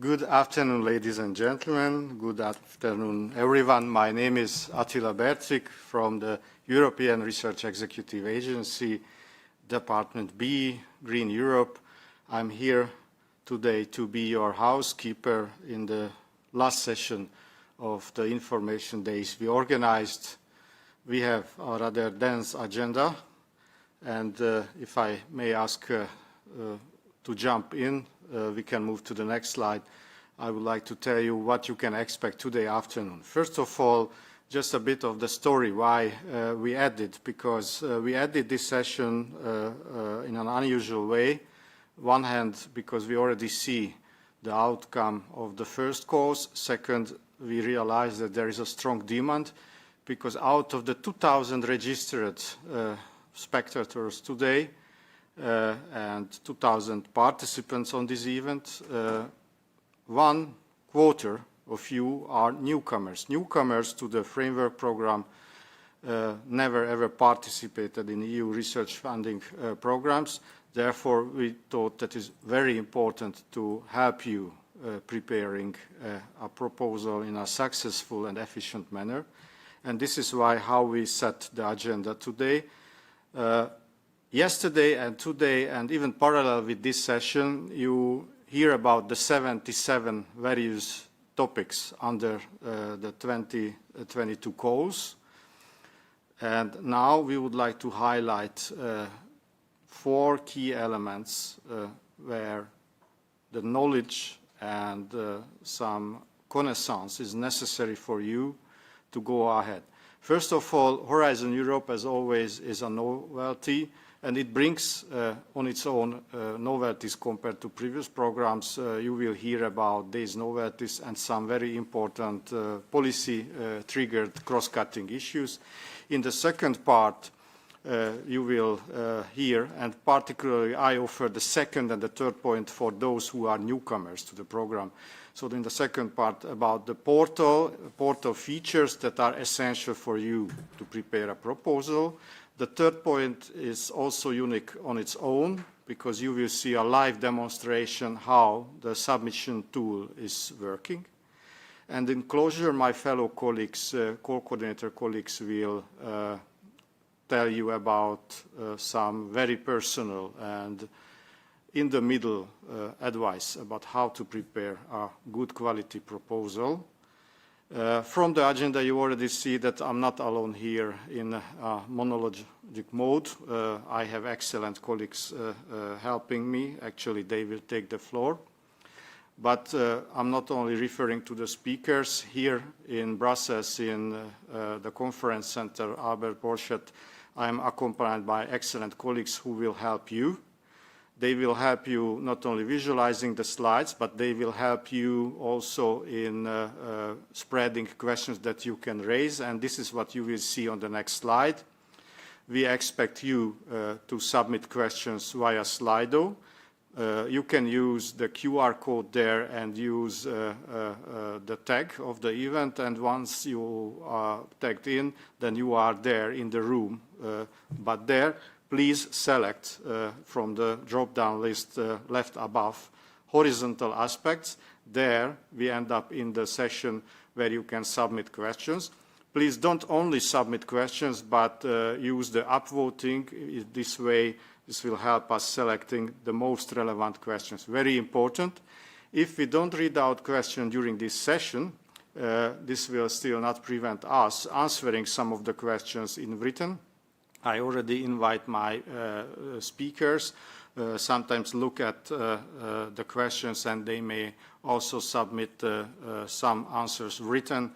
Good afternoon, ladies and gentlemen. Good afternoon, everyone. My name is Attila Bercik from the European Research Executive Agency, Department B, Green Europe. I'm here today to be your housekeeper in the last session of the information days we organized. We have a rather dense agenda, and if I may ask to jump in, we can move to the next slide. I would like to tell you what you can expect today afternoon. First of all, just a bit of the story why we added, because we added this session in an unusual way. One hand, because we already see the outcome of the first course. Second, we realize that there is a strong demand, because out of the 2,000 registered spectators today, and 2,000 participants on this event, 1/4 of you are newcomers to the framework program, never ever participated in EU research funding programs. Therefore, we thought that is very important to help you preparing a proposal in a successful and efficient manner. And this is how we set the agenda today. Yesterday and today, and even parallel with this session, you hear about the 77 various topics under the 2022 calls. And now we would like to highlight 4 key elements where the knowledge and some connaissance is necessary for you to go ahead. First of all, Horizon Europe, as always, is a novelty. And it brings on its own novelties compared to previous programs. You will hear about these novelties and some very important policy-triggered cross-cutting issues. In the second part, you will hear, and particularly I offer the second and the third point for those who are newcomers to the program. So in the second part about the portal features that are essential for you to prepare a proposal. The third point is also unique on its own, because you will see a live demonstration how the submission tool is working. And in closure, my fellow colleagues, co-coordinator colleagues, will tell you about some very personal and in the middle advice about how to prepare a good quality proposal. From the agenda, you already see that I'm not alone here in monologic mode. I have excellent colleagues helping me. Actually, they will take the floor. But I'm not only referring to the speakers here in Brussels in the conference center, Albert Borchardt. I'm accompanied by excellent colleagues who will help you. They will help you not only visualizing the slides, but they will help you also in spreading questions that you can raise. And this is what you will see on the next slide. We expect you to submit questions via Slido. You can use the QR code there and use the tag of the event. And once you are tagged in, then you are there in the room. But there, please select from the drop-down list left above horizontal aspects. There we end up in the session where you can submit questions. Please don't only submit questions, but use the upvoting. This way, this will help us selecting the most relevant questions. Very important. If we don't read out questions during this session, this will still not prevent us answering some of the questions in written. I already invite my speakers, sometimes look at the questions, and they may also submit some answers written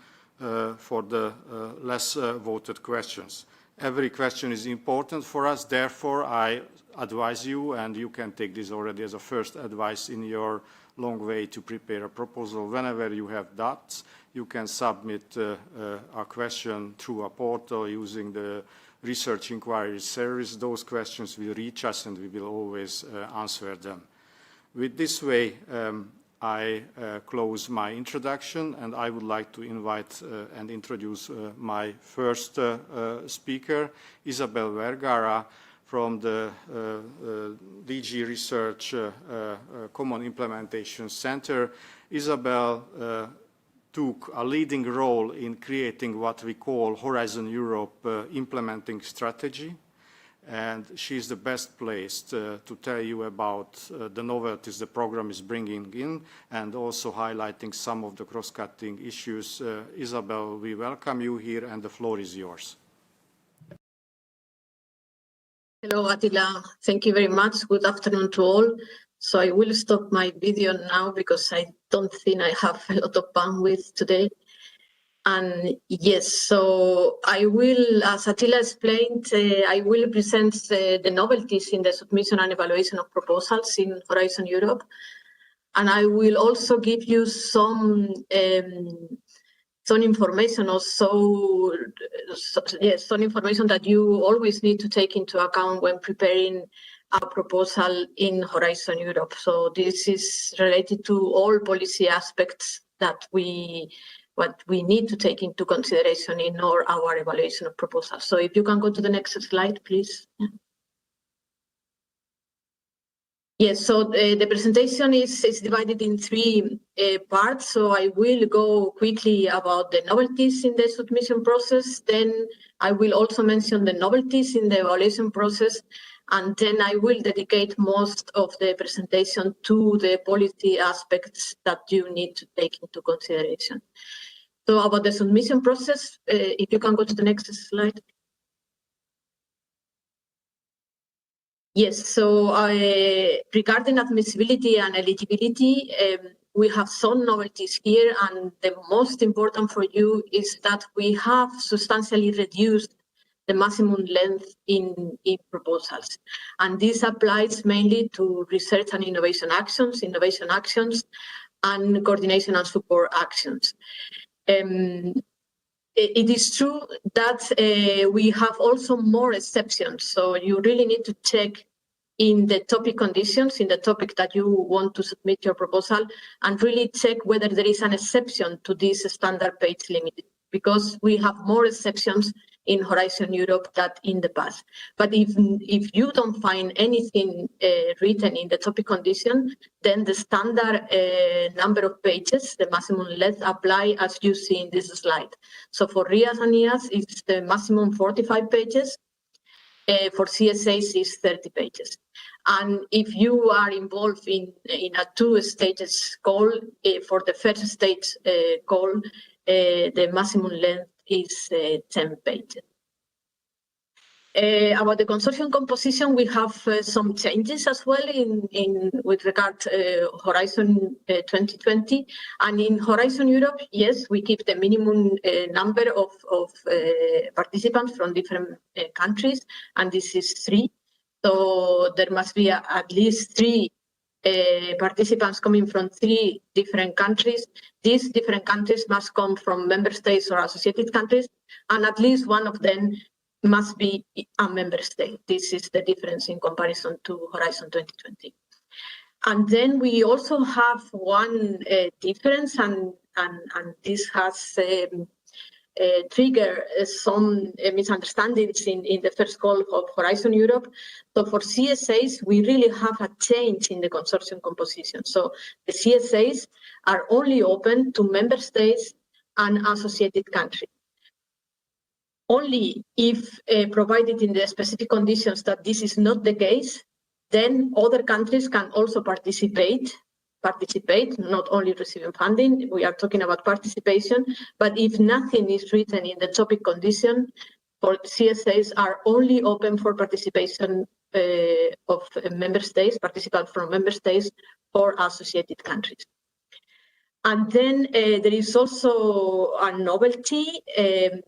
for the less voted questions. Every question is important for us, therefore I advise you, and you can take this already as a first advice in your long way to prepare a proposal. Whenever you have doubts, you can submit a question through a portal using the Research Inquiry Service. Those questions will reach us and we will always answer them. With this way, I close my introduction, and I would like to invite and introduce my first speaker, Isabel Vergara from the DG Research Common Implementation Center. Isabel took a leading role in creating what we call Horizon Europe implementing strategy. And she's the best placed to tell you about the novelties the program is bringing in and also highlighting some of the cross-cutting issues. Isabel, we welcome you here and the floor is yours. Hello, Attila. Thank you very much. Good afternoon to all. So I will stop my video now because I don't think I have a lot of bandwidth today. And yes, so I will, as Attila explained, I will present the novelties in the submission and evaluation of proposals in Horizon Europe. And I will also give you some information also, some information that you always need to take into account when preparing a proposal in Horizon Europe. So this is related to all policy aspects that what we need to take into consideration in our evaluation of proposals. So if you can go to the next slide, please. Yes, so the presentation is divided in three parts. So I will go quickly about the novelties in the submission process. Then I will also mention the novelties in the evaluation process. And then I will dedicate most of the presentation to the policy aspects that you need to take into consideration. So about the submission process, if you can go to the next slide. Yes, so regarding admissibility and eligibility, we have some novelties here, and the most important for you is that we have substantially reduced the maximum length in proposals. And this applies mainly to research and innovation actions, and coordination and support actions. It is true that we have also more exceptions. So you really need to check in the topic conditions, in the topic that you want to submit your proposal, and really check whether there is an exception to this standard page limit, because we have more exceptions in Horizon Europe than in the past. But if you don't find anything written in the topic condition, then the standard number of pages, the maximum length, apply as you see in this slide. So for RIAs and IAs, it's the maximum 45 pages. For CSAs, is 30 pages. And if you are involved in a two-stages call, for the first stage call, the maximum length is 10 pages. About the consortium composition, we have some changes as well with regard to Horizon 2020. And in Horizon Europe, yes, we keep the minimum number of participants from different countries, and this is 3. So there must be at least 3 participants coming from 3 different countries. These different countries must come from member states or associated countries, and at least one of them must be a member state. This is the difference in comparison to Horizon 2020. And then we also have one difference, and this has triggered some misunderstandings in the first call of Horizon Europe. So for CSAs, we really have a change in the consortium composition. So the CSAs are only open to member states and associated countries. Only if provided in the specific conditions that this is not the case, then other countries can also participate, not only receiving funding. We are talking about participation, but if nothing is written in the topic condition, for CSAs are only open for participation of member states, participants from member states or associated countries. And then there is also a novelty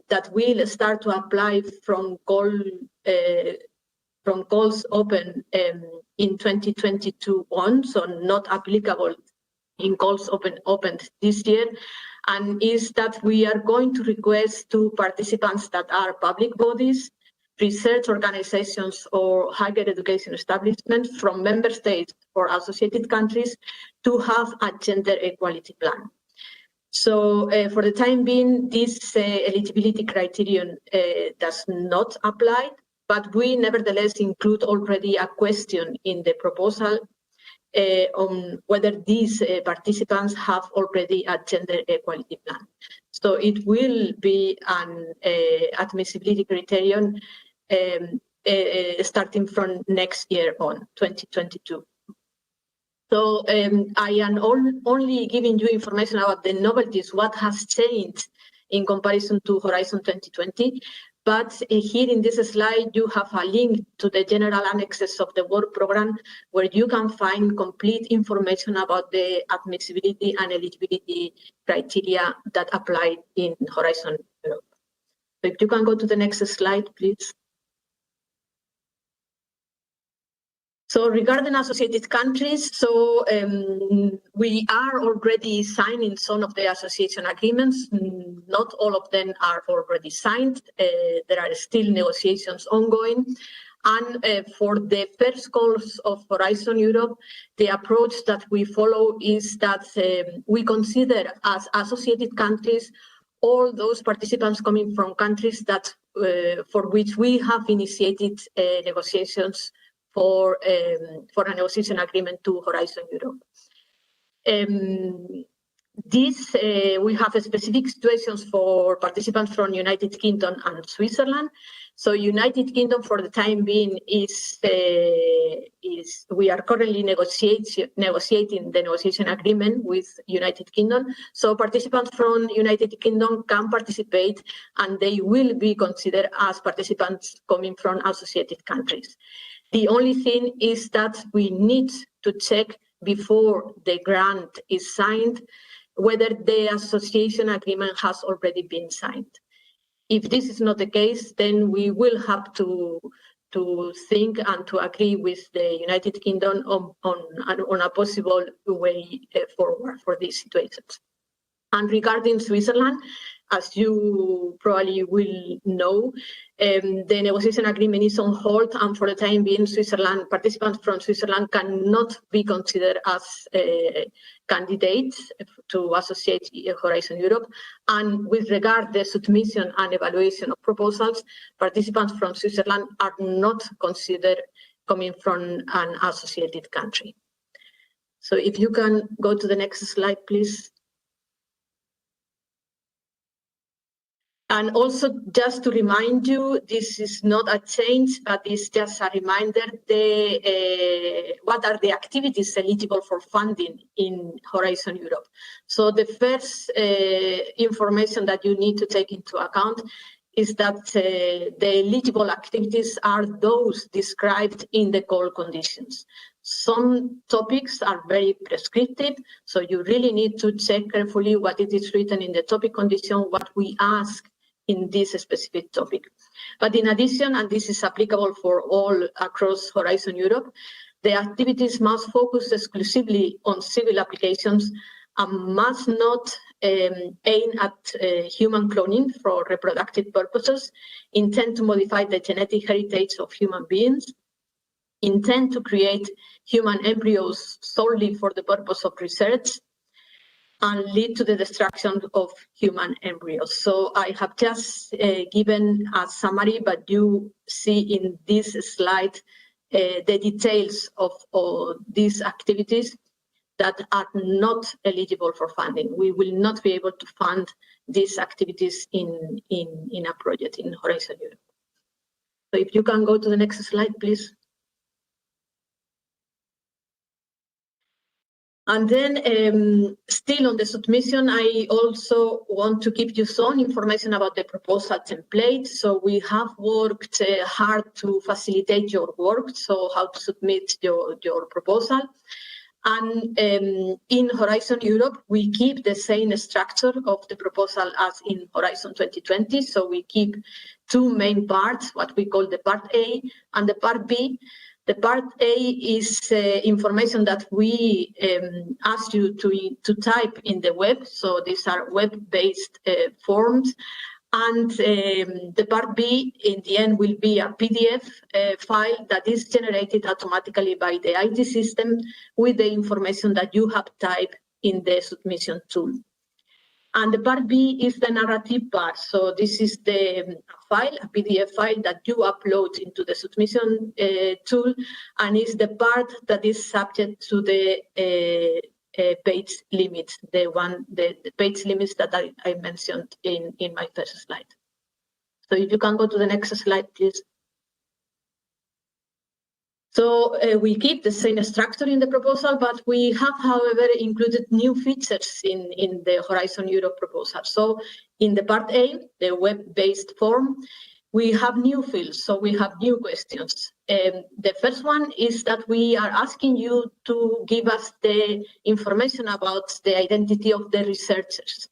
that will start to apply from calls open in 2022 on, so not applicable in calls opened this year, and is that we are going to request to participants that are public bodies, research organizations or higher education establishments from member states or associated countries to have a gender equality plan. So for the time being, this eligibility criterion does not apply, but we nevertheless include already a question in the proposal on whether these participants have already a gender equality plan. So it will be an admissibility criterion starting from next year on, 2022. So I am only giving you information about the novelties, what has changed in comparison to Horizon 2020. But here in this slide, you have a link to the general annexes of the work program, where you can find complete information about the admissibility and eligibility criteria that apply in Horizon Europe. So if you can go to the next slide, please. So regarding associated countries, so we are already signing some of the association agreements. Not all of them are already signed. There are still negotiations ongoing. And for the first calls of Horizon Europe, the approach that we follow is that we consider as associated countries all those participants coming from countries that for which we have initiated negotiations for a negotiation agreement to Horizon Europe. We have specific situations for participants from United Kingdom and Switzerland. So United Kingdom, for the time being, we are currently negotiating the negotiation agreement with United Kingdom. So participants from United Kingdom can participate, and they will be considered as participants coming from associated countries. The only thing is that we need to check before the grant is signed whether the association agreement has already been signed. If this is not the case, then we will have to think and to agree with the United Kingdom on a possible way forward for these situations. And regarding Switzerland, as you probably will know, the negotiation agreement is on hold, and for the time being, participants from Switzerland cannot be considered as candidates to associate Horizon Europe. And with regard to the submission and evaluation of proposals, participants from Switzerland are not considered coming from an associated country. So if you can go to the next slide, please. And also, just to remind you, this is not a change, but it's just a reminder, what are the activities eligible for funding in Horizon Europe. So the first information that you need to take into account is that the eligible activities are those described in the call conditions. Some topics are very prescriptive, so you really need to check carefully what it is written in the topic condition, what we ask in this specific topic. But in addition, and this is applicable for all across Horizon Europe, the activities must focus exclusively on civil applications and must not aim at human cloning for reproductive purposes, intend to modify the genetic heritage of human beings, intend to create human embryos solely for the purpose of research, and lead to the destruction of human embryos. So I have just given a summary, but you see in this slide the details of these activities that are not eligible for funding. We will not be able to fund these activities in a project in Horizon Europe. So if you can go to the next slide, please. And then still on the submission, I also want to give you some information about the proposal template. So we have worked hard to facilitate your work, so how to submit your proposal. And in Horizon Europe, we keep the same structure of the proposal as in Horizon 2020. So we keep two main parts, what we call the Part A and the Part B. The Part A is information that we ask you to type in the web. So these are web-based forms. And the Part B, in the end, will be a PDF file that is generated automatically by the IT system with the information that you have typed in the submission tool. And the part B is the narrative part. So this is the file, a PDF file that you upload into the submission tool, and is the part that is subject to the page limits, the page limits that I mentioned in my first slide. So if you can go to the next slide, please. So we keep the same structure in the proposal, but we have, however, included new features in the Horizon Europe proposal. So in the part A, the web-based form, we have new fields, so we have new questions. The first one is that we are asking you to give us the information about the identity of the researchers.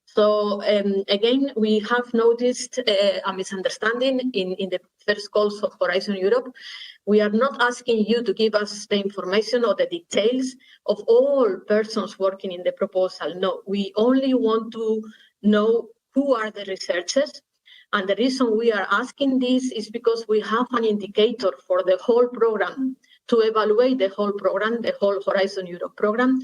So again, we have noticed a misunderstanding in the first calls of Horizon Europe. We are not asking you to give us the information or the details of all persons working in the proposal. No, we only want to know who are the researchers. And the reason we are asking this is because we have an indicator for the whole program to evaluate the whole program, the whole Horizon Europe program.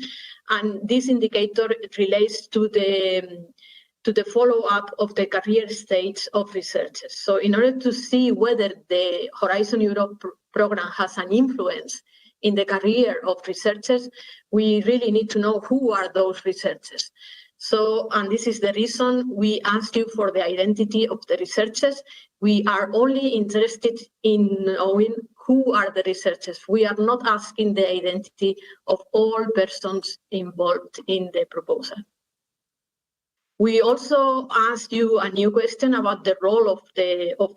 And this indicator relates to the follow-up of the career stage of researchers. So in order to see whether the Horizon Europe program has an influence in the career of researchers, we really need to know who are those researchers. So, and this is the reason we asked you for the identity of the researchers. We are only interested in knowing who are the researchers. We are not asking the identity of all persons involved in the proposal. We also asked you a new question about the role of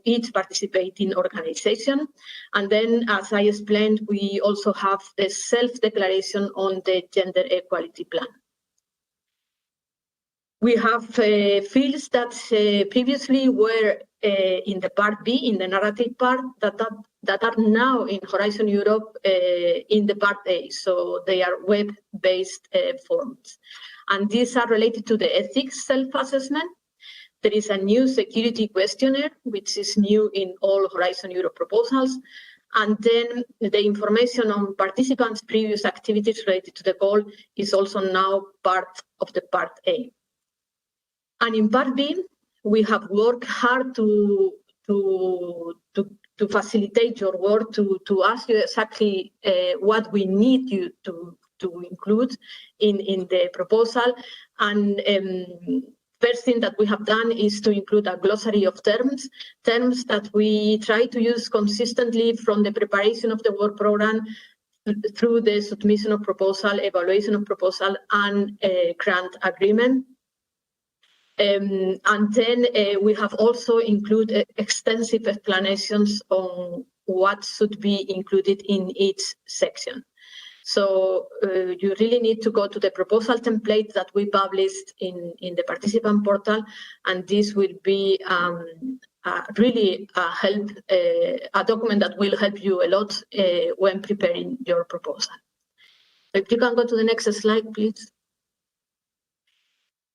each participating organization. And then, as I explained, we also have the self-declaration on the gender equality plan. We have fields that previously were in the part B, in the narrative part, that are now in Horizon Europe in the part A. So they are web-based forms. And these are related to the ethics self-assessment. There is a new security questionnaire, which is new in all Horizon Europe proposals. And then the information on participants' previous activities related to the goal is also now part of the part A. And in part B, we have worked hard to facilitate your work, to ask you exactly what we need you to include in the proposal. And first thing that we have done is to include a glossary of terms that we try to use consistently from the preparation of the work program through the submission of proposal, evaluation of proposal, and grant agreement. And then we have also included extensive explanations on what should be included in each section. So you really need to go to the proposal template that we published in the participant portal, and this will be really a document that will help you a lot when preparing your proposal. If you can go to the next slide, please.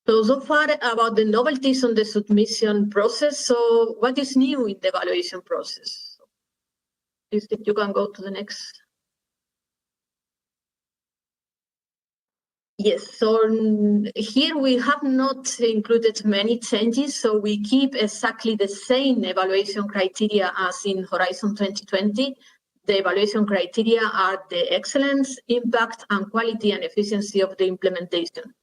So far about the novelties on the submission process. So what is new in the evaluation process? Please, if you can go to the next. Yes, so here we have not included many changes, so we keep exactly the same evaluation criteria as in Horizon 2020. The evaluation criteria are the excellence, impact, and quality and efficiency of the implementation.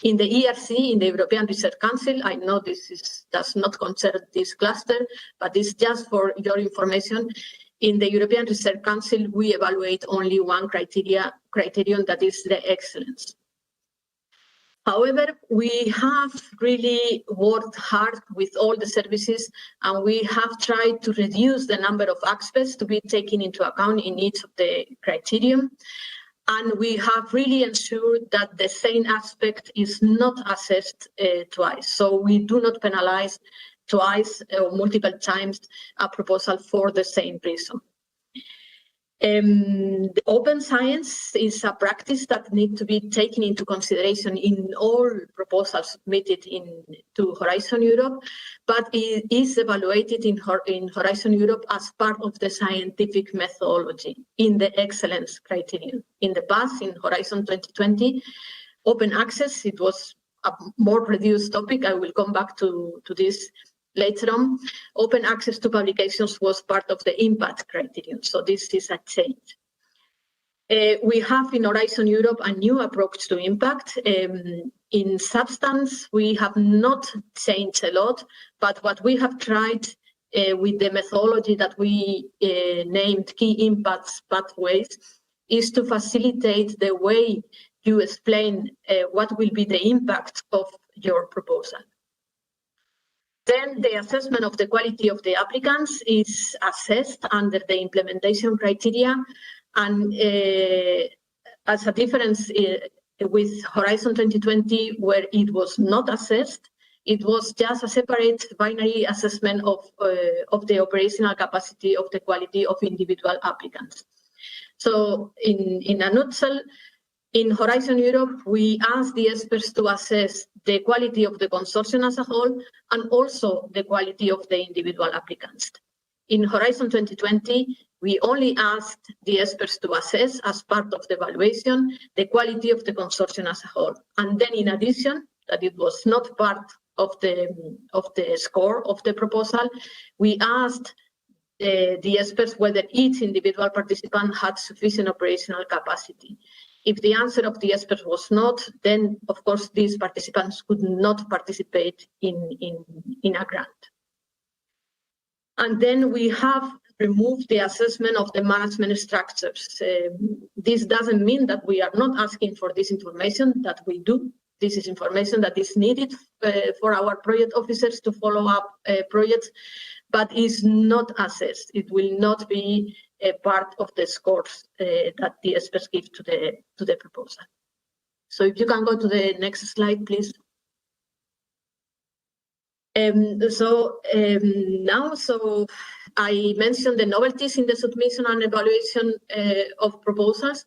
In the ERC, in the European Research Council, I know this does not concern this cluster, but it's just for your information. In the European Research Council, we evaluate only one criterion, that is the excellence. However, we have really worked hard with all the services, and we have tried to reduce the number of aspects to be taken into account in each of the criterion. And we have really ensured that the same aspect is not assessed twice. So we do not penalize twice or multiple times a proposal for the same reason. The open science is a practice that needs to be taken into consideration in all proposals submitted to Horizon Europe, but it is evaluated in Horizon Europe as part of the scientific methodology in the excellence criterion. In the past, in Horizon 2020, open access, it was a more reduced topic. I will come back to this later on. Open access to publications was part of the impact criterion, so this is a change. We have in Horizon Europe a new approach to impact. In substance, we have not changed a lot, but what we have tried with the methodology that we named Key Impacts Pathways is to facilitate the way you explain what will be the impact of your proposal. Then the assessment of the quality of the applicants is assessed under the implementation criteria, and as a difference with Horizon 2020, where it was not assessed, it was just a separate binary assessment of the operational capacity of the quality of individual applicants. So in a nutshell, in Horizon Europe, we asked the experts to assess the quality of the consortium as a whole and also the quality of the individual applicants. In Horizon 2020, we only asked the experts to assess, as part of the evaluation, the quality of the consortium as a whole. And then in addition, that it was not part of the score of the proposal, we asked the experts whether each individual participant had sufficient operational capacity. If the answer of the experts was not, then of course these participants could not participate in a grant. And then we have removed the assessment of the management structures. This doesn't mean that we are not asking for this information, that we do. This is information that is needed for our project officers to follow up projects, but is not assessed. It will not be a part of the scores that the experts give to the proposal. So if you can go to the next slide, please. So I mentioned the novelties in the submission and evaluation of proposals,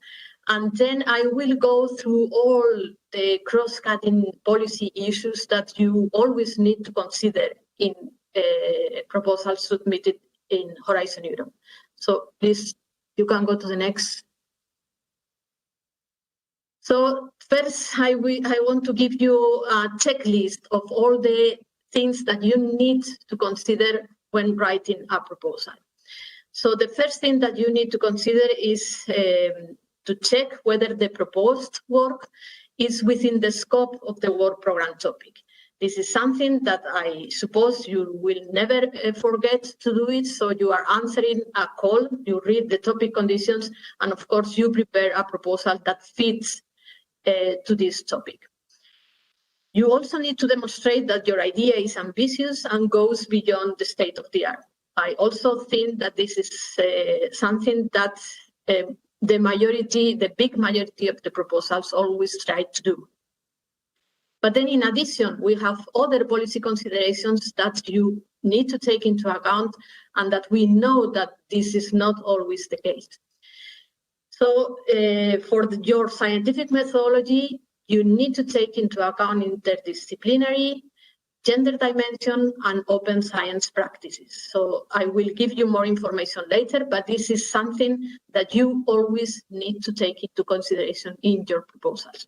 and then I will go through all the cross-cutting policy issues that you always need to consider in proposals submitted in Horizon Europe. So please, you can go to the next. So first, I want to give you a checklist of all the things that you need to consider when writing a proposal. So the first thing that you need to consider is to check whether the proposed work is within the scope of the work program topic. This is something that I suppose you will never forget to do it. So you are answering a call, you read the topic conditions, and of course you prepare a proposal that fits to this topic. You also need to demonstrate that your idea is ambitious and goes beyond the state of the art. I also think that this is something that the big majority of the proposals always try to do. But then in addition, we have other policy considerations that you need to take into account, and that we know that this is not always the case. So for your scientific methodology, you need to take into account interdisciplinary, gender dimension, and open science practices. So I will give you more information later, but this is something that you always need to take into consideration in your proposals.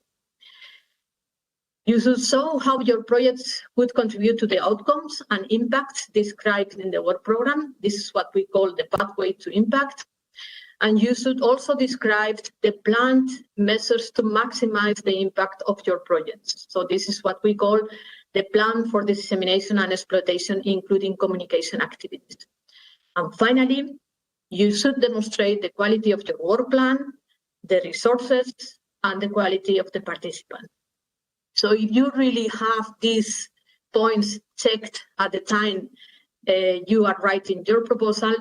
You should show how your projects would contribute to the outcomes and impacts described in the work program. This is what we call the pathway to impact. And you should also describe the planned measures to maximize the impact of your projects. So this is what we call the plan for dissemination and exploitation, including communication activities. And finally, you should demonstrate the quality of your work plan, the resources, and the quality of the participants. So if you really have these points checked at the time you are writing your proposal,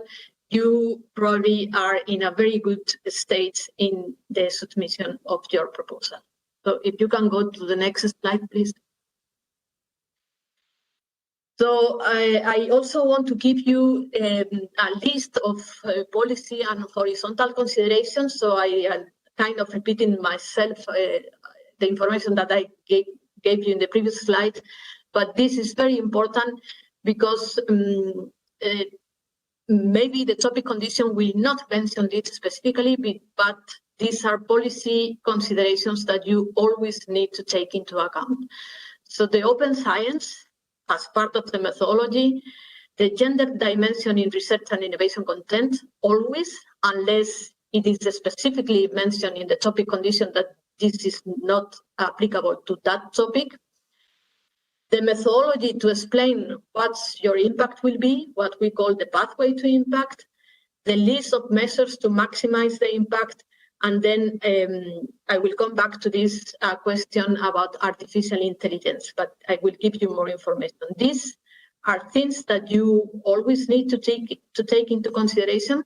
you probably are in a very good state in the submission of your proposal. So if you can go to the next slide, please. So I also want to give you a list of policy and horizontal considerations. So I am kind of repeating myself the information that I gave you in the previous slide, but this is very important because maybe the topic condition will not mention it specifically, but these are policy considerations that you always need to take into account. So the open science, as part of the methodology, the gender dimension in research and innovation content, always, unless it is specifically mentioned in the topic condition that this is not applicable to that topic. The methodology to explain what your impact will be, what we call the pathway to impact, the list of measures to maximize the impact, and then I will come back to this question about artificial intelligence, but I will give you more information. These are things that you always need to take into consideration.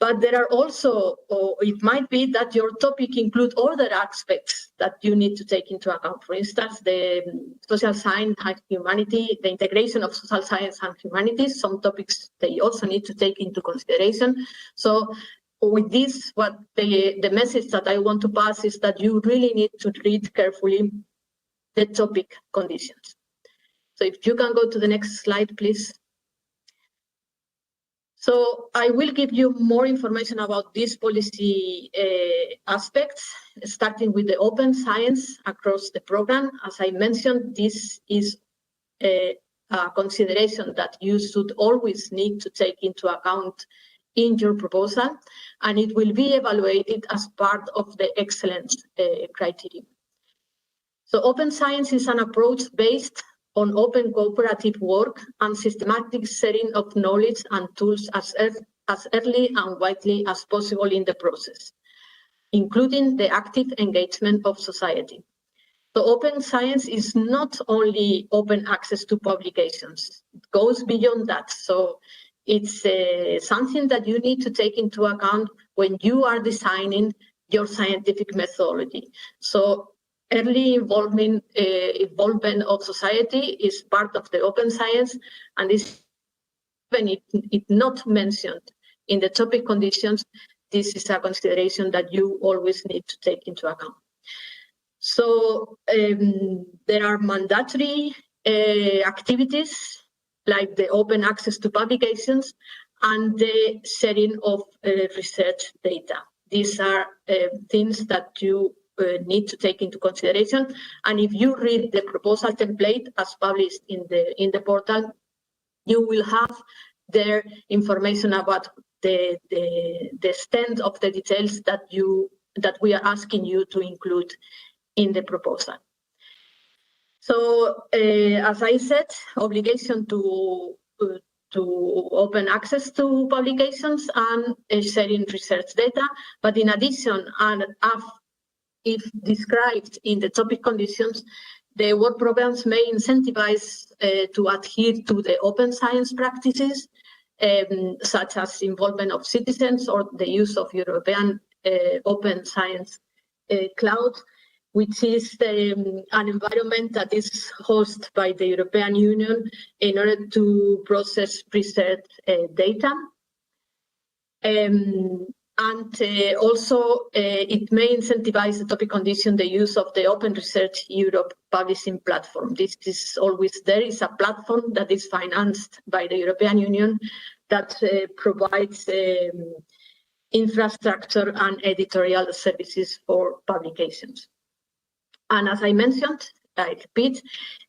But there are also, or it might be that your topic includes other aspects that you need to take into account. For instance, the social science and humanity, the integration of social science and humanities, some topics they also need to take into consideration. So with this, what the message that I want to pass is that you really need to read carefully the topic conditions. So if you can go to the next slide, please. So I will give you more information about these policy aspects, starting with the open science across the program. As I mentioned, this is a consideration that you should always need to take into account in your proposal, and it will be evaluated as part of the excellence criteria. So open science is an approach based on open cooperative work and systematic sharing of knowledge and tools as early and widely as possible in the process, including the active engagement of society. So open science is not only open access to publications, it goes beyond that. So it's something that you need to take into account when you are designing your scientific methodology. So early involvement of society is part of the open science, and is when it not mentioned in the topic conditions, this is a consideration that you always need to take into account. So there are mandatory activities like the open access to publications and the sharing of research data. These are things that you need to take into consideration. And if you read the proposal template as published in the portal, you will have there information about the extent of the details that we are asking you to include in the proposal. So as I said, obligation to open access to publications and sharing research data, but in addition, and if described in the topic conditions, the work programs may incentivize to adhere to the open science practices, such as involvement of citizens or the use of European Open Science Cloud, which is an environment that is hosted by the European Union in order to process research data. And also, it may incentivize the topic condition the use of the Open Research Europe publishing platform. This is always there is a platform that is financed by the European Union that provides infrastructure and editorial services for publications. And as I mentioned, I repeat,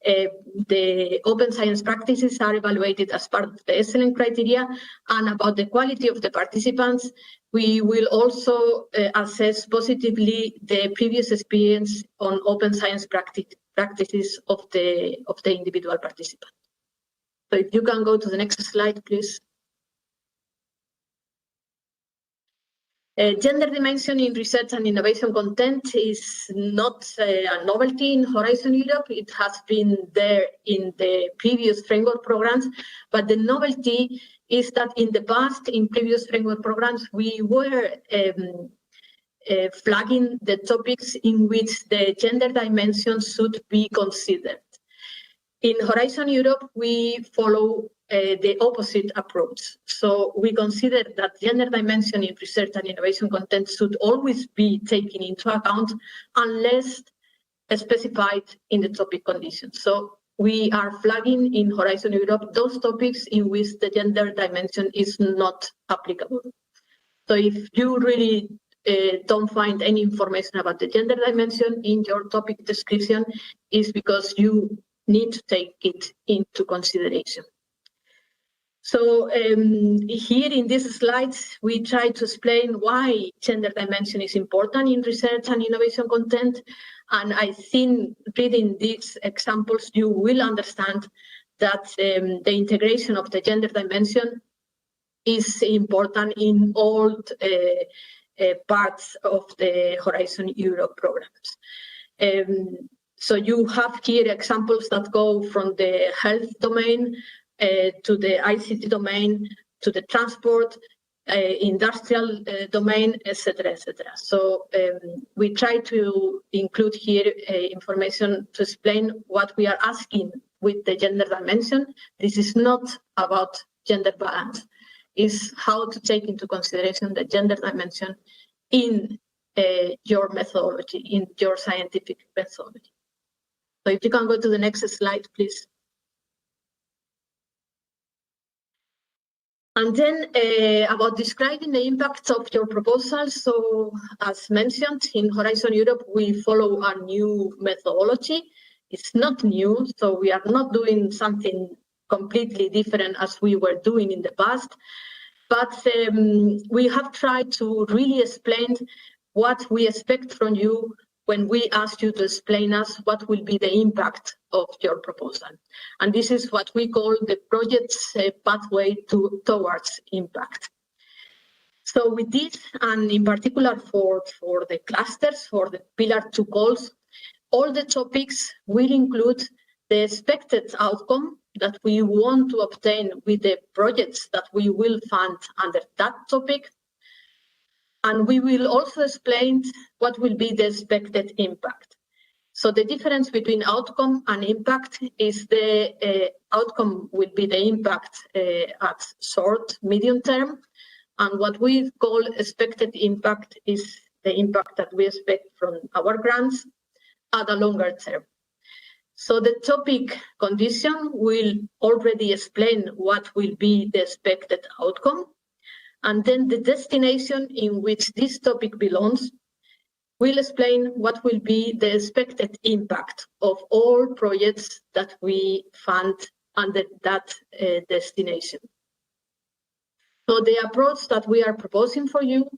the open science practices are evaluated as part of the excellent criteria, and about the quality of the participants, we will also assess positively the previous experience on open science practices of the individual participant. So if you can go to the next slide, please. Gender dimension in research and innovation content is not a novelty in Horizon Europe. It has been there in the previous framework programs, but the novelty is that in the past, in previous framework programs, we were flagging the topics in which the gender dimension should be considered. In Horizon Europe, we follow the opposite approach. So we consider that gender dimension in research and innovation content should always be taken into account unless specified in the topic conditions. So we are flagging in Horizon Europe those topics in which the gender dimension is not applicable. So if you really don't find any information about the gender dimension in your topic description, is because you need to take it into consideration. So here in these slides, we try to explain why gender dimension is important in research and innovation content. And I think reading these examples, you will understand that the integration of the gender dimension is important in all parts of the Horizon Europe programs. So you have here examples that go from the health domain to the ICT domain, to the transport, industrial domain, etc., etc. So we try to include here information to explain what we are asking with the gender dimension. This is not about gender balance. It's how to take into consideration the gender dimension in your methodology, in your scientific methodology. So if you can go to the next slide, please. And then about describing the impact of your proposal. So as mentioned, in Horizon Europe, we follow a new methodology. It's not new, so we are not doing something completely different as we were doing in the past. But we have tried to really explain what we expect from you when we ask you to explain us what will be the impact of your proposal. And this is what we call the project's pathway towards impact. So with this, and in particular for the clusters, for the Pillar 2 goals, all the topics will include the expected outcome that we want to obtain with the projects that we will fund under that topic. And we will also explain what will be the expected impact. So the difference between outcome and impact is the outcome will be the impact at short, medium term. And what we call expected impact is the impact that we expect from our grants at a longer term. So the topic condition will already explain what will be the expected outcome. And then the destination in which this topic belongs will explain what will be the expected impact of all projects that we fund under that destination. So the approach that we are proposing for you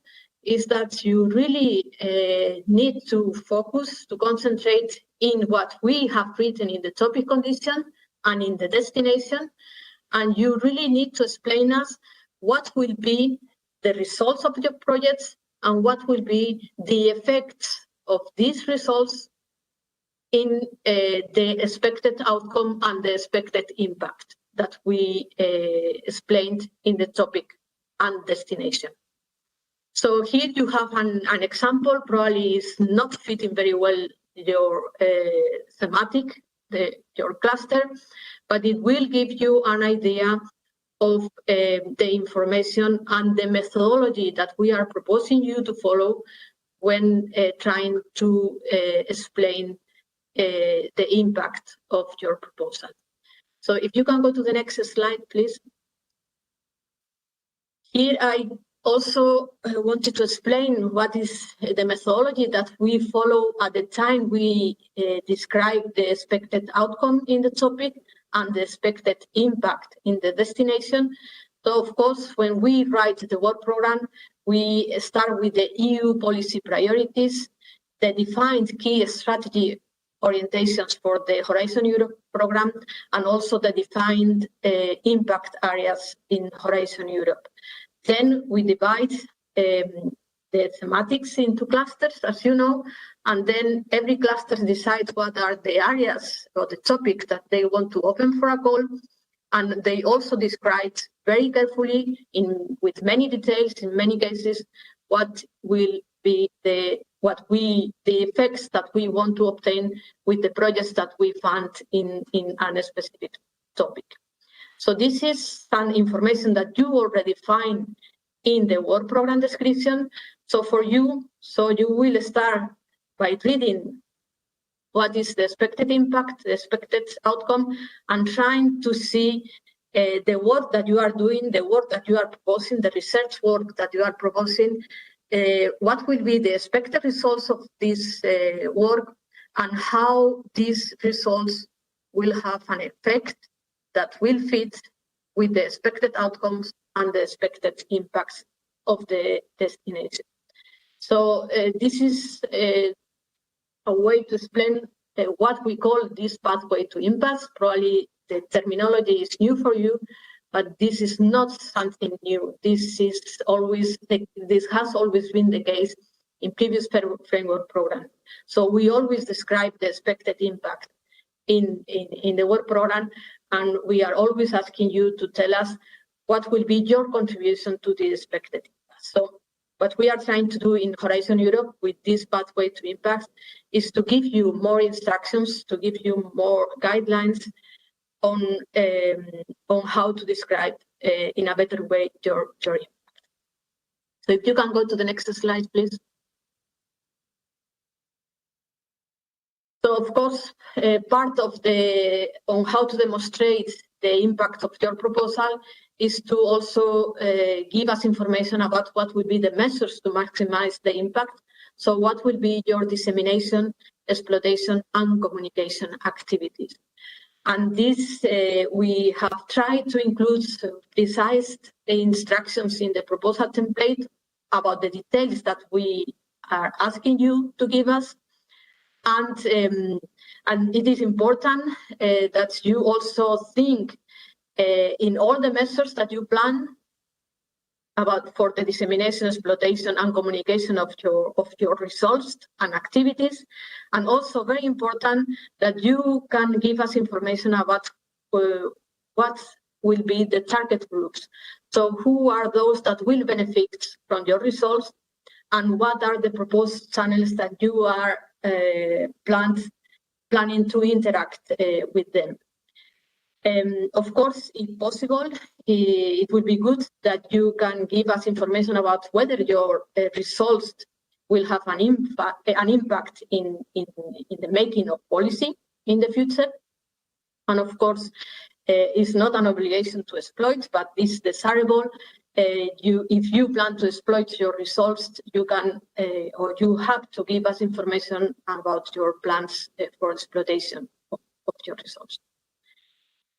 is that you really need to focus, to concentrate in what we have written in the topic condition and in the destination. And you really need to explain us what will be the results of your projects and what will be the effects of these results in the expected outcome and the expected impact that we explained in the topic and destination. So here you have an example, probably is not fitting very well your thematic, your cluster, but it will give you an idea of the information and the methodology that we are proposing you to follow when trying to explain the impact of your proposal. So if you can go to the next slide, please. Here I also wanted to explain what is the methodology that we follow at the time we describe the expected outcome in the topic and the expected impact in the destination. So of course, when we write the work program, we start with the EU policy priorities, the defined key strategy orientations for the Horizon Europe program, and also the defined impact areas in Horizon Europe. Then we divide the thematics into clusters, as you know, and then every cluster decides what are the areas or the topics that they want to open for a call. And they also describe very carefully, with many details, in many cases, what will be the effects that we want to obtain with the projects that we fund in a specific topic. So this is some information that you already find in the work program description. So for you, you will start by reading what is the expected impact, the expected outcome, and trying to see the work that you are doing, the work that you are proposing, the research work that you are proposing, what will be the expected results of this work and how these results will have an effect that will fit with the expected outcomes and the expected impacts of the destination. So this is a way to explain what we call this pathway to impacts. Probably the terminology is new for you, but this is not something new. This has always been the case in previous framework programs. So we always describe the expected impact in the work program, and we are always asking you to tell us what will be your contribution to the expected impact. So what we are trying to do in Horizon Europe with this pathway to impact is to give you more instructions, to give you more guidelines on how to describe in a better way your impact. So if you can go to the next slide, please. So of course, part of on how to demonstrate the impact of your proposal is to also give us information about what will be the measures to maximize the impact. So what will be your dissemination, exploitation, and communication activities? And this, we have tried to include precise instructions in the proposal template about the details that we are asking you to give us. And it is important that you also think in all the measures that you plan about for the dissemination, exploitation, and communication of your results and activities, and also very important that you can give us information about what will be the target groups. So who are those that will benefit from your results, and what are the proposed channels that you are planning to interact with them. Of course, if possible, it would be good that you can give us information about whether your results will have an impact in the making of policy in the future. And of course, it's not an obligation to exploit, but it's desirable. If you plan to exploit your results, you can or you have to give us information about your plans for exploitation of your results.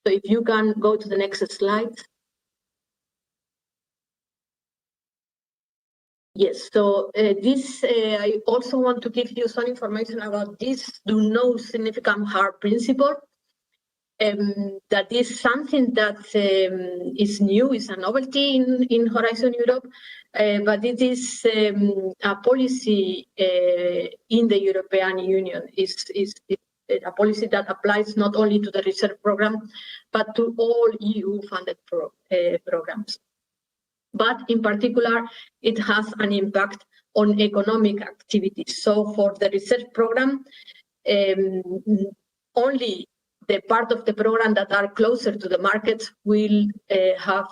So if you can go to the next slide. Yes, so I also want to give you some information about this do no significant harm principle. That is something that is new, is a novelty in Horizon Europe, but it is a policy in the European Union. It's a policy that applies not only to the research program, but to all EU-funded programs. But in particular, it has an impact on economic activities. So for the research program, only the part of the program that are closer to the market will have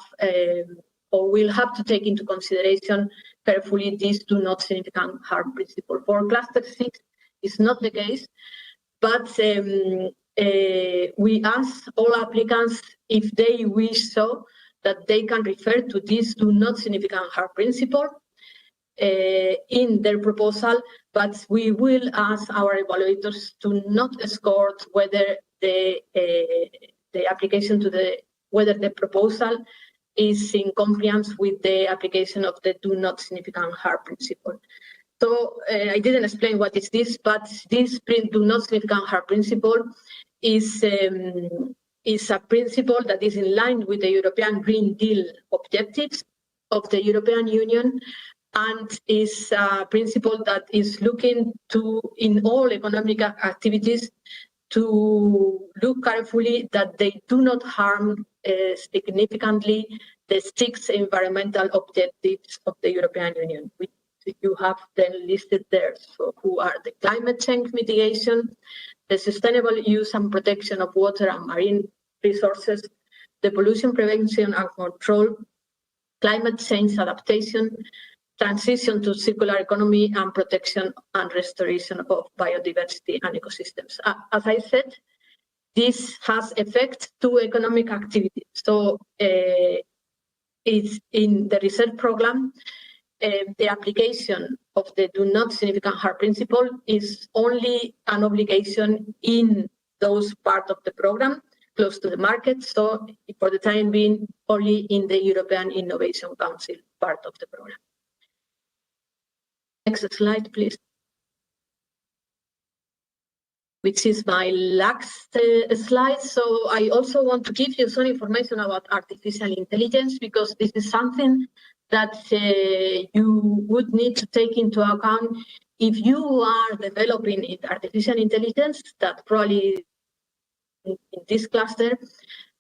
to take into consideration carefully this do not significant harm principle. For cluster 6, it's not the case, but we ask all applicants if they wish so that they can refer to this do not significant harm principle in their proposal, but we will ask our evaluators to not escort whether the application whether the proposal is in compliance with the application of the do not significant harm principle. So I didn't explain what is this, but this do not significant harm principle is a principle that is in line with the European Green Deal objectives of the European Union, and is a principle that is looking to, in all economic activities, to look carefully that they do not harm significantly the 6 environmental objectives of the European Union, which you have then listed there. So who are the climate change mitigation, the sustainable use and protection of water and marine resources, the pollution prevention and control, climate change adaptation, transition to circular economy, and protection and restoration of biodiversity and ecosystems. As I said, this has effect to economic activity. So it's in the research program, the application of the do not significant harm principle is only an obligation in those parts of the program close to the market. So for the time being, only in the European Innovation Council part of the program. Next slide, please. Which is my last slide. So I also want to give you some information about artificial intelligence, because this is something that you would need to take into account if you are developing artificial intelligence, that probably in this cluster,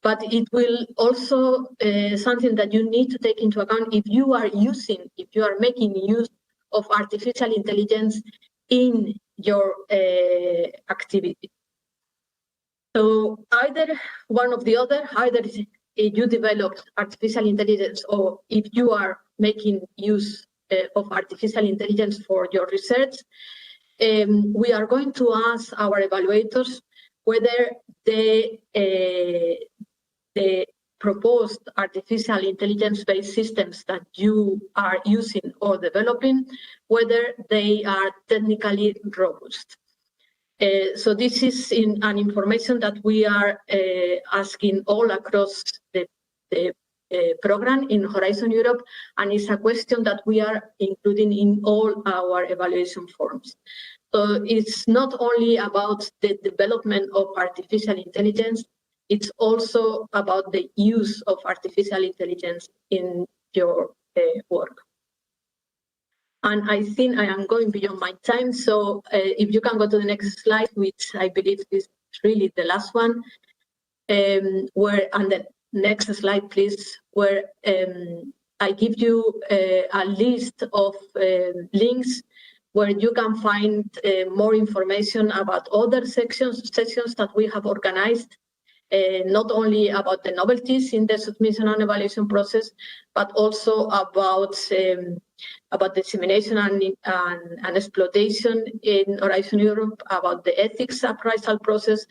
but it will also something that you need to take into account if you are making use of artificial intelligence in your activity. So either one of the other, either if you develop artificial intelligence or if you are making use of artificial intelligence for your research, we are going to ask our evaluators whether the proposed artificial intelligence-based systems that you are using or developing, whether they are technically robust. So this is an information that we are asking all across the program in Horizon Europe, and it's a question that we are including in all our evaluation forms. So it's not only about the development of artificial intelligence, it's also about the use of artificial intelligence in your work. And I think I am going beyond my time, so if you can go to the next slide, which I believe is really the last one, where on the next slide, please, where I give you a list of links where you can find more information about other sessions that we have organized, not only about the novelties in the submission and evaluation process, but also about dissemination and exploitation in Horizon Europe, about the ethics appraisal process,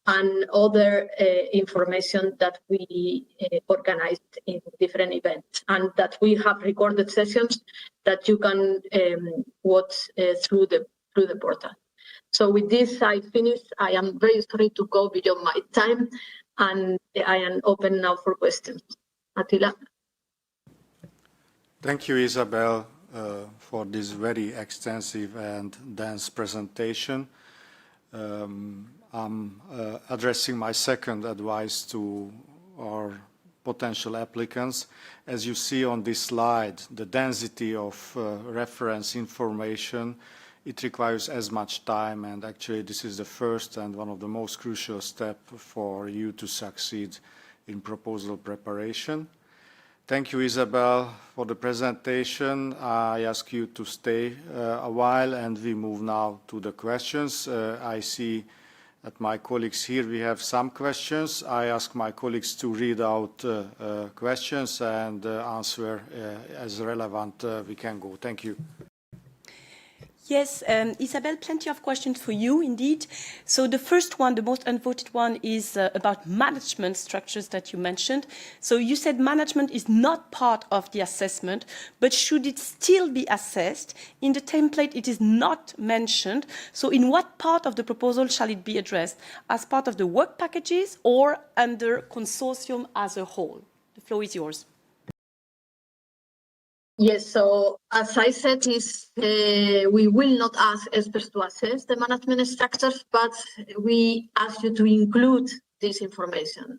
and other information that we organized in different events, and that we have recorded sessions that you can watch through the portal. So with this, I finish. I am very sorry to go beyond my time, and I am open now for questions. Attila. Thank you, Isabel, for this very extensive and dense presentation. I'm addressing my second advice to our potential applicants. As you see on this slide, the density of reference information, it requires as much time, and actually this is the first and one of the most crucial steps for you to succeed in proposal preparation. Thank you, Isabel, for the presentation. I ask you to stay a while, and we move now to the questions. I see that my colleagues here, we have some questions. I ask my colleagues to read out questions and answer as relevant we can go. Thank you. Yes, Isabel, plenty of questions for you, indeed. So the first one, the most unvoted one, is about management structures that you mentioned. So you said management is not part of the assessment, but should it still be assessed? In the template, it is not mentioned. So in what part of the proposal shall it be addressed? As part of the work packages or under consortium as a whole? The floor is yours. Yes, so as I said, we will not ask experts to assess the management structures, but we ask you to include this information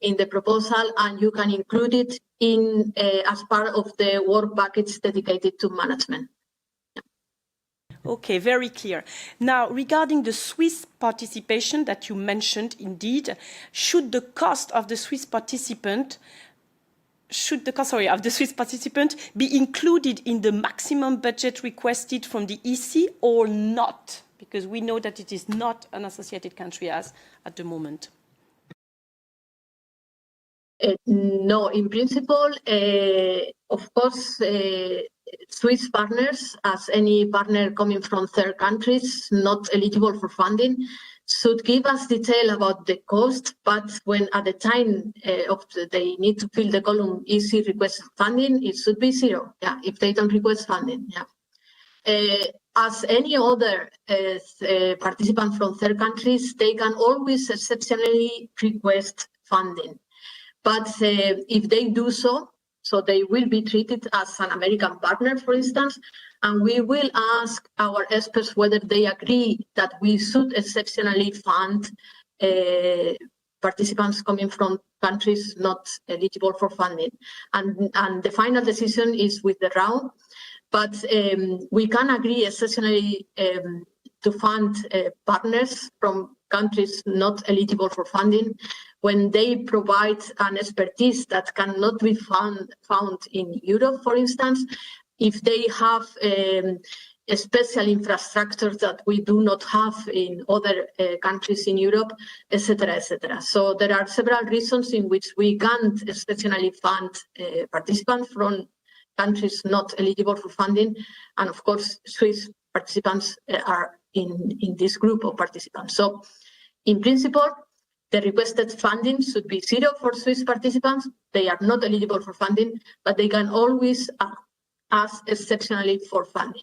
in the proposal, and you can include it in as part of the work package dedicated to management. Okay, very clear. Now, regarding the Swiss participation that you mentioned, indeed, should the cost of the Swiss participant be included in the maximum budget requested from the EC or not? Because we know that it is not an associated country as at the moment. No, in principle, of course, Swiss partners, as any partner coming from third countries, not eligible for funding. should give us detail about the cost, but when at the time they need to fill the column easy request funding, it should be 0, if they don't request funding, as any other participant from third countries, they can always exceptionally request funding. But if they do so they will be treated as an American partner, for instance, and we will ask our experts whether they agree that we should exceptionally fund participants coming from countries not eligible for funding. And the final decision is with the round, but we can agree exceptionally to fund partners from countries not eligible for funding when they provide an expertise that cannot be found in Europe, for instance, if they have a special infrastructure that we do not have in other countries in Europe, etc., etc. So there are several reasons in which we can't exceptionally fund participants from countries not eligible for funding, and of course, Swiss participants are in this group of participants. So, in principle, the requested funding should be 0 for Swiss participants. They are not eligible for funding, but they can always ask exceptionally for funding.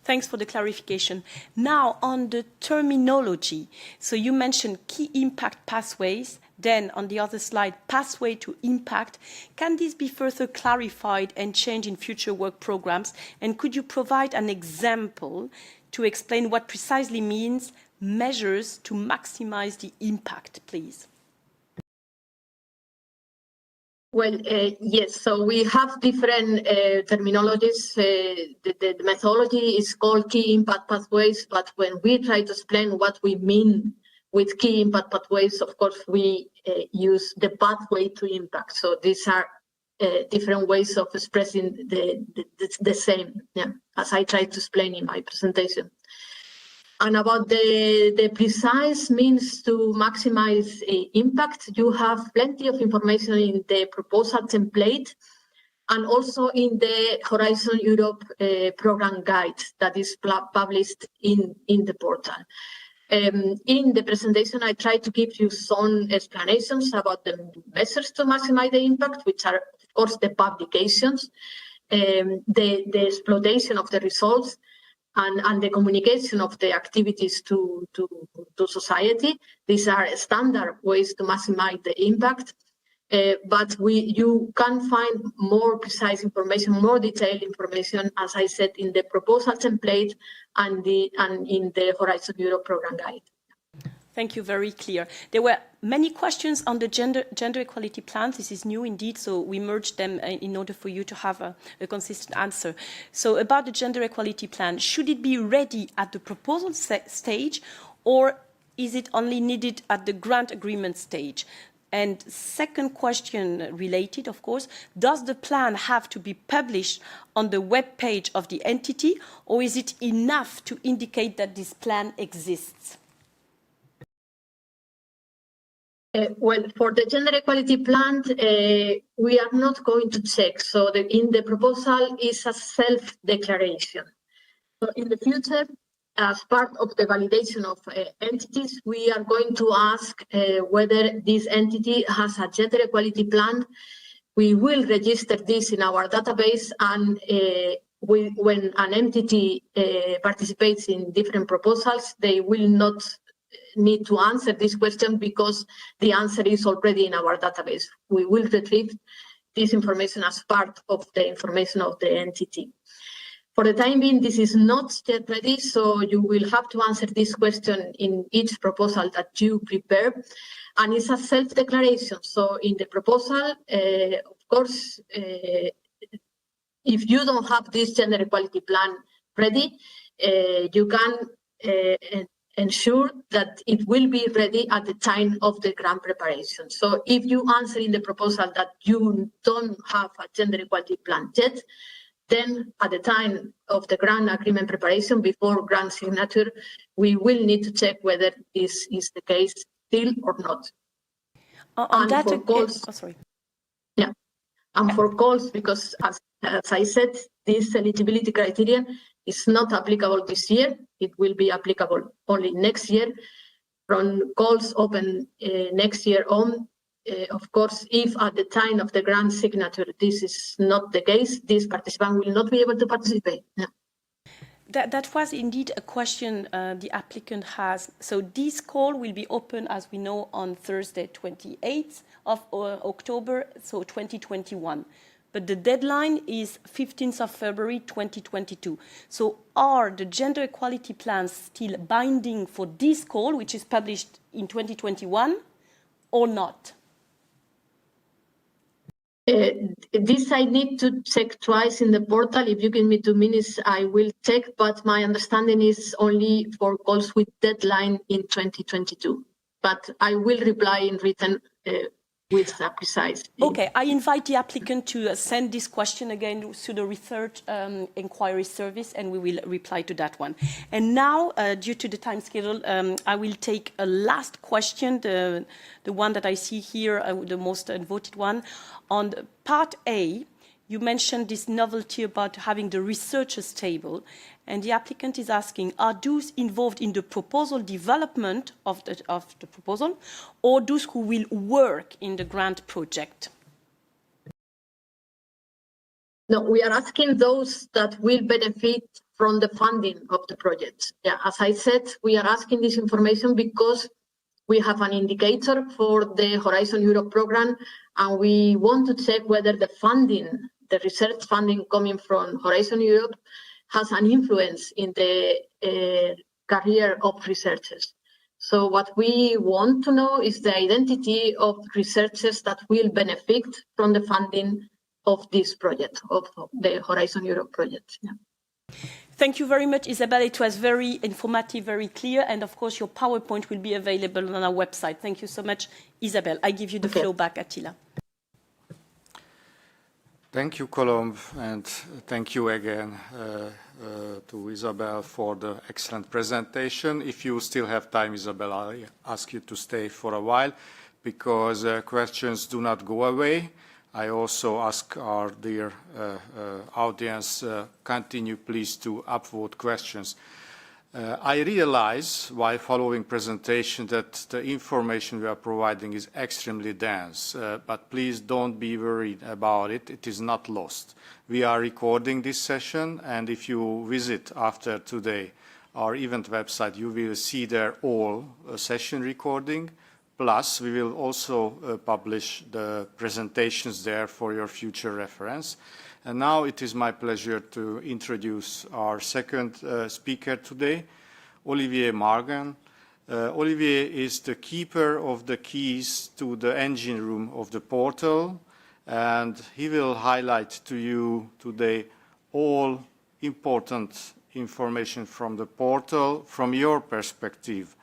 Thanks for the clarification. Now, on the terminology, so you mentioned key impact pathways, then on the other slide, pathway to impact. Can this be further clarified and changed in future work programs? And could you provide an example to explain what precisely means measures to maximize the impact, please? Well, yes, so we have different terminologies. The methodology is called key impact pathways, but when we try to explain what we mean with key impact pathways, of course, we use the pathway to impact. So these are different ways of expressing the same, as I tried to explain in my presentation. And about the precise means to maximize impact, you have plenty of information in the proposal template and also in the Horizon Europe program guide that is published in the portal. In the presentation, I tried to give you some explanations about the measures to maximize the impact, which are, of course, the publications, the exploitation of the results, and the communication of the activities to society. These are standard ways to maximize the impact, but you can find more precise information, more detailed information, as I said, in the proposal template and in the Horizon Europe program guide. Thank you, very clear. There were many questions on the gender equality plan. This is new indeed, so we merged them in order for you to have a consistent answer. So about the gender equality plan, should it be ready at the proposal stage, or is it only needed at the grant agreement stage? And second question related, of course, does the plan have to be published on the web page of the entity, or is it enough to indicate that this plan exists? Well, for the gender equality plan, we are not going to check. So in the proposal is a self-declaration. So in the future, as part of the validation of entities, we are going to ask whether this entity has a gender equality plan. We will register this in our database, and when an entity participates in different proposals, they will not need to answer this question because the answer is already in our database. We will retrieve this information as part of the information of the entity. For the time being, this is not yet ready, so you will have to answer this question in each proposal that you prepare. And it's a self-declaration. So in the proposal, of course, if you don't have this gender equality plan ready, you can ensure that it will be ready at the time of the grant preparation. So if you answer in the proposal that you don't have a gender equality plan yet, then at the time of the grant agreement preparation, before grant signature, we will need to check whether this is the case still or not. On that, sorry. Yeah. And for calls, because as I said, this eligibility criteria is not applicable this year. It will be applicable only next year. From calls open next year on, of course, if at the time of the grant signature this is not the case, this participant will not be able to participate. No. That was indeed a question the applicant has. So this call will be open, as we know, on Thursday, 28th of October, so 2021. But the deadline is 15th of February 2022. So are the gender equality plans still binding for this call, which is published in 2021, or not? This I need to check twice in the portal. If you give me 2 minutes, I will check, but my understanding is only for calls with deadline in 2022. But I will reply in written with a precise. Okay, I invite the applicant to send this question again to the research inquiry service, and we will reply to that one. And now, due to the time schedule, I will take a last question, the one that I see here, the most voted one. On part A, you mentioned this novelty about having the researchers table, and the applicant is asking, are those involved in the proposal development of the proposal, or those who will work in the grant project? No, we are asking those that will benefit from the funding of the project. Yeah, as I said, we are asking this information because we have an indicator for the Horizon Europe program, and we want to check whether the funding, the research funding coming from Horizon Europe, has an influence in the career of researchers. So what we want to know is the identity of researchers that will benefit from the funding of this project, of the Horizon Europe project. Yeah. Thank you very much, Isabel. It was very informative, very clear, and of course your PowerPoint will be available on our website. Thank you so much, Isabel. I give you the floor back, Attila. Thank you, Colombe, and thank you again to Isabel for the excellent presentation. If you still have time, Isabel, I'll ask you to stay for a while because questions do not go away. I also ask our dear audience, continue please to upvote questions. I realize while following presentation that the information we are providing is extremely dense, but please don't be worried about it. It is not lost. We are recording this session, and if you visit after today our event website, you will see there all session recording. Plus, we will also publish the presentations there for your future reference. And now it is my pleasure to introduce our second speaker today, Olivier Margan. Olivier is the keeper of the keys to the engine room of the portal, and he will highlight to you today all important information from the portal from your perspective.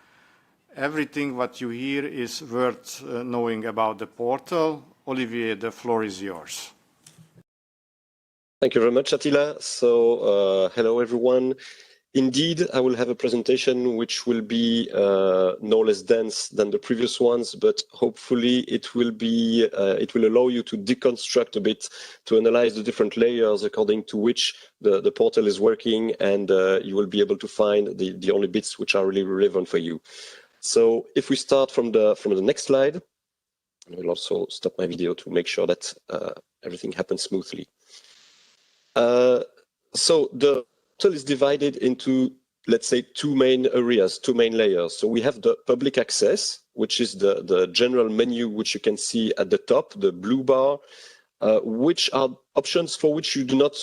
Everything what you hear is worth knowing about the portal. Olivier, the floor is yours. Thank you very much, Attila. So, hello, everyone. Indeed, I will have a presentation which will be no less dense than the previous ones, but hopefully it will allow you to deconstruct a bit, to analyze the different layers according to which the portal is working, and you will be able to find the only bits which are really relevant for you. So, if we start from the next slide, I will also stop my video to make sure that everything happens smoothly. So the portal is divided into, let's say, two main areas, two main layers. So we have the public access, which is the general menu, which you can see at the top, the blue bar, which are options for which you do not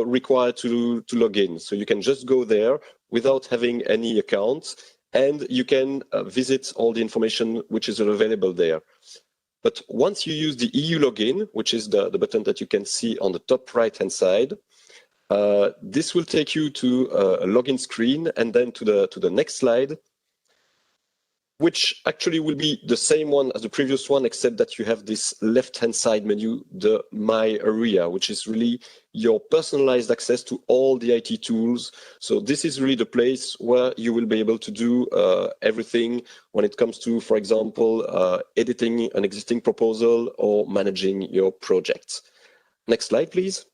require to log in. So you can just go there without having any account, and you can visit all the information which is available there. But once you use the EU login, which is the button that you can see on the top right-hand side, this will take you to a login screen and then to the next slide, which actually will be the same one as the previous one, except that you have this left-hand side menu, the My Area, which is really your personalized access to all the IT tools. So this is really the place where you will be able to do everything when it comes to, for example, editing an existing proposal or managing your projects. Next slide, please.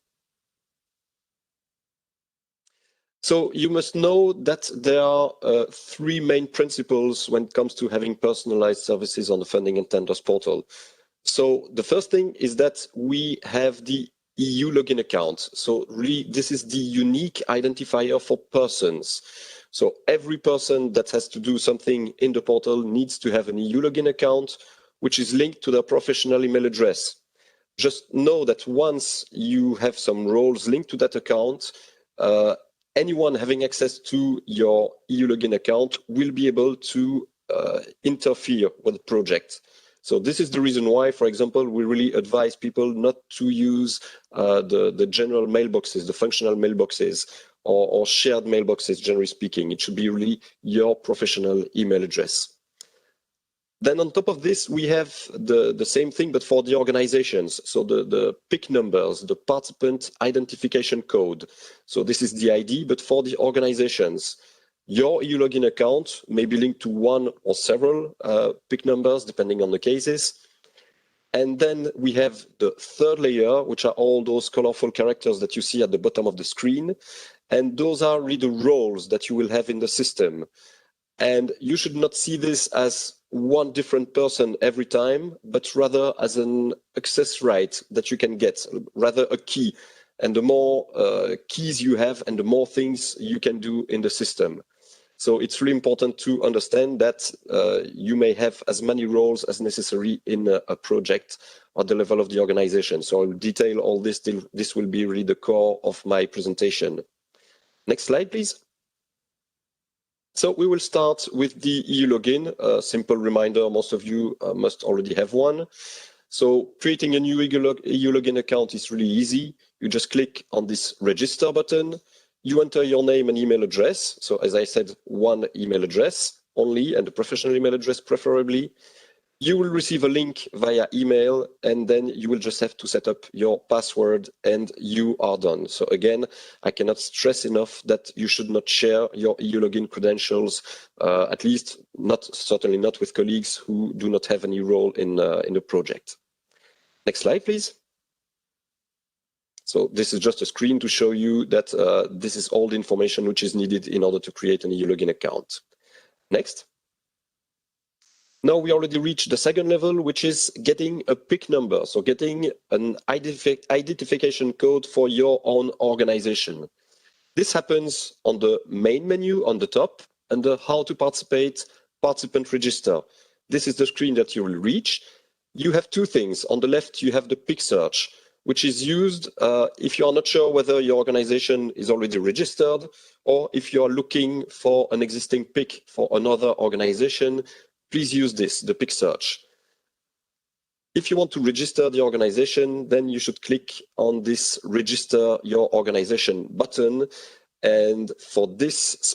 So you must know that there are three main principles when it comes to having personalized services on the funding and tenders portal. So the first thing is that we have the EU login account. So really, this is the unique identifier for persons. So every person that has to do something in the portal needs to have an EU login account, which is linked to their professional email address. Just know that once you have some roles linked to that account, anyone having access to your EU login account will be able to interfere with the project. So this is the reason why, for example, we really advise people not to use the general mailboxes, the functional mailboxes, or shared mailboxes, generally speaking. It should be really your professional email address. Then on top of this, we have the same thing, but for the organizations. So the PIC numbers, the participant identification code. So this is the ID, but for the organizations, your EU login account may be linked to one or several PIC numbers, depending on the cases. And then we have the third layer, which are all those colorful characters that you see at the bottom of the screen. And those are really the roles that you will have in the system. And you should not see this as one different person every time, but rather as an access right that you can get, rather a key. And the more keys you have and the more things you can do in the system. So it's really important to understand that you may have as many roles as necessary in a project at the level of the organization. So I'll detail all this. This will be really the core of my presentation. Next slide, please. So we will start with the EU login. A simple reminder, most of you must already have one. So creating a new EU login account is really easy. You just click on this register button. You enter your name and email address. So as I said, one email address only, and a professional email address preferably. You will receive a link via email, and then you will just have to set up your password and you are done. So again, I cannot stress enough that you should not share your EU login credentials, at least certainly not with colleagues who do not have any role in the project. Next slide, please. So this is just a screen to show you that this is all the information which is needed in order to create an EU login account. Next. Now we already reached the second level, which is getting a PIC number, so getting an identification code for your own organization. This happens on the main menu on the top under How to Participate, Participant Register. This is the screen that you will reach. You have two things. On the left, you have the PIC search, which is used if you are not sure whether your organization is already registered or if you are looking for an existing PIC for another organization. Please use this, the PIC search. If you want to register the organization, then you should click on this Register Your Organization button. And for this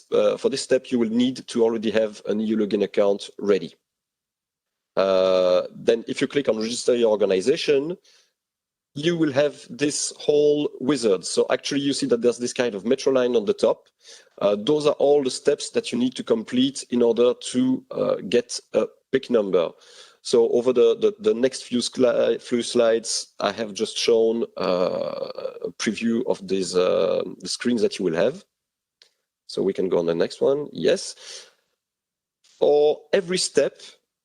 step, you will need to already have an EU login account ready. Then if you click on Register Your Organization, you will have this whole wizard. So actually you see that there's this kind of metro line on the top. Those are all the steps that you need to complete in order to get a PIC number. So over the next few slides, I have just shown a preview of these the screens that you will have. So we can go on the next one. Yes. For every step,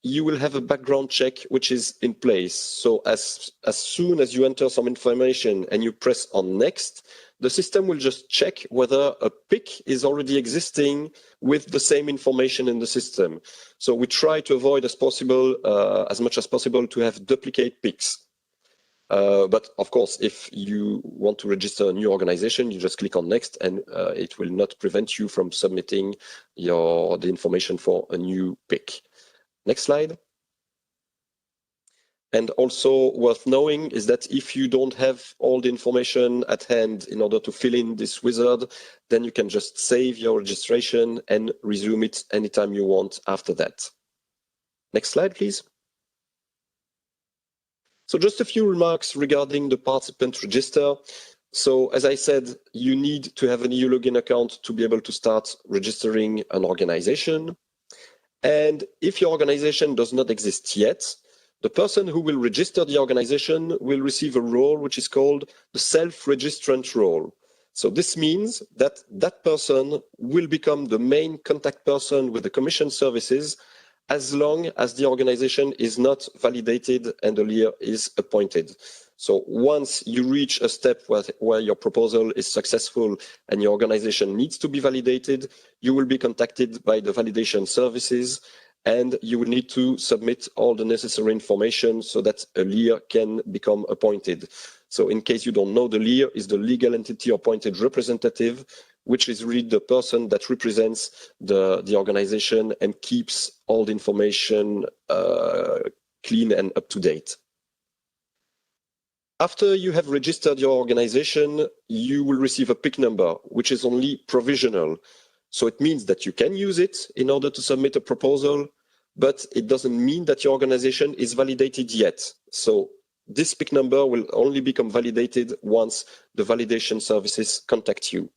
you will have a background check which is in place. So as soon as you enter some information and you press on next, the system will just check whether a PIC is already existing with the same information in the system. So we try to avoid as much as possible to have duplicate PICs. But of course, if you want to register a new organization, you just click on next and it will not prevent you from submitting the information for a new PIC. Next slide. And also worth knowing is that if you don't have all the information at hand in order to fill in this wizard, then you can just save your registration and resume it anytime you want after that. Next slide, please. So just a few remarks regarding the participant register. So as I said, you need to have an EU login account to be able to start registering an organization. And if your organization does not exist yet, The person who will register the organization will receive a role which is called the self-registrant role. So this means that that person will become the main contact person with the Commission services as long as the organization is not validated and a leader is appointed. So once you reach a step where your proposal is successful and your organization needs to be validated, you will be contacted by the validation services and you will need to submit all the necessary information so that a leader can become appointed. So in case you don't know, the leader is the legal entity appointed representative, which is really the person that represents the organization and keeps all the information clean and up to date. After you have registered your organization, you will receive a PIC number, which is only provisional. So it means that you can use it in order to submit a proposal, but it doesn't mean that your organization is validated yet. So this PIC number will only become validated once the validation services contact you.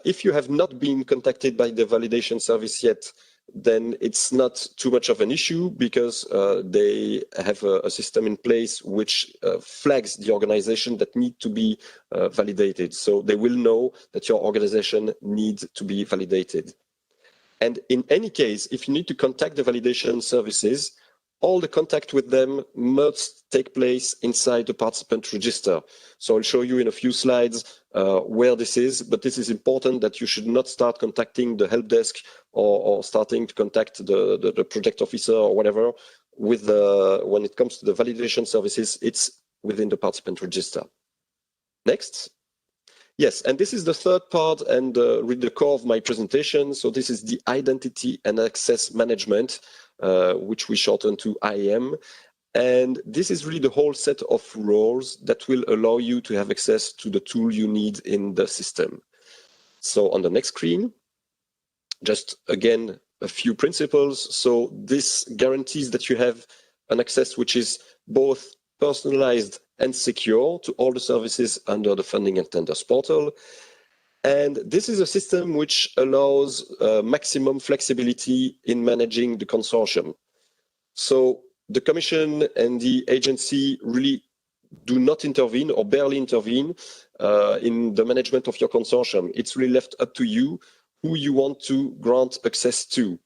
If you have not been contacted by the validation service yet, then it's not too much of an issue because they have a system in place which flags the organization that need to be validated. So they will know that your organization needs to be validated. And in any case, if you need to contact the validation services, all the contact with them must take place inside the participant register. So I'll show you in a few slides where this is, but this is important that you should not start contacting the help desk or starting to contact the project officer or whatever. When it comes to the validation services, it's within the participant register. Next. Yes, and this is the third part and really the core of my presentation. So this is the identity and access management, which we shorten to IAM. And this is really the whole set of roles that will allow you to have access to the tool you need in the system. So on the next screen, just again, a few principles. So this guarantees that you have an access which is both personalized and secure to all the services under the funding and tenders portal. And this is a system which allows maximum flexibility in managing the consortium. So the Commission and the agency really do not intervene or barely intervene in the management of your consortium. It's really left up to you who you want to grant access to.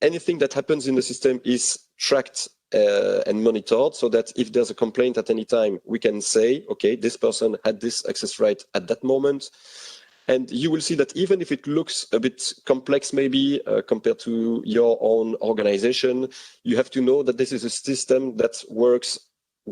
Anything that happens in the system is tracked and monitored so that if there's a complaint at any time, we can say, okay, this person had this access right at that moment. And you will see that even if it looks a bit complex, maybe compared to your own organization, you have to know that this is a system that works,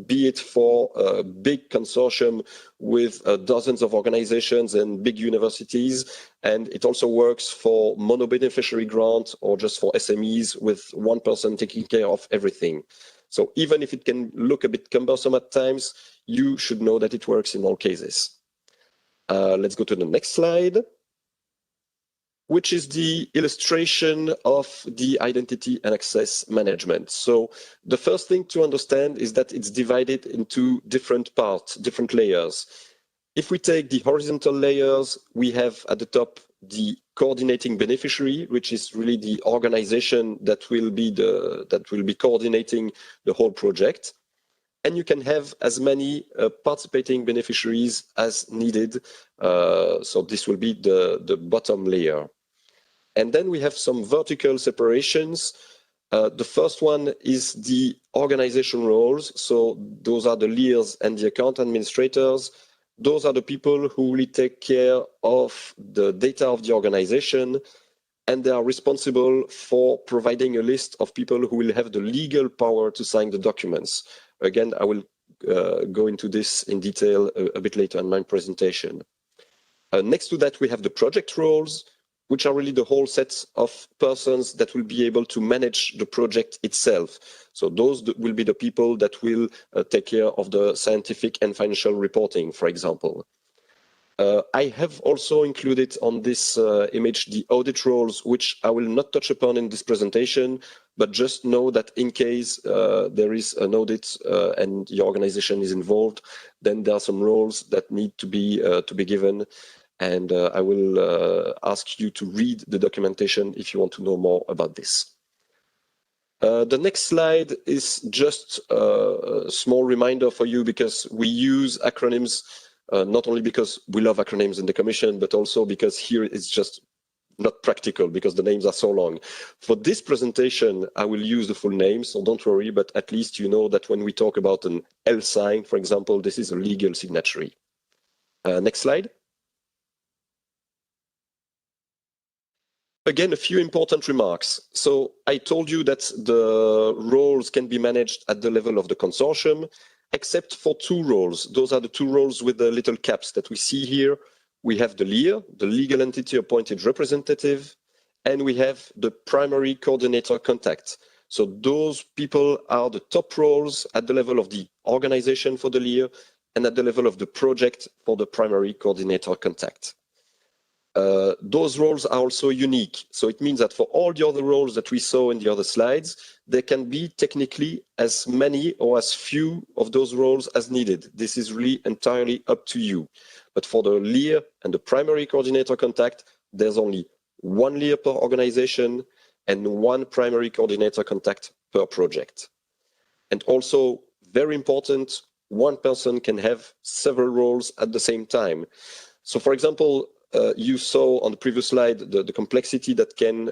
be it for a big consortium with dozens of organizations and big universities. And it also works for mono-beneficiary grant or just for SMEs with one person taking care of everything. So even if it can look a bit cumbersome at times, you should know that it works in all cases. Let's go to the next slide, which is the illustration of the identity and access management. So the first thing to understand is that it's divided into different parts, different layers. If we take the horizontal layers, we have at the top the coordinating beneficiary, which is really the organization that will be coordinating the whole project. And you can have as many participating beneficiaries as needed. So this will be the bottom layer. And then we have some vertical separations. The first one is the organization roles. So those are the leaders and the account administrators. Those are the people who really take care of the data of the organization. And they are responsible for providing a list of people who will have the legal power to sign the documents. Again, I will go into this in detail a bit later in my presentation. Next to that, we have the project roles, which are really the whole set of persons that will be able to manage the project itself. So those will be the people that will take care of the scientific and financial reporting, for example. I have also included on this image the audit roles, which I will not touch upon in this presentation, but just know that in case there is an audit and your organization is involved, then there are some roles that need to be given. And I will ask you to read the documentation if you want to know more about this. The next slide is just a small reminder for you, because we use acronyms not only because we love acronyms in the Commission, but also because here it's just not practical because the names are so long. For this presentation, I will use the full name, so don't worry, but at least you know that when we talk about an L sign, for example, this is a legal signatory. Next slide. Again, a few important remarks. So I told you that the roles can be managed at the level of the consortium, except for two roles. Those are the two roles with the little caps that we see here. We have the LEAR, the legal entity appointed representative, and we have the primary coordinator contact. So those people are the top roles at the level of the organization for the LEAR and at the level of the project for the primary coordinator contact. Those roles are also unique. So it means that for all the other roles that we saw in the other slides, there can be technically as many or as few of those roles as needed. This is really entirely up to you. But for the LEAR and the primary coordinator contact, there's only one LEAR per organization and one primary coordinator contact per project. And also, very important, one person can have several roles at the same time. So for example, you saw on the previous slide the complexity that can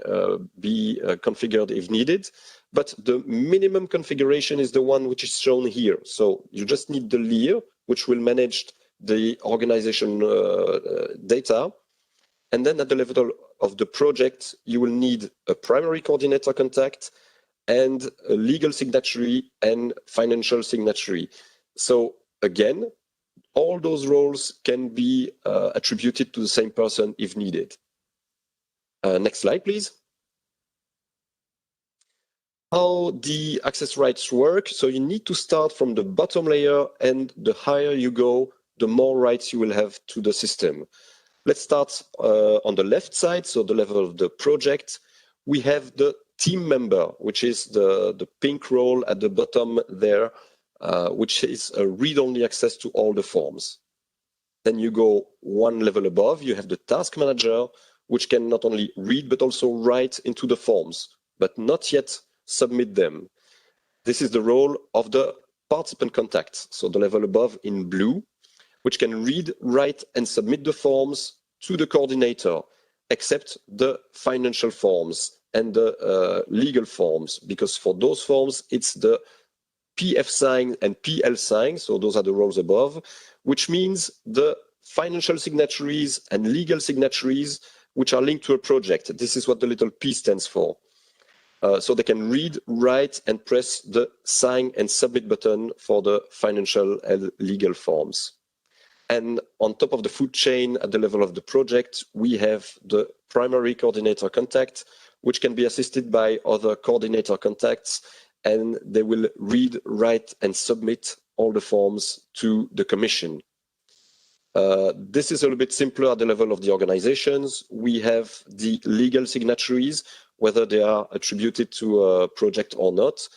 be configured if needed, but the minimum configuration is the one which is shown here. So you just need the LEAR, which will manage the organization data, and then at the level of the project, you will need a primary coordinator contact and a legal signatory and financial signatory. So again, all those roles can be attributed to the same person if needed. Next slide, please. How the access rights work. So you need to start from the bottom layer, and the higher you go, the more rights you will have to the system. Let's start on the left side, so the level of the project. We have the team member, which is the pink role at the bottom there, which is a read-only access to all the forms. Then you go one level above, you have the task manager, which can not only read but also write into the forms, but not yet submit them. This is the role of the participant contact, so the level above in blue, which can read, write, and submit the forms to the coordinator, except the financial forms and the legal forms, because for those forms, it's the PF sign and PL sign, so those are the roles above, which means the financial signatories and legal signatories which are linked to a project. This is what the little P stands for. So they can read, write, and press the sign and submit button for the financial and legal forms. And on top of the food chain at the level of the project, we have the primary coordinator contact, which can be assisted by other coordinator contacts, and they will read, write, and submit all the forms to the Commission. This is a little bit simpler at the level of the organizations. We have the legal signatories, whether they are attributed to a project or not.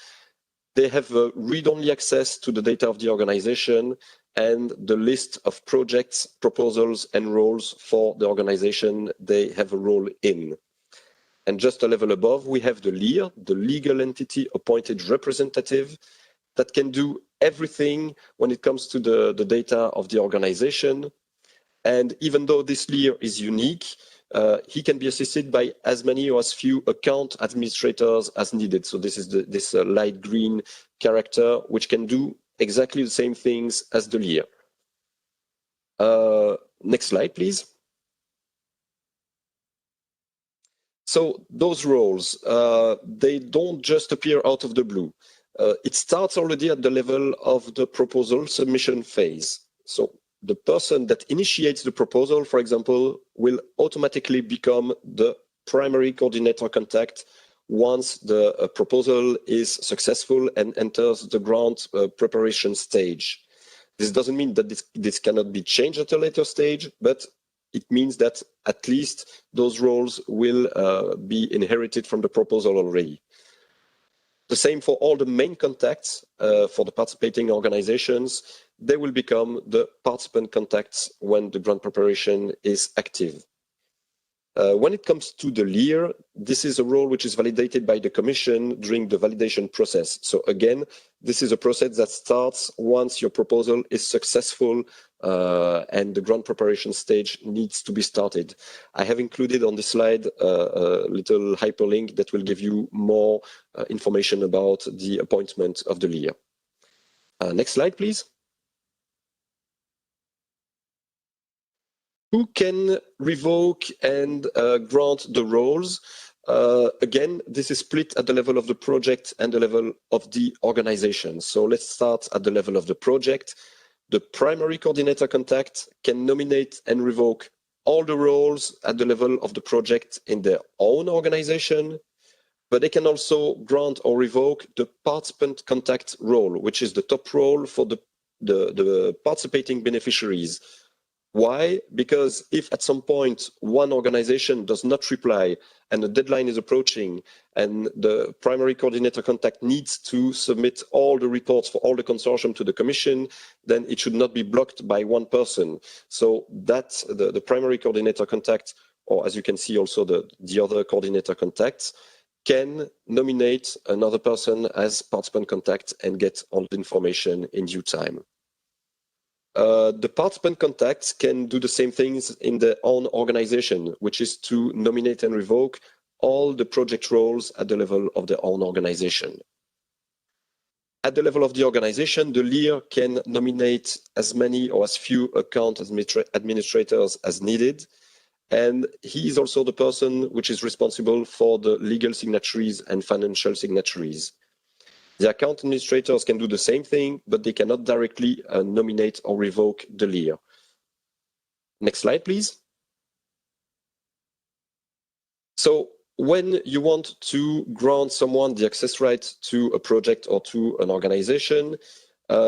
They have read-only access to the data of the organization and the list of projects, proposals, and roles for the organization they have a role in. And just a level above, we have the LEAR, the legal entity appointed representative, that can do everything when it comes to the data of the organization. And even though this LEAR is unique, he can be assisted by as many or as few account administrators as needed. So this is this light green character, which can do exactly the same things as the LEAR. Next slide, please. So those roles, they don't just appear out of the blue. It starts already at the level of the proposal submission phase. So the person that initiates the proposal, for example, will automatically become the primary coordinator contact once the proposal is successful and enters the grant preparation stage. This doesn't mean that this cannot be changed at a later stage, but it means that at least those roles will be inherited from the proposal already. The same for all the main contacts for the participating organizations. They will become the participant contacts when the grant preparation is active. When it comes to the LEAR, this is a role which is validated by the Commission during the validation process. So again, this is a process that starts once your proposal is successful and the grant preparation stage needs to be started. I have included on this slide a little hyperlink that will give you more information about the appointment of the LEAR. Next slide, please. Who can revoke and grant the roles? Again, this is split at the level of the project and the level of the organization. So let's start at the level of the project. The primary coordinator contact can nominate and revoke all the roles at the level of the project in their own organization, but they can also grant or revoke the participant contact role, which is the top role for the participating beneficiaries. Why? Because if at some point one organization does not reply and the deadline is approaching and the primary coordinator contact needs to submit all the reports for all the consortium to the Commission, then it should not be blocked by one person. So that's the primary coordinator contact, or as you can see also the other coordinator contacts, can nominate another person as participant contact and get all the information in due time. The participant contacts can do the same things in their own organization, which is to nominate and revoke all the project roles at the level of their own organization. At the level of the organization, the LEAR can nominate as many or as few account administrators as needed. And he is also the person which is responsible for the legal signatories and financial signatories. The account administrators can do the same thing, but they cannot directly nominate or revoke the LEAR. Next slide, please. So when you want to grant someone the access right to a project or to an organization,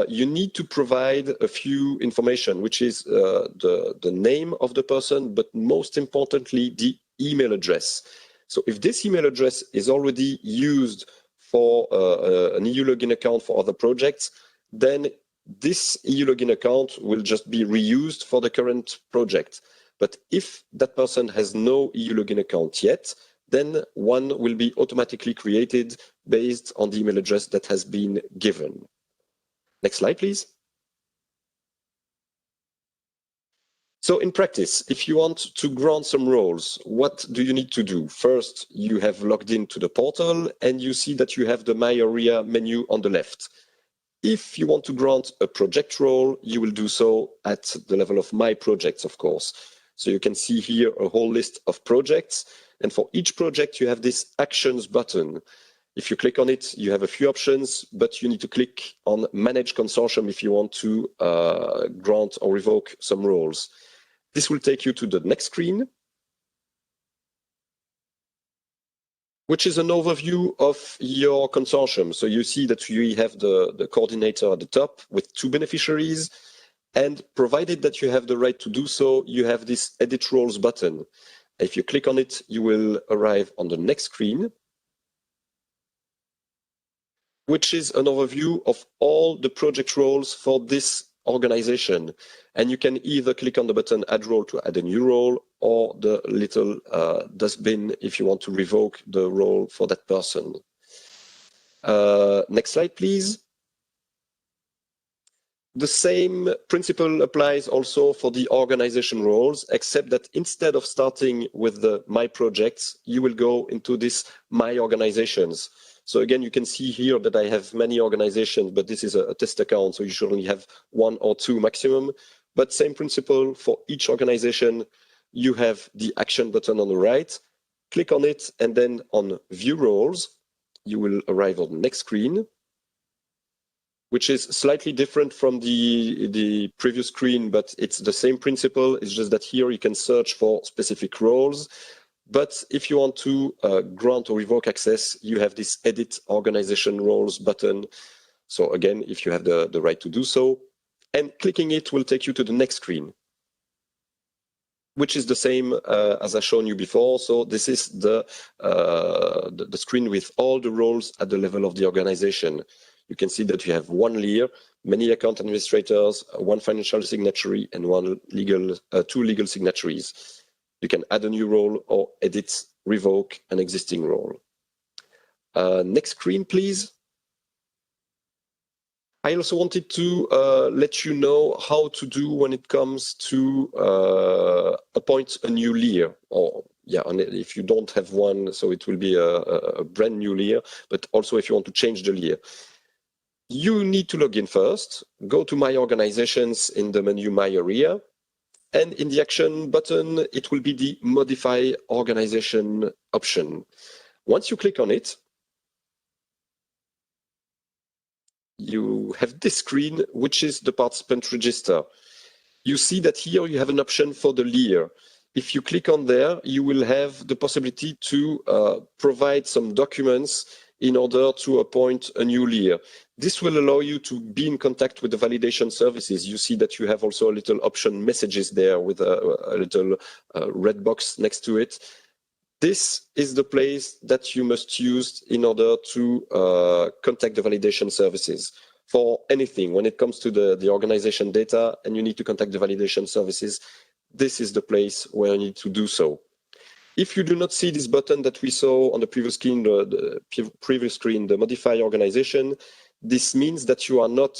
you need to provide a few information, which is the name of the person, but most importantly, the email address. So if this email address is already used for an Elogin account for other projects, then this Elogin account will just be reused for the current project. But if that person has no Elogin account yet, then one will be automatically created based on the email address that has been given. Next slide, please. So in practice, if you want to grant some roles, what do you need to do? First, you have logged into the portal and you see that you have the My Area menu on the left. If you want to grant a project role, you will do so at the level of My Projects, of course. So you can see here a whole list of projects. And for each project, you have this Actions button. If you click on it, you have a few options, but you need to click on Manage Consortium if you want to grant or revoke some roles. This will take you to the next screen, which is an overview of your consortium. So you see that you have the coordinator at the top with 2 beneficiaries, and provided that you have the right to do so, you have this Edit Roles button. If you click on it, you will arrive on the next screen, which is an overview of all the project roles for this organization. And you can either click on the button Add Role to add a new role, or the little dustbin if you want to revoke the role for that person. Next slide, please. The same principle applies also for the organization roles, except that instead of starting with the My Projects, you will go into this My Organizations. So again, you can see here that I have many organizations, but this is a test account, so you should only have 1 or 2 maximum. But same principle for each organization. You have the action button on the right, click on it, and then on View Roles, you will arrive on the next screen, which is slightly different from the previous screen, but it's the same principle. It's just that here you can search for specific roles. But if you want to grant or revoke access, you have this Edit Organization Roles button. So again, if you have the right to do so, and clicking it will take you to the next screen, which is the same as I've shown you before. So this is the screen with all the roles at the level of the organization. You can see that you have 1 LEAR, many account administrators, 1 financial signatory, and 2 legal signatories. You can add a new role or edit, revoke an existing role. Next screen, please. I also wanted to let you know how to do when it comes to appoint a new leader, or if you don't have one, so it will be a brand new leader, but also if you want to change the leader. You need to log in first, go to My Organizations in the menu My Area, and in the action button, it will be the Modify Organization option. Once you click on it, you have this screen, which is the participant register. You see that here you have an option for the leader. If you click on there, you will have the possibility to provide some documents in order to appoint a new leader. This will allow you to be in contact with the validation services. You see that you have also a little option messages there with a little red box next to it. This is the place that you must use in order to contact the validation services for anything. When it comes to the organization data and you need to contact the validation services, this is the place where you need to do so. If you do not see this button that we saw on the previous screen, the Modify Organization, this means that you are not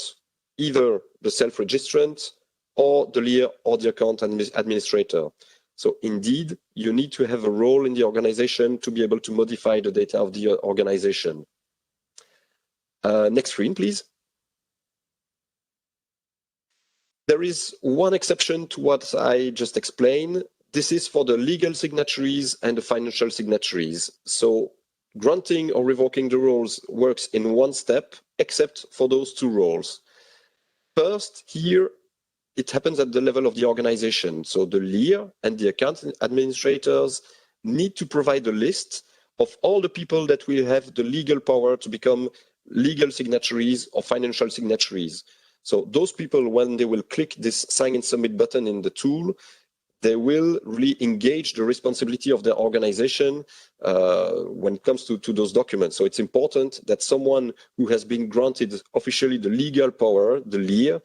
either the self-registrant or the leader or the account administrator. So indeed, you need to have a role in the organization to be able to modify the data of the organization. Next screen, please. There is one exception to what I just explained. This is for the legal signatories and the financial signatories. So granting or revoking the roles works in one step, except for those two roles. First, here, it happens at the level of the organization. So the leader and the account administrators need to provide a list of all the people that will have the legal power to become legal signatories or financial signatories. So those people, when they will click this sign and submit button in the tool, they will really engage the responsibility of their organization when it comes to those documents. So it's important that someone who has been granted officially the legal power, the leader,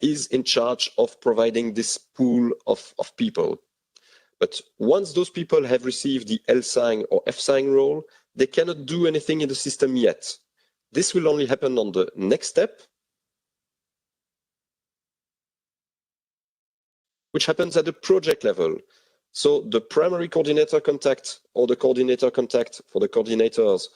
is in charge of providing this pool of people. But once those people have received the L sign or F sign role, they cannot do anything in the system yet. This will only happen on the next step, which happens at the project level. So the primary coordinator contact or the coordinator contact for the coordinators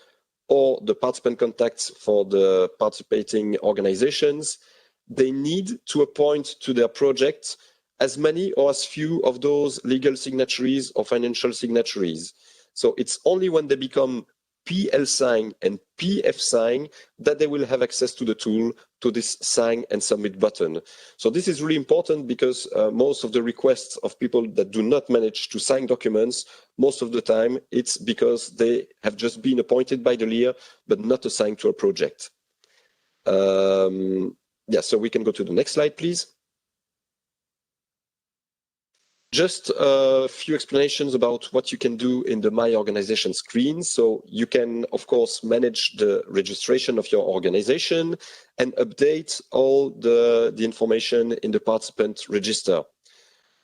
or the participant contacts for the participating organizations, they need to appoint to their project as many or as few of those legal signatories or financial signatories. So it's only when they become PL sign and PF sign that they will have access to the tool, to this sign and submit button. So this is really important because most of the requests of people that do not manage to sign documents, most of the time it's because they have just been appointed by the leader, but not assigned to a project. So we can go to the next slide, please. Just a few explanations about what you can do in the My Organization screen. So you can, of course, manage the registration of your organization and update all the information in the participant register.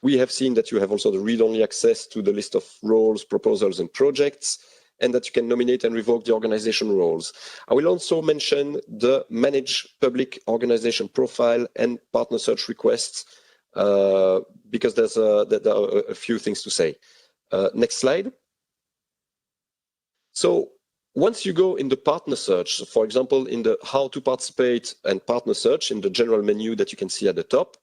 We have seen that you have also the read-only access to the list of roles, proposals, and projects, and that you can nominate and revoke the organization roles. I will also mention the Manage Public Organization Profile and Partner Search Requests, because there are a few things to say. Next slide. So once you go in the partner search, for example, in the how to participate and partner search in the general menu that you can see at the top,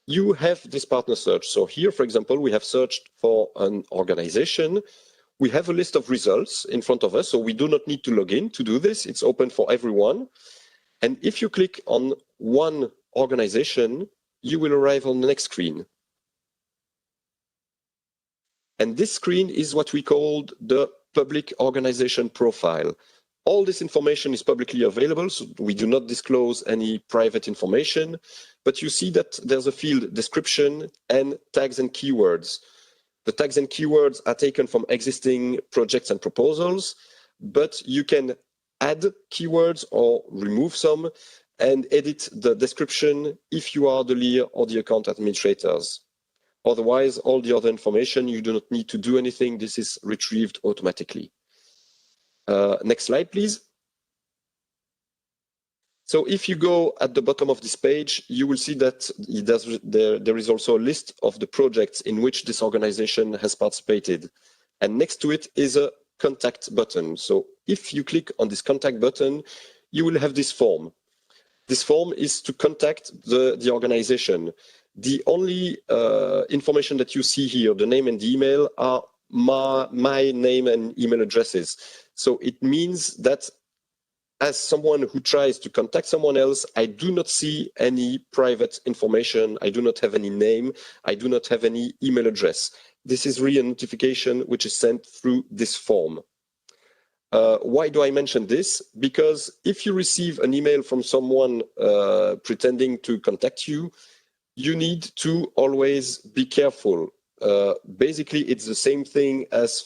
you have this partner search. So here, for example, we have searched for an organization. We have a list of results in front of us, so we do not need to log in to do this. It's open for everyone. And if you click on one organization, you will arrive on the next screen. And this screen is what we called the public organization profile. All this information is publicly available, so we do not disclose any private information, but you see that there's a field description and tags and keywords. The tags and keywords are taken from existing projects and proposals, but you can add keywords or remove some and edit the description if you are the leader or the account administrators. Otherwise, all the other information, you do not need to do anything. This is retrieved automatically. Next slide, please. So if you go at the bottom of this page, you will see that there is also a list of the projects in which this organization has participated. And next to it is a contact button. So if you click on this contact button, you will have this form. This form is to contact the organization. The only information that you see here, the name and the email, are my name and email addresses. So it means that as someone who tries to contact someone else, I do not see any private information. I do not have any name. I do not have any email address. This is really a notification which is sent through this form. Why do I mention this? Because if you receive an email from someone pretending to contact you, you need to always be careful. Basically, it's the same thing as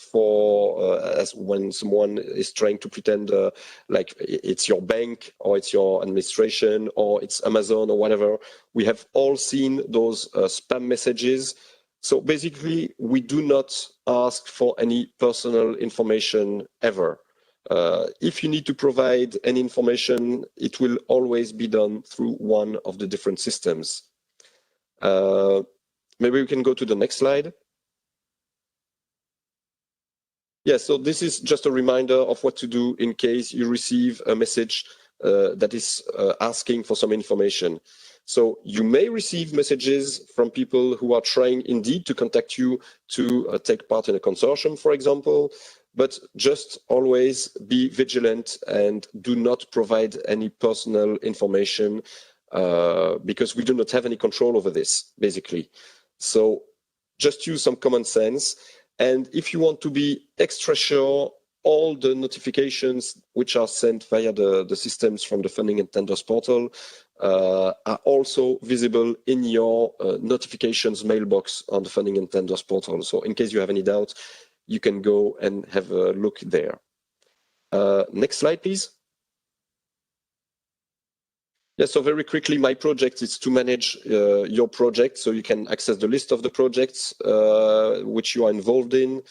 as when someone is trying to pretend like it's your bank or it's your administration or it's Amazon or whatever. We have all seen those spam messages. So basically, we do not ask for any personal information ever. If you need to provide any information, it will always be done through one of the different systems. Maybe we can go to the next slide. Yeah, so this is just a reminder of what to do in case you receive a message that is asking for some information. So you may receive messages from people who are trying indeed to contact you to take part in a consortium, for example, but just always be vigilant and do not provide any personal information because we do not have any control over this, basically. So just use some common sense. And if you want to be extra sure, all the notifications which are sent via the systems from the Funding and Tenders portal are also visible in your notifications mailbox on the Funding and Tenders portal. So in case you have any doubt, you can go and have a look there. Next slide, please. Yeah, so very quickly, my project is to manage your project, so you can access the list of the projects which you are involved in.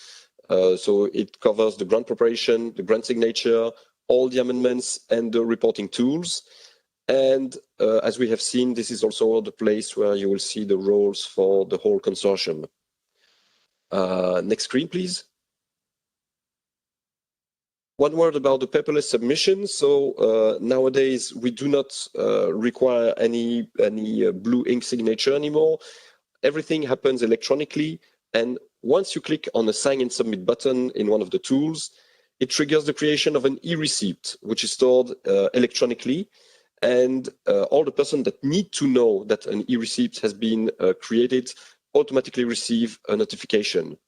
So it covers the grant preparation, the grant signature, all the amendments, and the reporting tools. And as we have seen, this is also the place where you will see the roles for the whole consortium. Next screen, please. One word about the paperless submission. So nowadays we do not require any blue ink signature anymore. Everything happens electronically, and once you click on the sign and submit button in one of the tools, it triggers the creation of an e-receipt, which is stored electronically, and all the persons that need to know that an e-receipt has been created automatically receive a notification.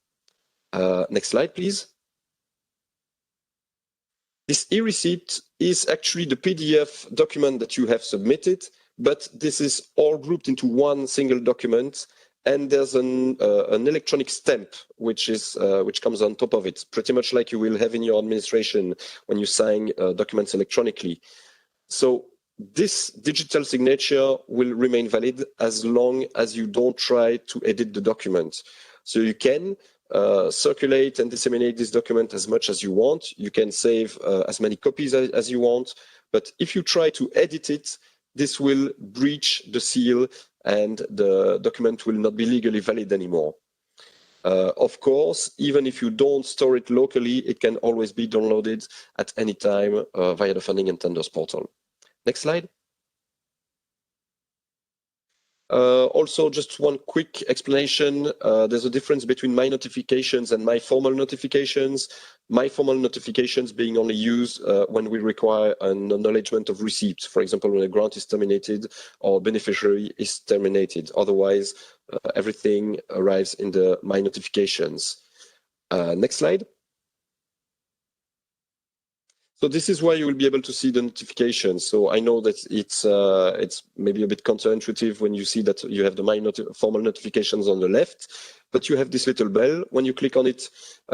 Next slide, please. This e-receipt is actually the PDF document that you have submitted, but this is all grouped into one single document, and there's an electronic stamp which comes on top of it, pretty much like you will have in your administration when you sign documents electronically. So this digital signature will remain valid as long as you don't try to edit the document. So you can circulate and disseminate this document as much as you want. You can save as many copies as you want, but if you try to edit it, this will breach the seal and the document will not be legally valid anymore. Of course, even if you don't store it locally, it can always be downloaded at any time via the Funding and Tenders portal. Next slide. Also, just one quick explanation. There's a difference between my notifications and my formal notifications. My formal notifications being only used when we require an acknowledgement of receipt. For example, when a grant is terminated or beneficiary is terminated. Otherwise, everything arrives in the my notifications. Next slide. So this is where you will be able to see the notifications. So I know that it's maybe a bit counterintuitive when you see that you have the formal notifications on the left, but you have this little bell. When you click on it,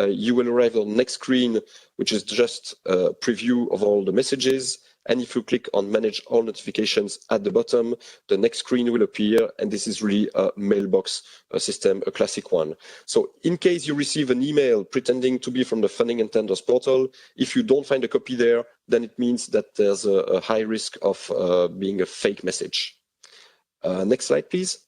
you will arrive on the next screen, which is just a preview of all the messages. And if you click on Manage All Notifications at the bottom, the next screen will appear, and this is really a mailbox system, a classic one. So in case you receive an email pretending to be from the Funding and Tenders portal, if you don't find a copy there, then it means that there's a high risk of being a fake message. Next slide, please.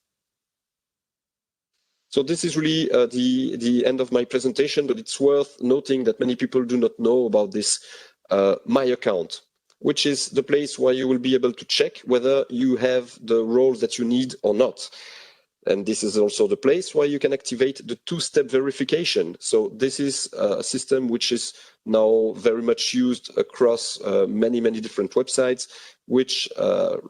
So this is really the end of my presentation, but it's worth noting that many people do not know about this My Account, which is the place where you will be able to check whether you have the roles that you need or not. And this is also the place where you can activate the two-step verification. So this is a system which is now very much used across many different websites, which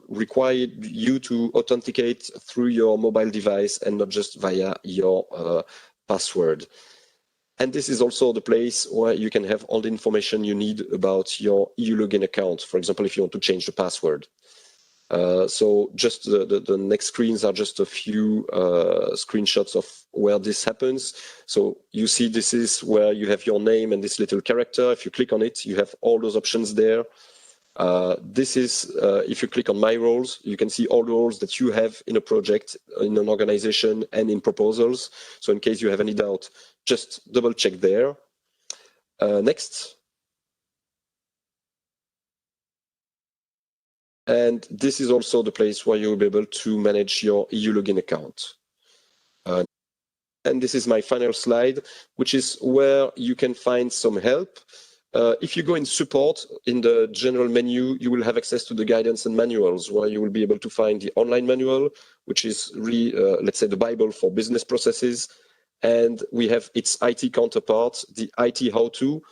require you to authenticate through your mobile device and not just via your password. And this is also the place where you can have all the information you need about your Elogin account. For example, if you want to change the password. So just the next screens are just a few screenshots of where this happens. So you see this is where you have your name and this little character. If you click on it, you have all those options there. This is, if you click on My Roles, you can see all the roles that you have in a project, in an organization, and in proposals. So in case you have any doubt, just double check there. Next. And this is also the place where you'll be able to manage your Elogin account. And this is my final slide, which is where you can find some help. If you go in support, in the general menu, you will have access to the guidance and manuals, where you will be able to find the online manual, which is really, let's say, the Bible for business processes. And we have its IT counterpart, the IT how-to.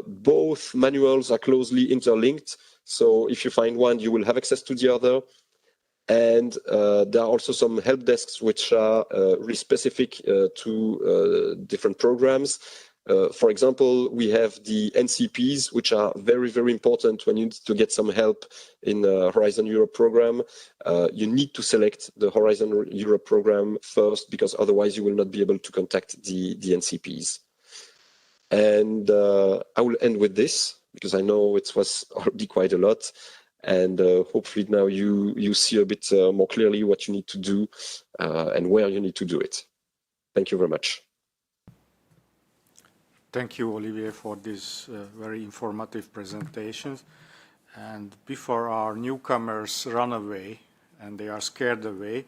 Both manuals are closely interlinked. So if you find one, you will have access to the other. And there are also some help desks which are really specific to different programs. For example, we have the NCPs, which are very important when you need to get some help in the Horizon Europe program. You need to select the Horizon Europe program first, because otherwise you will not be able to contact the NCPs. And I will end with this, because I know it was already quite a lot. And hopefully now you see a bit more clearly what you need to do and where you need to do it. Thank you very much. Thank you, Olivier, for this very informative presentations. And before our newcomers run away and they are scared away,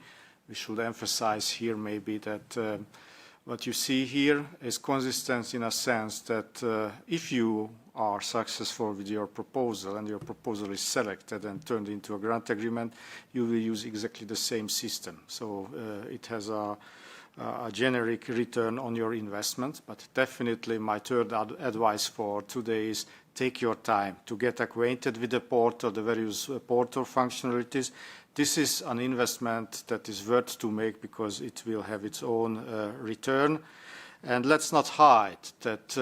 we should emphasize here maybe that what you see here is consistent in a sense that if you are successful with your proposal and your proposal is selected and turned into a grant agreement, you will use exactly the same system. So it has a generic return on your investment, but definitely my third advice for today is take your time to get acquainted with the portal, the various portal functionalities. This is an investment that is worth to make because it will have its own return. And let's not hide that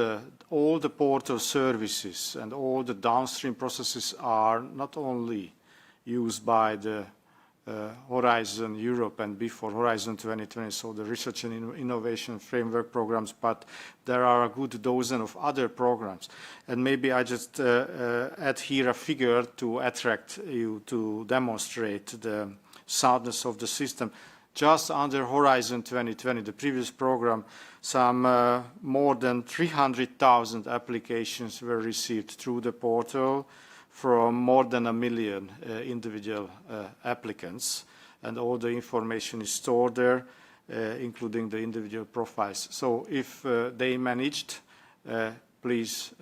all the portal services and all the downstream processes are not only used by the Horizon Europe and before Horizon 2020, so the research and innovation framework programs, but there are a good dozen of other programs. And maybe I just add here a figure to attract you to demonstrate the soundness of the system. Just under Horizon 2020, the previous program, some more than 300,000 applications were received through the portal from more than 1 million individual applicants, and all the information is stored there, including the individual profiles. So if they managed, please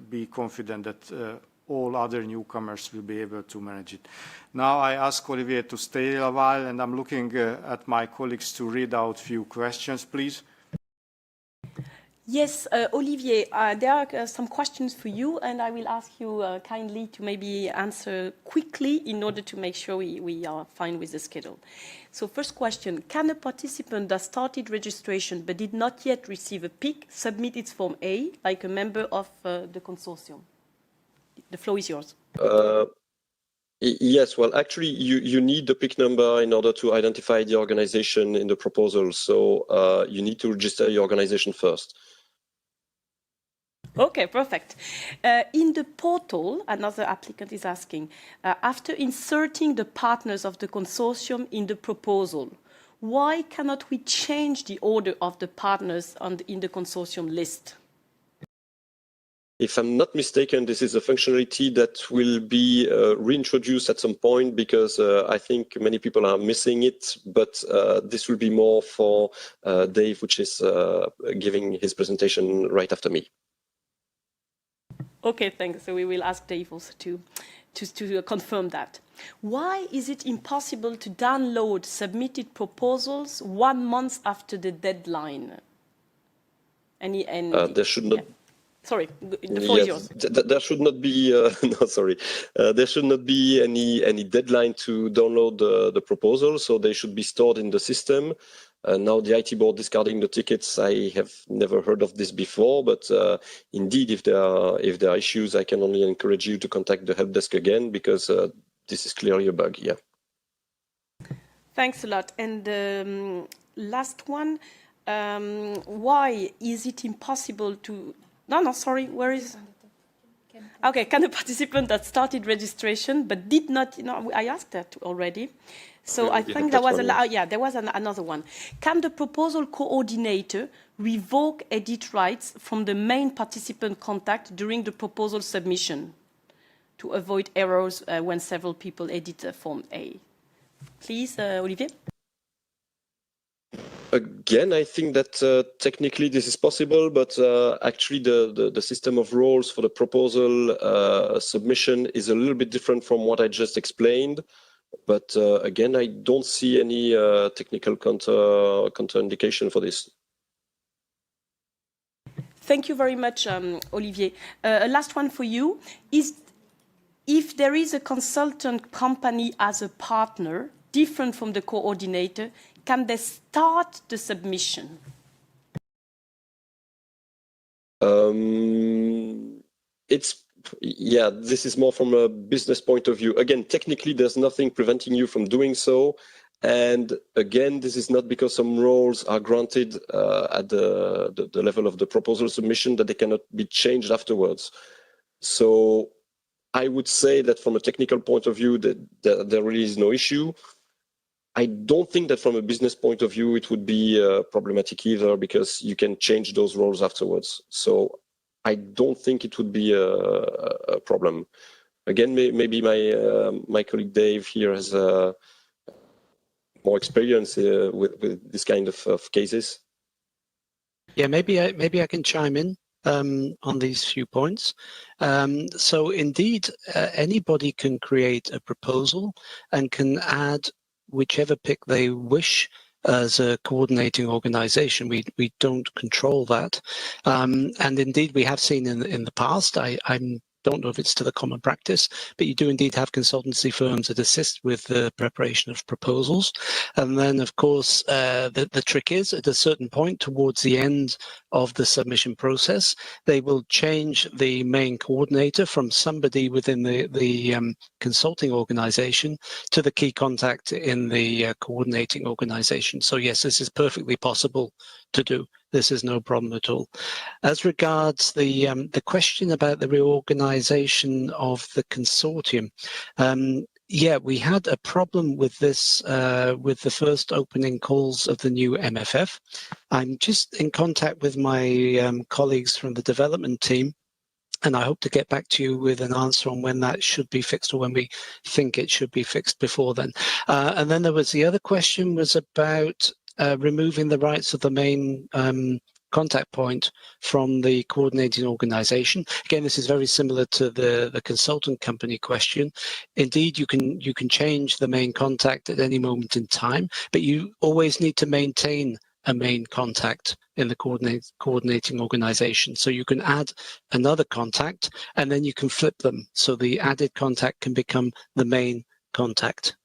be confident that all other newcomers will be able to manage it. Now I ask Olivier to stay a while, and I'm looking at my colleagues to read out a few questions, please. Yes, Olivier, there are some questions for you, and I will ask you kindly to maybe answer quickly in order to make sure we are fine with the schedule. So first question, can a participant that started registration but did not yet receive a PIC submit its Form A, like a member of the consortium? The floor is yours. Yes, well, actually, you need the PIC number in order to identify the organization in the proposal. So you need to register your organization first. Okay, perfect. In the portal, another applicant is asking, after inserting the partners of the consortium in the proposal, why cannot we change the order of the partners in the consortium list? If I'm not mistaken, this is a functionality that will be reintroduced at some point because I think many people are missing it, but this will be more for Dave, which is giving his presentation right after me. Okay, thanks. So we will ask Dave also to confirm that. Why is it impossible to download submitted proposals 1 month after the deadline? There should not. Yeah. Sorry, the floor is yours. There should not be no, sorry. There should not be any deadline to download the proposal, so they should be stored in the system. Now the IT board discarding the tickets, I have never heard of this before, but indeed, if there are issues, I can only encourage you to contact the help desk again because this is clearly a bug. Yeah. Thanks a lot. And last one, why is it impossible to? No, sorry. Where is? Okay, can a participant that started registration but did not? I asked that already. So I think there was there was another one. Can the proposal coordinator revoke edit rights from the main participant contact during the proposal submission to avoid errors when several people edit Form A? Please, Olivier. Again, I think that technically this is possible, but actually the system of roles for the proposal submission is a little bit different from what I just explained. But again, I don't see any technical contraindication for this. Thank you very much, Olivier. Last one for you. If there is a consultant company as a partner, different from the coordinator, can they start the submission? This is more from a business point of view. Again, technically, there's nothing preventing you from doing so. And again, this is not because some roles are granted at the level of the proposal submission that they cannot be changed afterwards. So I would say that from a technical point of view, that there really is no issue. I don't think that from a business point of view, it would be problematic either because you can change those roles afterwards. So I don't think it would be a problem. Again, maybe my colleague Dave here has more experience with this kind of cases. Yeah, maybe I can chime in on these few points. So indeed, anybody can create a proposal and can add whichever pick they wish as a coordinating organization. We don't control that. And indeed, we have seen in the past, I don't know if it's still a common practice, but you do indeed have consultancy firms that assist with the preparation of proposals. And then, of course, the trick is at a certain point towards the end of the submission process, they will change the main coordinator from somebody within the consulting organization to the key contact in the coordinating organization. So yes, this is perfectly possible to do. This is no problem at all. As regards the question about the reorganization of the consortium, yeah, we had a problem with this with the first opening calls of the new MFF. I'm just in contact with my colleagues from the development team, and I hope to get back to you with an answer on when that should be fixed or when we think it should be fixed before then. And then there was the other question was about removing the rights of the main contact point from the coordinating organization. Again, this is very similar to the consultant company question. Indeed, you can change the main contact at any moment in time, but you always need to maintain a main contact in the coordinating organization. So you can add another contact and then you can flip them. So the added contact can become the main contact.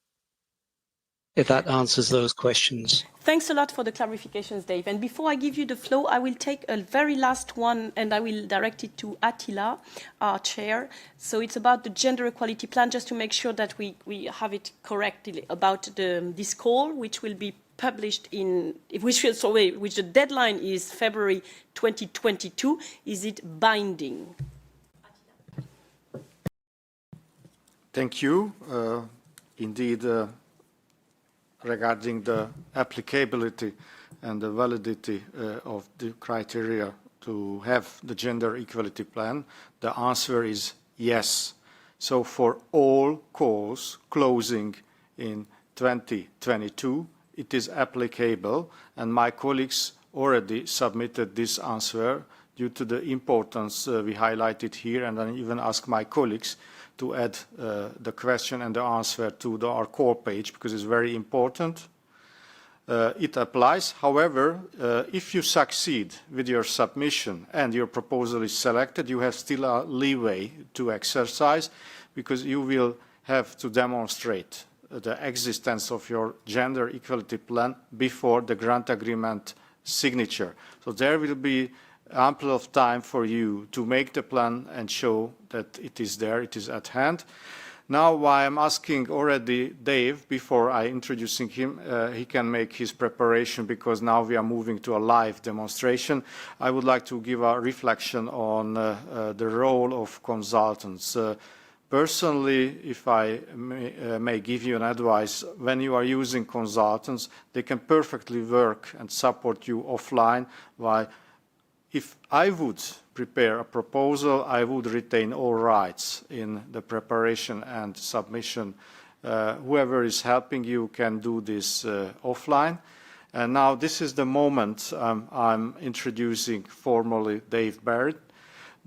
If that answers those questions. Thanks a lot for the clarifications, Dave. And before I give you the floor, I will take a very last one and I will direct it to Attila, our chair. So it's about the gender equality plan, just to make sure that we have it correctly about this call, which will be published in, which the deadline is February 2022, is it binding? Thank you. Indeed, regarding the applicability and the validity of the criteria to have the gender equality plan, the answer is yes. So for all calls closing in 2022, it is applicable, and my colleagues already submitted this answer due to the importance we highlighted here, and I even asked my colleagues to add the question and the answer to our call page, because it's very important. It applies. However, if you succeed with your submission and your proposal is selected, you have still a leeway to exercise, because you will have to demonstrate the existence of your gender equality plan before the grant agreement signature. So there will be ample of time for you to make the plan and show that it is there, it is at hand. Now, why I'm asking already Dave, before I introducing him, he can make his preparation, because now we are moving to a live demonstration. I would like to give a reflection on the role of consultants. Personally, if I may give you an advice, when you are using consultants, they can perfectly work and support you offline. Why? If I would prepare a proposal, I would retain all rights in the preparation and submission. Whoever is helping you can do this offline. And now this is the moment I'm introducing formally Dave Barrett.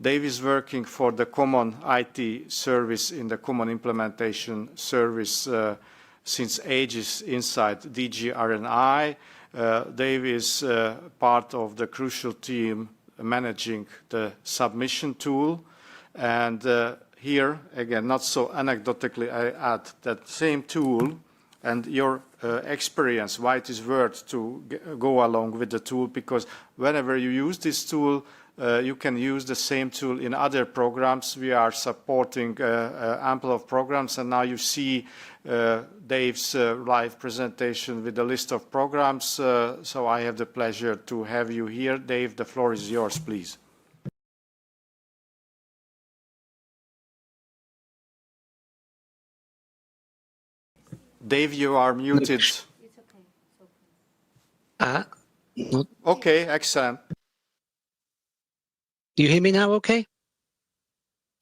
Dave is working for the Common IT Service in the Common Implementation Service since ages inside DG R&I. Dave is part of the crucial team managing the submission tool. And here, again, not so anecdotically, I add that same tool and your experience, why it is worth to go along with the tool, because whenever you use this tool, you can use the same tool in other programs. We are supporting ample of programs, and now you see Dave's live presentation with a list of programs. So I have the pleasure to have you here. Dave, the floor is yours, please. Dave, you are muted. It's okay. Okay, excellent. Do you hear me now okay?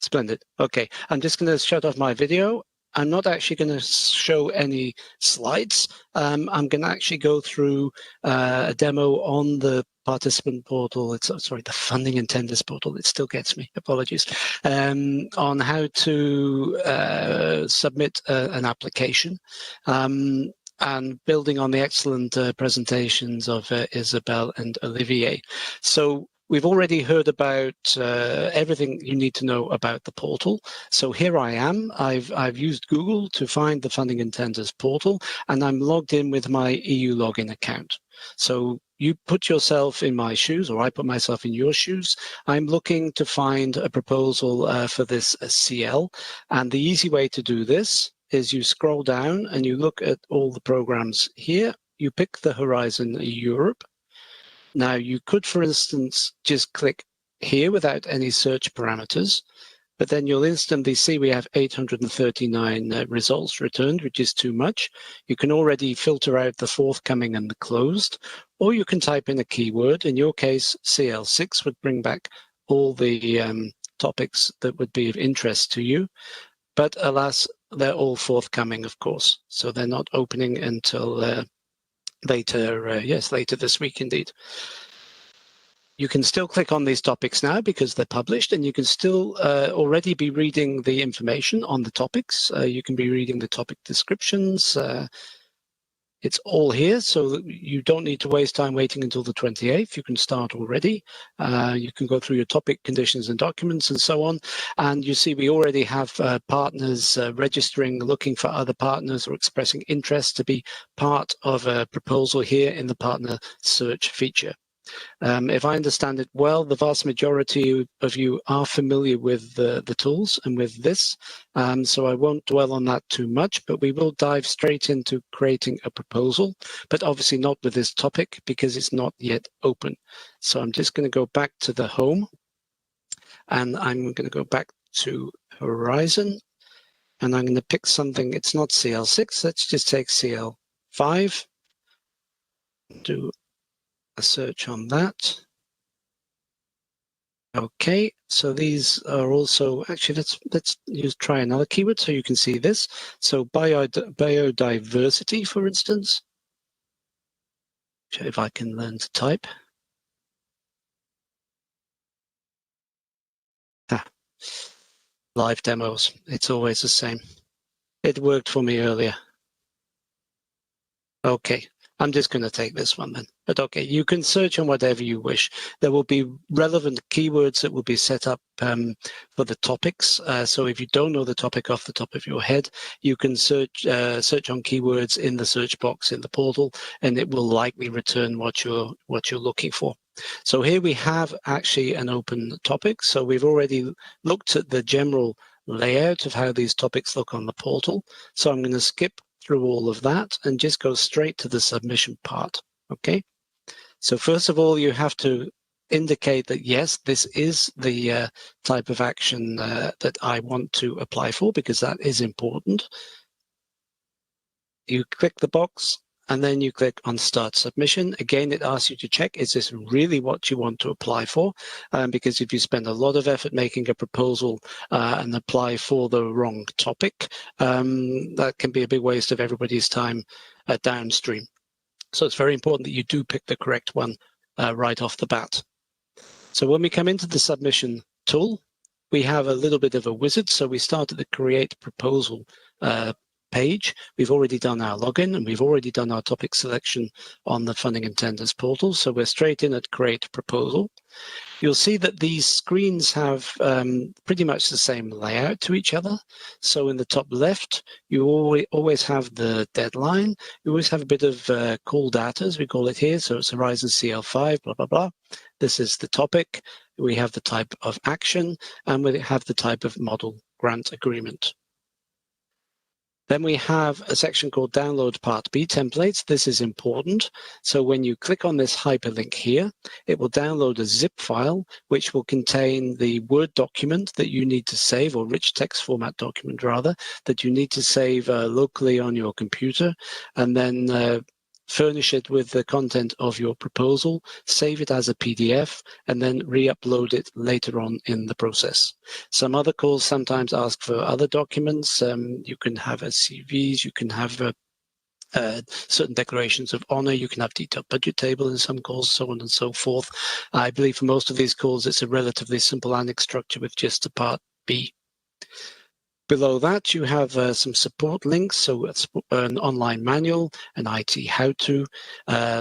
Splendid. Okay, I'm just going to shut off my video. I'm not actually going to show any slides. I'm going to actually go through a demo on the participant portal. It's sorry, the funding and tenders portal. It still gets me. Apologies. On how to submit an application. And building on the excellent presentations of Isabel and Olivier. So we've already heard about everything you need to know about the portal. So here I am. I've used Google to find the Funding and Tenders portal, and I'm logged in with my EU login account. So you put yourself in my shoes, or I put myself in your shoes. I'm looking to find a proposal for this CL, and the easy way to do this is you scroll down and you look at all the programs here. You pick the Horizon Europe. Now you could, for instance, just click here without any search parameters, but then you'll instantly see we have 839 results returned, which is too much. You can already filter out the forthcoming and the closed, or you can type in a keyword. In your case, CL6 would bring back all the topics that would be of interest to you. But alas, they're all forthcoming, of course. So they're not opening until later, later this week indeed. You can still click on these topics now because they're published, and you can still already be reading the information on the topics. You can be reading the topic descriptions. It's all here, so you don't need to waste time waiting until the 28th. You can start already. You can go through your topic conditions and documents and so on. And you see we already have partners registering, looking for other partners or expressing interest to be part of a proposal here in the partner search feature. If I understand it well, the vast majority of you are familiar with the tools and with this, so I won't dwell on that too much, but we will dive straight into creating a proposal, but obviously not with this topic because it's not yet open. So I'm just going to go back to the home, and I'm going to go back to Horizon, and I'm going to pick something. It's not CL6. Let's just take CL5. Do a search on that. Okay, so these are also, actually, let's try another keyword so you can see this. So biodiversity, for instance. If I can learn to type. Live demos, it's always the same. It worked for me earlier. Okay, I'm just going to take this one then. But okay, you can search on whatever you wish. There will be relevant keywords that will be set up for the topics. So if you don't know the topic off the top of your head, you can search on keywords in the search box in the portal, and it will likely return what you're looking for. So here we have actually an open topic. So we've already looked at the general layout of how these topics look on the portal. So I'm going to skip through all of that and just go straight to the submission part. Okay. So first of all, you have to indicate that, yes, this is the type of action that I want to apply for, because that is important. You click the box and then you click on Start Submission. Again, it asks you to check, is this really what you want to apply for? Because if you spend a lot of effort making a proposal and apply for the wrong topic, that can be a big waste of everybody's time downstream. So it's very important that you do pick the correct one right off the bat. So when we come into the submission tool, we have a little bit of a wizard. So we start at the Create Proposal page. We've already done our login and we've already done our topic selection on the Funding and Tenders portal. So we're straight in at Create Proposal. You'll see that these screens have pretty much the same layout to each other. So in the top left, you always have the deadline. You always have a bit of call data, as we call it here. So it's Horizon CL5, blah, blah, blah. This is the topic. We have the type of action, and we have the type of model grant agreement. Then we have a section called Download Part B Templates. This is important. So when you click on this hyperlink here, it will download a zip file, which will contain the Word document that you need to save, or rich text format document rather, that you need to save locally on your computer, and then furnish it with the content of your proposal, save it as a PDF, and then re-upload it later on in the process. Some other calls sometimes ask for other documents. You can have CVs, you can have certain declarations of honor, you can have detailed budget table in some calls, so on and so forth. I believe for most of these calls, it's a relatively simple annex structure with just a Part B. Below that, you have some support links, so it's an online manual, an IT how-to,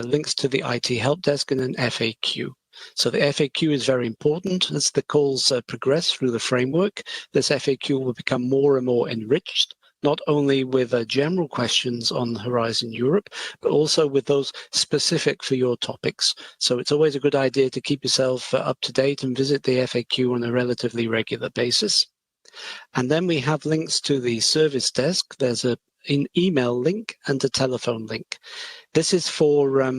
links to the IT help desk, and an FAQ. So the FAQ is very important. As the calls progress through the framework, this FAQ will become more and more enriched, not only with general questions on Horizon Europe, but also with those specific for your topics. So it's always a good idea to keep yourself up to date and visit the FAQ on a relatively regular basis. And then we have links to the service desk. There's an email link and a telephone link. This is for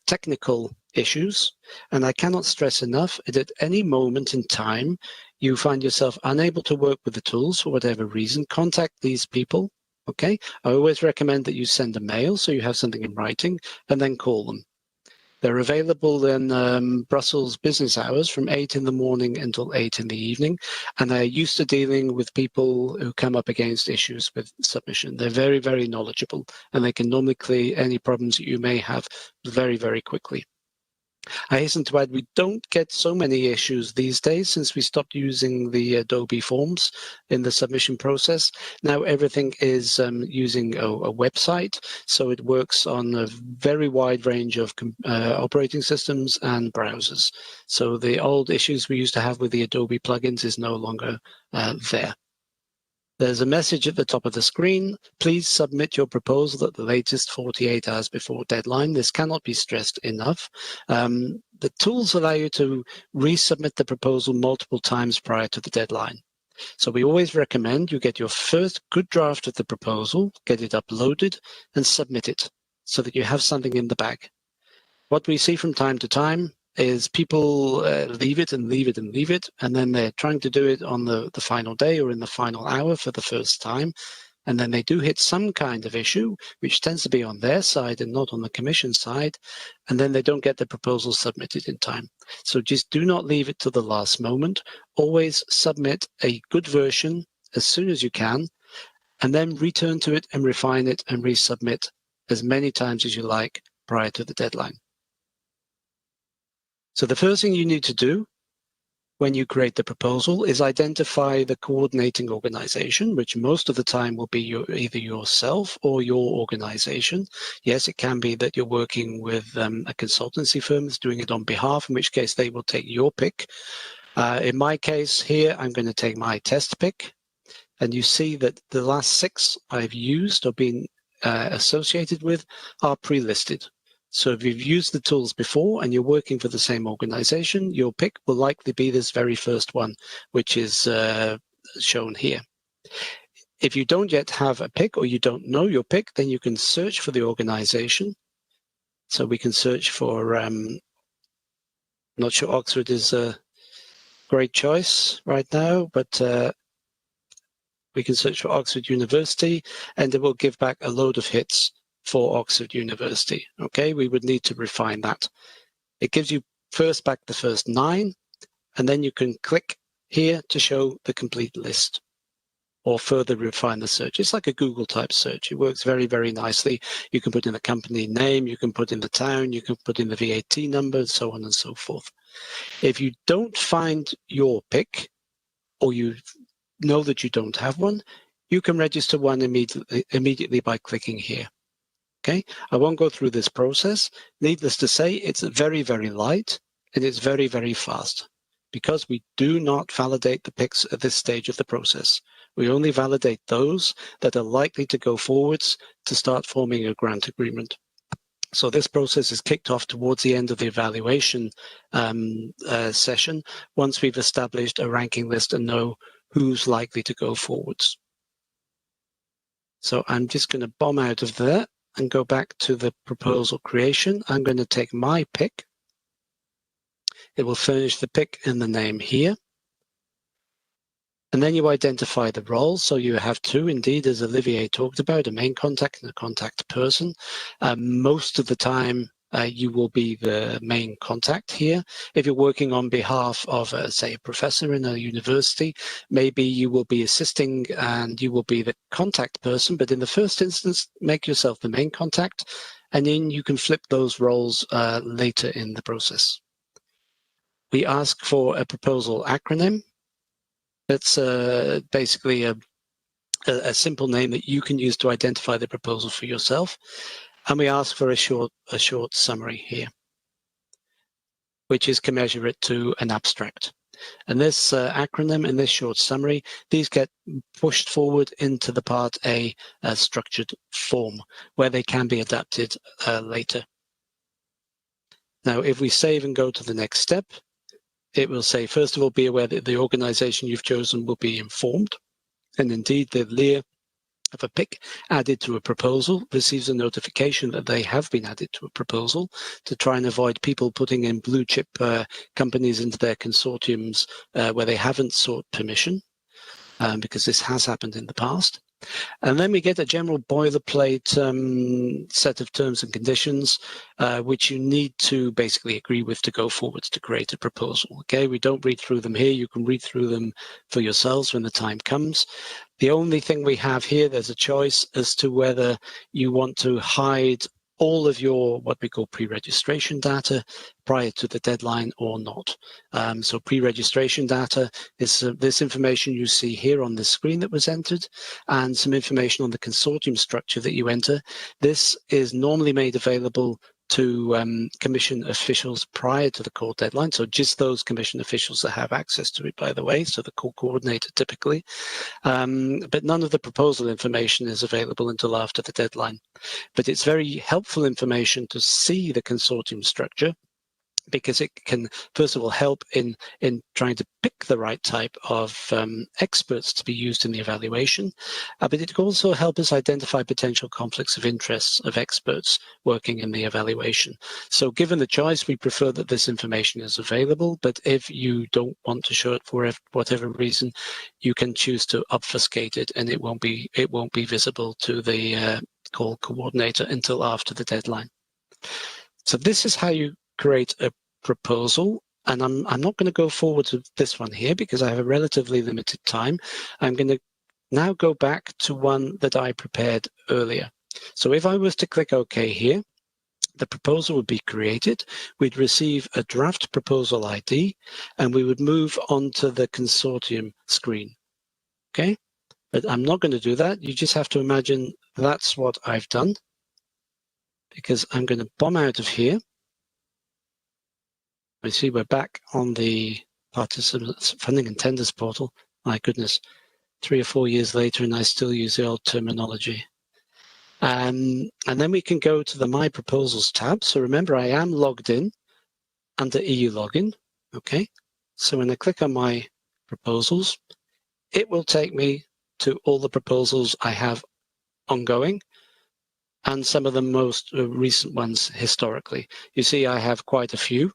technical issues, and I cannot stress enough that at any moment in time you find yourself unable to work with the tools for whatever reason, contact these people. Okay, I always recommend that you send a mail so you have something in writing, and then call them. They're available in Brussels business hours from 8 in the morning until 8 in the evening, and they're used to dealing with people who come up against issues with submission. They're very, very knowledgeable, and they can normally clear any problems that you may have very, very quickly. I hasten to add, we don't get so many issues these days since we stopped using the Adobe Forms in the submission process. Now everything is using a website, so it works on a very wide range of operating systems and browsers. So the old issues we used to have with the Adobe plugins is no longer there. There's a message at the top of the screen. Please submit your proposal at the latest 48 hours before deadline. This cannot be stressed enough. the tools allow you to resubmit the proposal multiple times prior to the deadline. So we always recommend you get your first good draft of the proposal, get it uploaded, and submit it so that you have something in the bag. What we see from time to time is people leave it and leave it and leave it, and then they're trying to do it on the final day or in the final hour for the first time. And then they do hit some kind of issue, which tends to be on their side and not on the Commission side, and then they don't get the proposal submitted in time. So just do not leave it to the last moment. Always submit a good version as soon as you can, and then return to it and refine it and resubmit as many times as you like prior to the deadline. So the first thing you need to do when you create the proposal is identify the coordinating organization, which most of the time will be either yourself or your organization. Yes, it can be that you're working with a consultancy firm that's doing it on behalf, in which case they will take your pick. In my case here, I'm going to take my test pick. And you see that the last 6 I've used or been associated with are pre-listed. So if you've used the tools before and you're working for the same organization, your pick will likely be this very first one, which is shown here. If you don't yet have a pick or you don't know your pick, then you can search for the organization. So we can search for, not sure Oxford is a great choice right now, but we can search for Oxford University and it will give back a load of hits for Oxford University. Okay, we would need to refine that. It gives you first back the first 9, and then you can click here to show the complete list or further refine the search. It's like a Google type search. It works very, very nicely. You can put in the company name, you can put in the town, you can put in the VAT number, and so on and so forth. If you don't find your pick, or you know that you don't have one, you can register one immediately by clicking here. Okay, I won't go through this process. Needless to say, it's very, very light and it's very, very fast because we do not validate the picks at this stage of the process. We only validate those that are likely to go forwards to start forming a grant agreement. So this process is kicked off towards the end of the evaluation session once we've established a ranking list and know who's likely to go forwards. So I'm just going to bomb out of there and go back to the proposal creation. I'm going to take my pick. It will furnish the pick and the name here. And then you identify the roles. So you have 2, indeed, as Olivier talked about, a main contact and a contact person. Most of the time, you will be the main contact here. If you're working on behalf of, say, a professor in a university, maybe you will be assisting and you will be the contact person. But in the first instance, make yourself the main contact, and then you can flip those roles later in the process. We ask for a proposal acronym. That's basically a simple name that you can use to identify the proposal for yourself. And we ask for a short summary here, which is commensurate to an abstract. And this acronym and this short summary, these get pushed forward into the Part A structured form, where they can be adapted later. Now, if we save and go to the next step, it will say, first of all, be aware that the organization you've chosen will be informed. And indeed, the LEA of a pick added to a proposal receives a notification that they have been added to a proposal to try and avoid people putting in blue chip companies into their consortiums where they haven't sought permission, because this has happened in the past. And then we get a general boilerplate set of terms and conditions, which you need to basically agree with to go forwards to create a proposal. Okay, we don't read through them here. You can read through them for yourselves when the time comes. The only thing we have here, there's a choice as to whether you want to hide all of your what we call pre-registration data prior to the deadline or not. So pre-registration data is this information you see here on the screen that was entered, and some information on the consortium structure that you enter. This is normally made available to commission officials prior to the call deadline. So just those commission officials that have access to it, by the way, so the call coordinator typically. But none of the proposal information is available until after the deadline. But it's very helpful information to see the consortium structure, because it can, first of all, help in trying to pick the right type of experts to be used in the evaluation, but it can also help us identify potential conflicts of interests of experts working in the evaluation. So given the choice, we prefer that this information is available, but if you don't want to show it for whatever reason, you can choose to obfuscate it, and it won't be visible to the call coordinator until after the deadline. So this is how you create a proposal, and I'm not going to go forward to this one here because I have a relatively limited time. I'm going to now go back to one that I prepared earlier. So if I was to click OK here, the proposal would be created. We'd receive a draft proposal ID, and we would move on to the consortium screen. Okay, but I'm not going to do that. You just have to imagine that's what I've done, because I'm going to bomb out of here. We see we're back on the participants funding and tenders portal. My goodness, 3 or 4 years later, and I still use the old terminology. And then we can go to the My Proposals tab. So remember, I am logged in under EU login. Okay, so when I click on My Proposals, it will take me to all the proposals I have ongoing, and some of the most recent ones historically. You see, I have quite a few.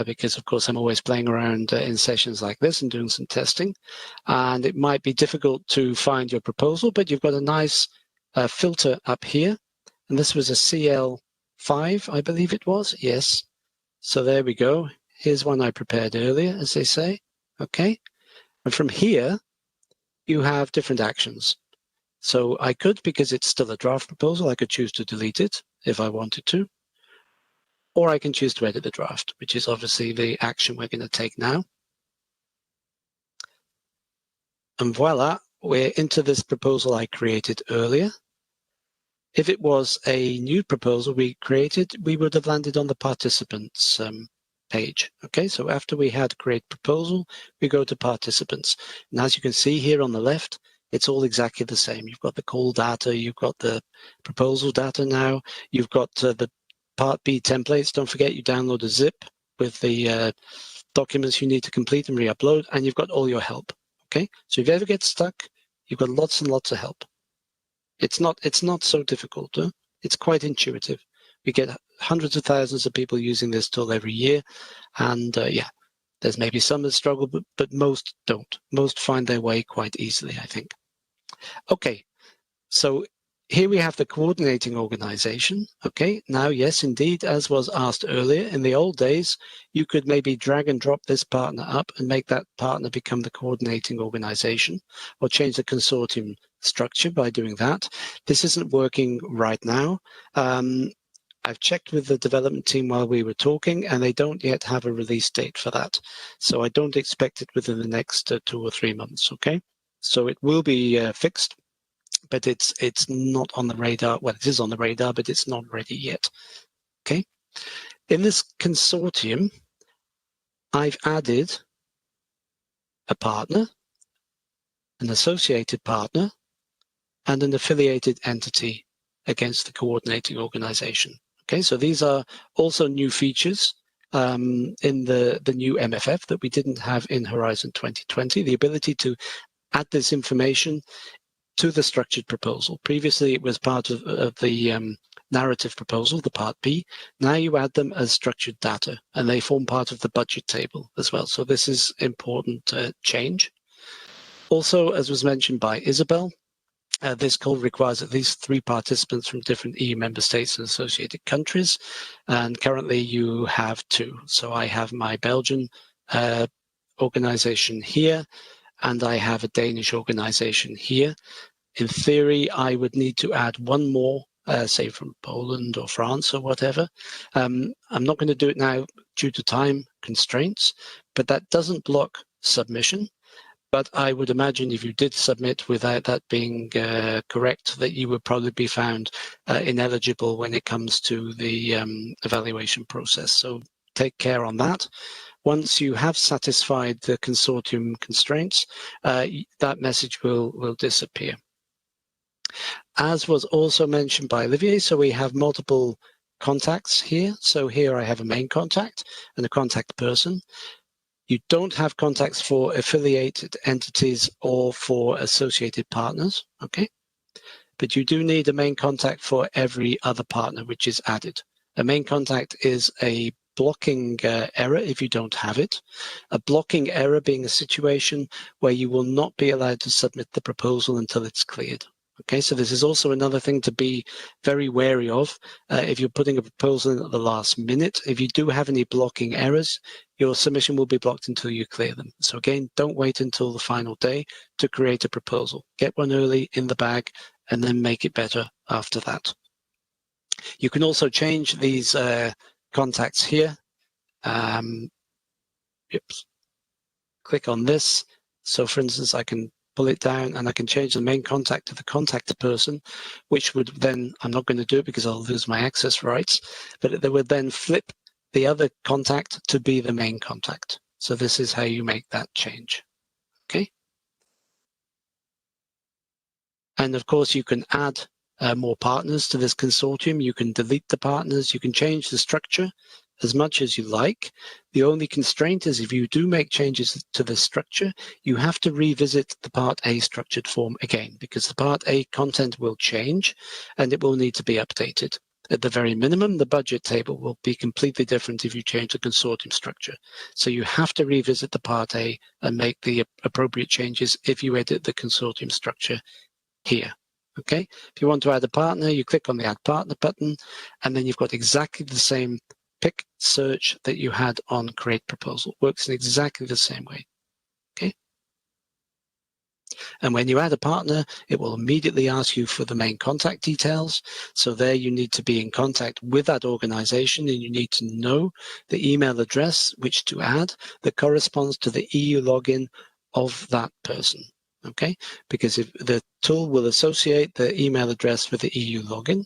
Because of course I'm always playing around in sessions like this and doing some testing, and it might be difficult to find your proposal, but you've got a nice filter up here, and this was a CL5, I believe it was. Yes, so there we go. Here's one I prepared earlier, as they say. Okay, and from here you have different actions. So I could, because it's still a draft proposal, I could choose to delete it if I wanted to. Or I can choose to edit the draft, which is obviously the action we're going to take now. And voila, we're into this proposal I created earlier. If it was a new proposal we created, we would have landed on the participants page. Okay, so after we had create proposal, we go to participants. And as you can see here on the left, it's all exactly the same. You've got the call data, you've got the proposal data now, you've got the Part B templates. Don't forget you download a zip with the documents you need to complete and re-upload, and you've got all your help. Okay, so if you ever get stuck, you've got lots and lots of help. It's not so difficult. Huh? It's quite intuitive. We get hundreds of thousands of people using this tool every year, and yeah, there's maybe some that struggle, but most don't. Most find their way quite easily, I think. Okay, so here we have the coordinating organization. Okay, now, yes, indeed, as was asked earlier, in the old days, you could maybe drag and drop this partner up and make that partner become the coordinating organization, or change the consortium structure by doing that. This isn't working right now. I've checked with the development team while we were talking, and they don't yet have a release date for that. So I don't expect it within the next 2 or 3 months, okay? So it will be fixed, but it's not on the radar. Well, it is on the radar, but it's not ready yet. Okay. In this consortium, I've added a partner, an associated partner, and an affiliated entity against the coordinating organization. Okay, so these are also new features in the new MFF that we didn't have in Horizon 2020, the ability to add this information to the structured proposal. Previously, it was part of the narrative proposal, the Part B. Now you add them as structured data, and they form part of the budget table as well. So this is important change. Also, as was mentioned by Isabel, this call requires at least 3 participants from different EU member states and associated countries, and currently you have 2. So I have my Belgian organization here, and I have a Danish organization here. In theory, I would need to add 1 more, say from Poland or France or whatever. I'm not going to do it now due to time constraints, but that doesn't block submission. But I would imagine if you did submit without that being correct, that you would probably be found ineligible when it comes to the evaluation process. So take care on that. Once you have satisfied the consortium constraints, that message will disappear. As was also mentioned by Olivier, so we have multiple contacts here. So here I have a main contact and a contact person. You don't have contacts for affiliated entities or for associated partners, okay? But you do need a main contact for every other partner which is added. A main contact is a blocking error if you don't have it. A blocking error being a situation where you will not be allowed to submit the proposal until it's cleared. Okay, so this is also another thing to be very wary of. If you're putting a proposal in at the last minute, if you do have any blocking errors, your submission will be blocked until you clear them. So again, don't wait until the final day to create a proposal. Get one early in the bag and then make it better after that. You can also change these contacts here. Click on this. So for instance, I can pull it down and I can change the main contact to the contact person, which would then, I'm not going to do it because I'll lose my access rights, but they would then flip the other contact to be the main contact. So this is how you make that change. Okay. And of course, you can add more partners to this consortium. You can delete the partners. You can change the structure as much as you like. The only constraint is if you do make changes to the structure, you have to revisit the Part A structured form again, because the Part A content will change and it will need to be updated. At the very minimum, the budget table will be completely different if you change the consortium structure. So you have to revisit the Part A and make the appropriate changes if you edit the consortium structure here. Okay, if you want to add a partner, you click on the Add Partner button, and then you've got exactly the same pick search that you had on Create Proposal. Works in exactly the same way. Okay. And when you add a partner, it will immediately ask you for the main contact details. So there you need to be in contact with that organization, and you need to know the email address which to add that corresponds to the EU login of that person. Okay, because if the tool will associate the email address with the EU login,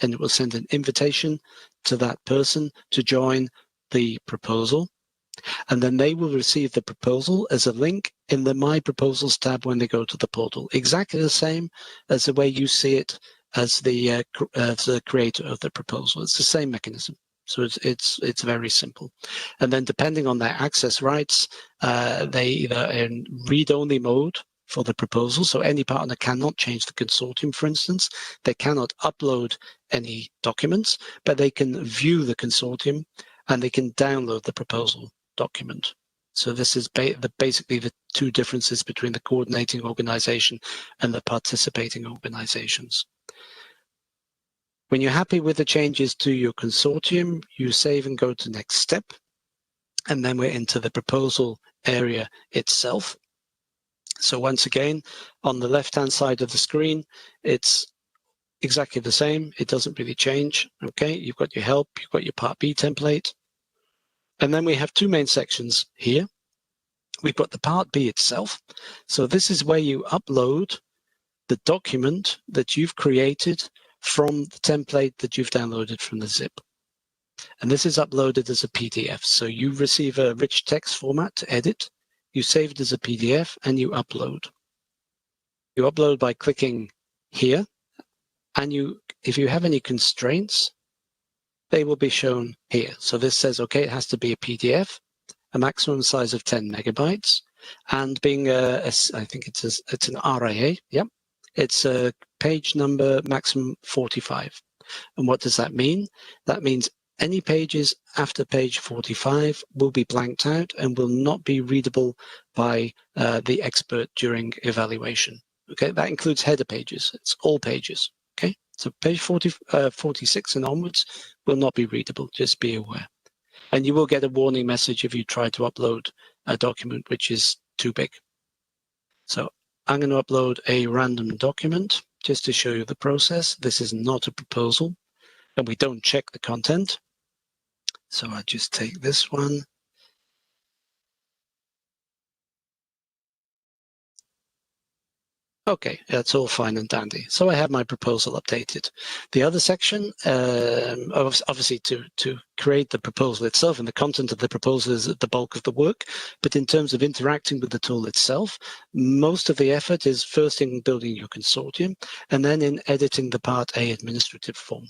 and it will send an invitation to that person to join the proposal. And then they will receive the proposal as a link in the My Proposals tab when they go to the portal. Exactly the same as the way you see it as the creator of the proposal. It's the same mechanism. So it's very simple. And then depending on their access rights, they either in read-only mode for the proposal. So any partner cannot change the consortium, for instance. They cannot upload any documents, but they can view the consortium and they can download the proposal document. So this is basically the two differences between the coordinating organization and the participating organizations. When you're happy with the changes to your consortium, you save and go to next step. And then we're into the proposal area itself. So once again, on the left-hand side of the screen, it's exactly the same. It doesn't really change. Okay, you've got your help, you've got your Part B template. And then we have two main sections here. We've got the Part B itself. So this is where you upload the document that you've created from the template that you've downloaded from the zip. And this is uploaded as a PDF. So you receive a rich text format to edit. You save it as a PDF and you upload. You upload by clicking here. And if you have any constraints, they will be shown here. So this says, okay, it has to be a PDF, a maximum size of 10 megabytes, and being I think it's an RIA. Yep, it's a page number maximum 45. And what does that mean? That means any pages after page 45 will be blanked out and will not be readable by the expert during evaluation. Okay, that includes header pages. It's all pages. Okay, so page 46 and onwards will not be readable. Just be aware. And you will get a warning message if you try to upload a document which is too big. So I'm going to upload a random document just to show you the process. This is not a proposal, and we don't check the content. So I just take this one. Okay, that's all fine and dandy. So I have my proposal updated. The other section, obviously to create the proposal itself, and the content of the proposal is the bulk of the work. But in terms of interacting with the tool itself, most of the effort is first in building your consortium and then in editing the Part A administrative form.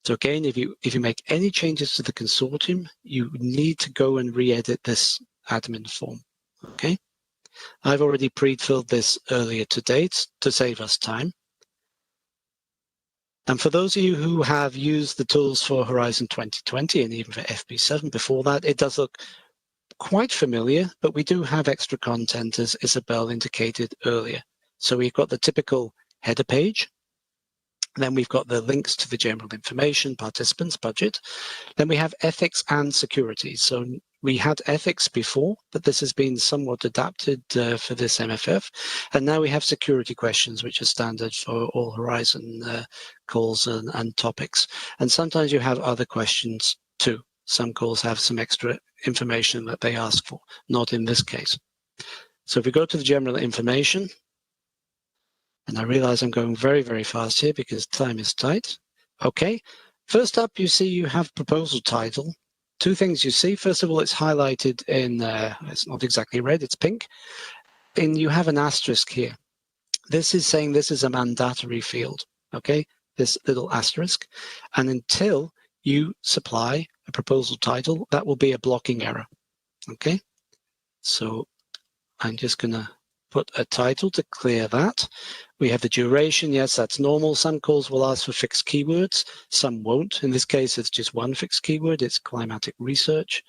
So again, if you make any changes to the consortium, you need to go and re-edit this admin form. Okay, I've already pre-filled this earlier today to save us time. And for those of you who have used the tools for Horizon 2020 and even for FP7 before that, it does look quite familiar, but we do have extra content, as Isabel indicated earlier. So we've got the typical header page. Then we've got the links to the general information, participants, budget. Then we have ethics and security. So we had ethics before, but this has been somewhat adapted for this MFF. And now we have security questions, which are standard for all Horizon calls and topics. And sometimes you have other questions too. Some calls have some extra information that they ask for, not in this case. So if we go to the general information, and I realize I'm going very, very fast here because time is tight. Okay, first up, you see you have proposal title. Two things you see. First of all, it's highlighted in, it's not exactly red, it's pink. And you have an asterisk here. This is saying this is a mandatory field, okay? This little asterisk. And until you supply a proposal title, that will be a blocking error, okay? So I'm just gonna put a title to clear that. We have the duration. Yes, that's normal. Some calls will ask for fixed keywords. Some won't. In this case, it's just one fixed keyword. It's climatic research.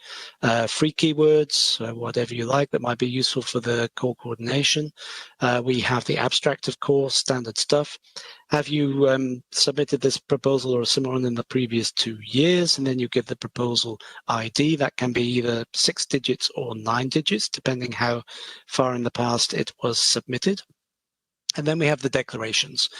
Free keywords, whatever you like, that might be useful for the call coordination. We have the abstract, of course, standard stuff. Have you submitted this proposal or a similar one in the previous 2 years? And then you give the proposal ID. That can be either 6 digits or 9 digits, depending how far in the past it was submitted. And then we have the declarations.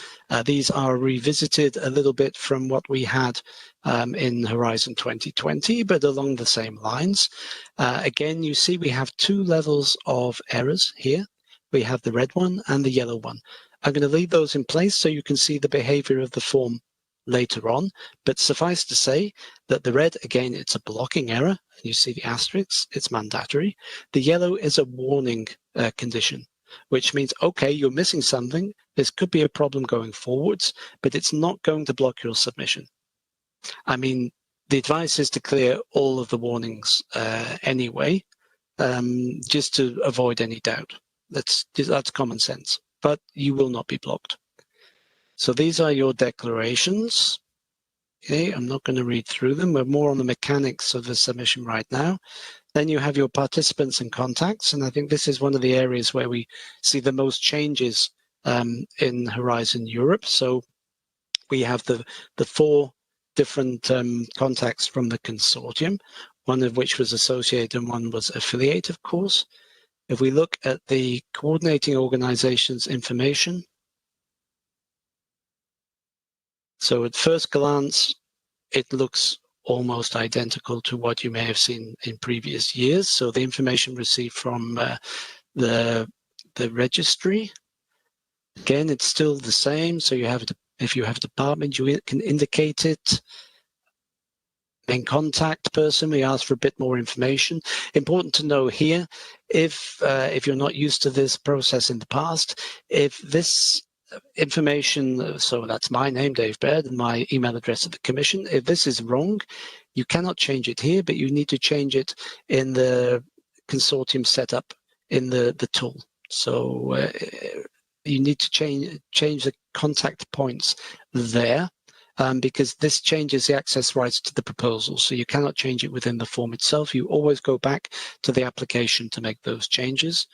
These are revisited a little bit from what we had in Horizon 2020, but along the same lines. Again, you see we have 2 levels of errors here. We have the red one and the yellow one. I'm going to leave those in place so you can see the behavior of the form later on. But suffice to say that the red, again, it's a blocking error. You see the asterisks, it's mandatory. The yellow is a warning condition, which means, okay, you're missing something. This could be a problem going forwards, but it's not going to block your submission. I mean, the advice is to clear all of the warnings anyway, just to avoid any doubt. That's common sense, but you will not be blocked. So these are your declarations. Okay, I'm not going to read through them. We're more on the mechanics of the submission right now. Then you have your participants and contacts, and I think this is one of the areas where we see the most changes in Horizon Europe. So we have the 4 different contacts from the consortium, one of which was associated and one was affiliate, of course. If we look at the coordinating organization's information, so at first glance, it looks almost identical to what you may have seen in previous years. So the information received from the registry, again, it's still the same. So you have, if you have a department, you can indicate it. Main contact person, we ask for a bit more information. Important to know here, if you're not used to this process in the past, if this information, so that's my name, Dave Baird, and my email address at the Commission. If this is wrong, you cannot change it here, but you need to change it in the consortium setup in the tool. So you need to change the contact points there, because this changes the access rights to the proposal. So you cannot change it within the form itself. You always go back to the application to make those changes.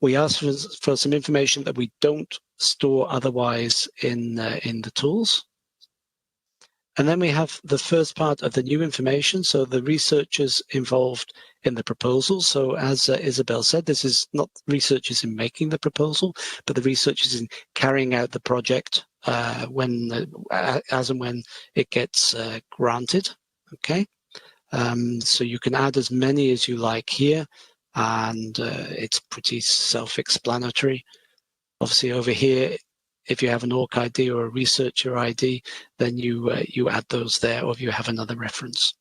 We ask for some information that we don't store otherwise in the tools. And then we have the first part of the new information, so the researchers involved in the proposal. So as Isabel said, this is not researchers in making the proposal, but the researchers in carrying out the project as and when it gets granted, okay? So you can add as many as you like here, and it's pretty self-explanatory. Obviously over here, if you have an org ID or a researcher ID, then you add those there, or if you have another reference.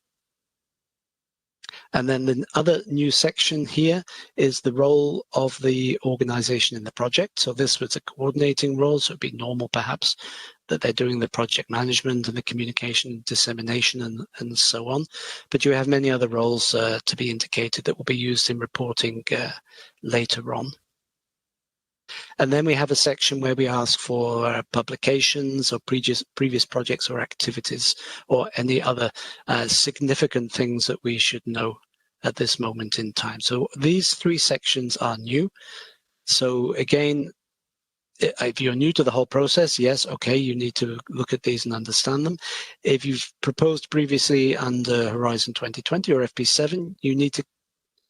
And then the other new section here is the role of the organization in the project. So this was a coordinating role, so it'd be normal perhaps that they're doing the project management and the communication, dissemination, and so on. But you have many other roles to be indicated that will be used in reporting later on. And then we have a section where we ask for publications or previous projects or activities or any other significant things that we should know at this moment in time. So these three sections are new. So again, if you're new to the whole process, yes, okay, you need to look at these and understand them. If you've proposed previously under Horizon 2020 or FP7, you need to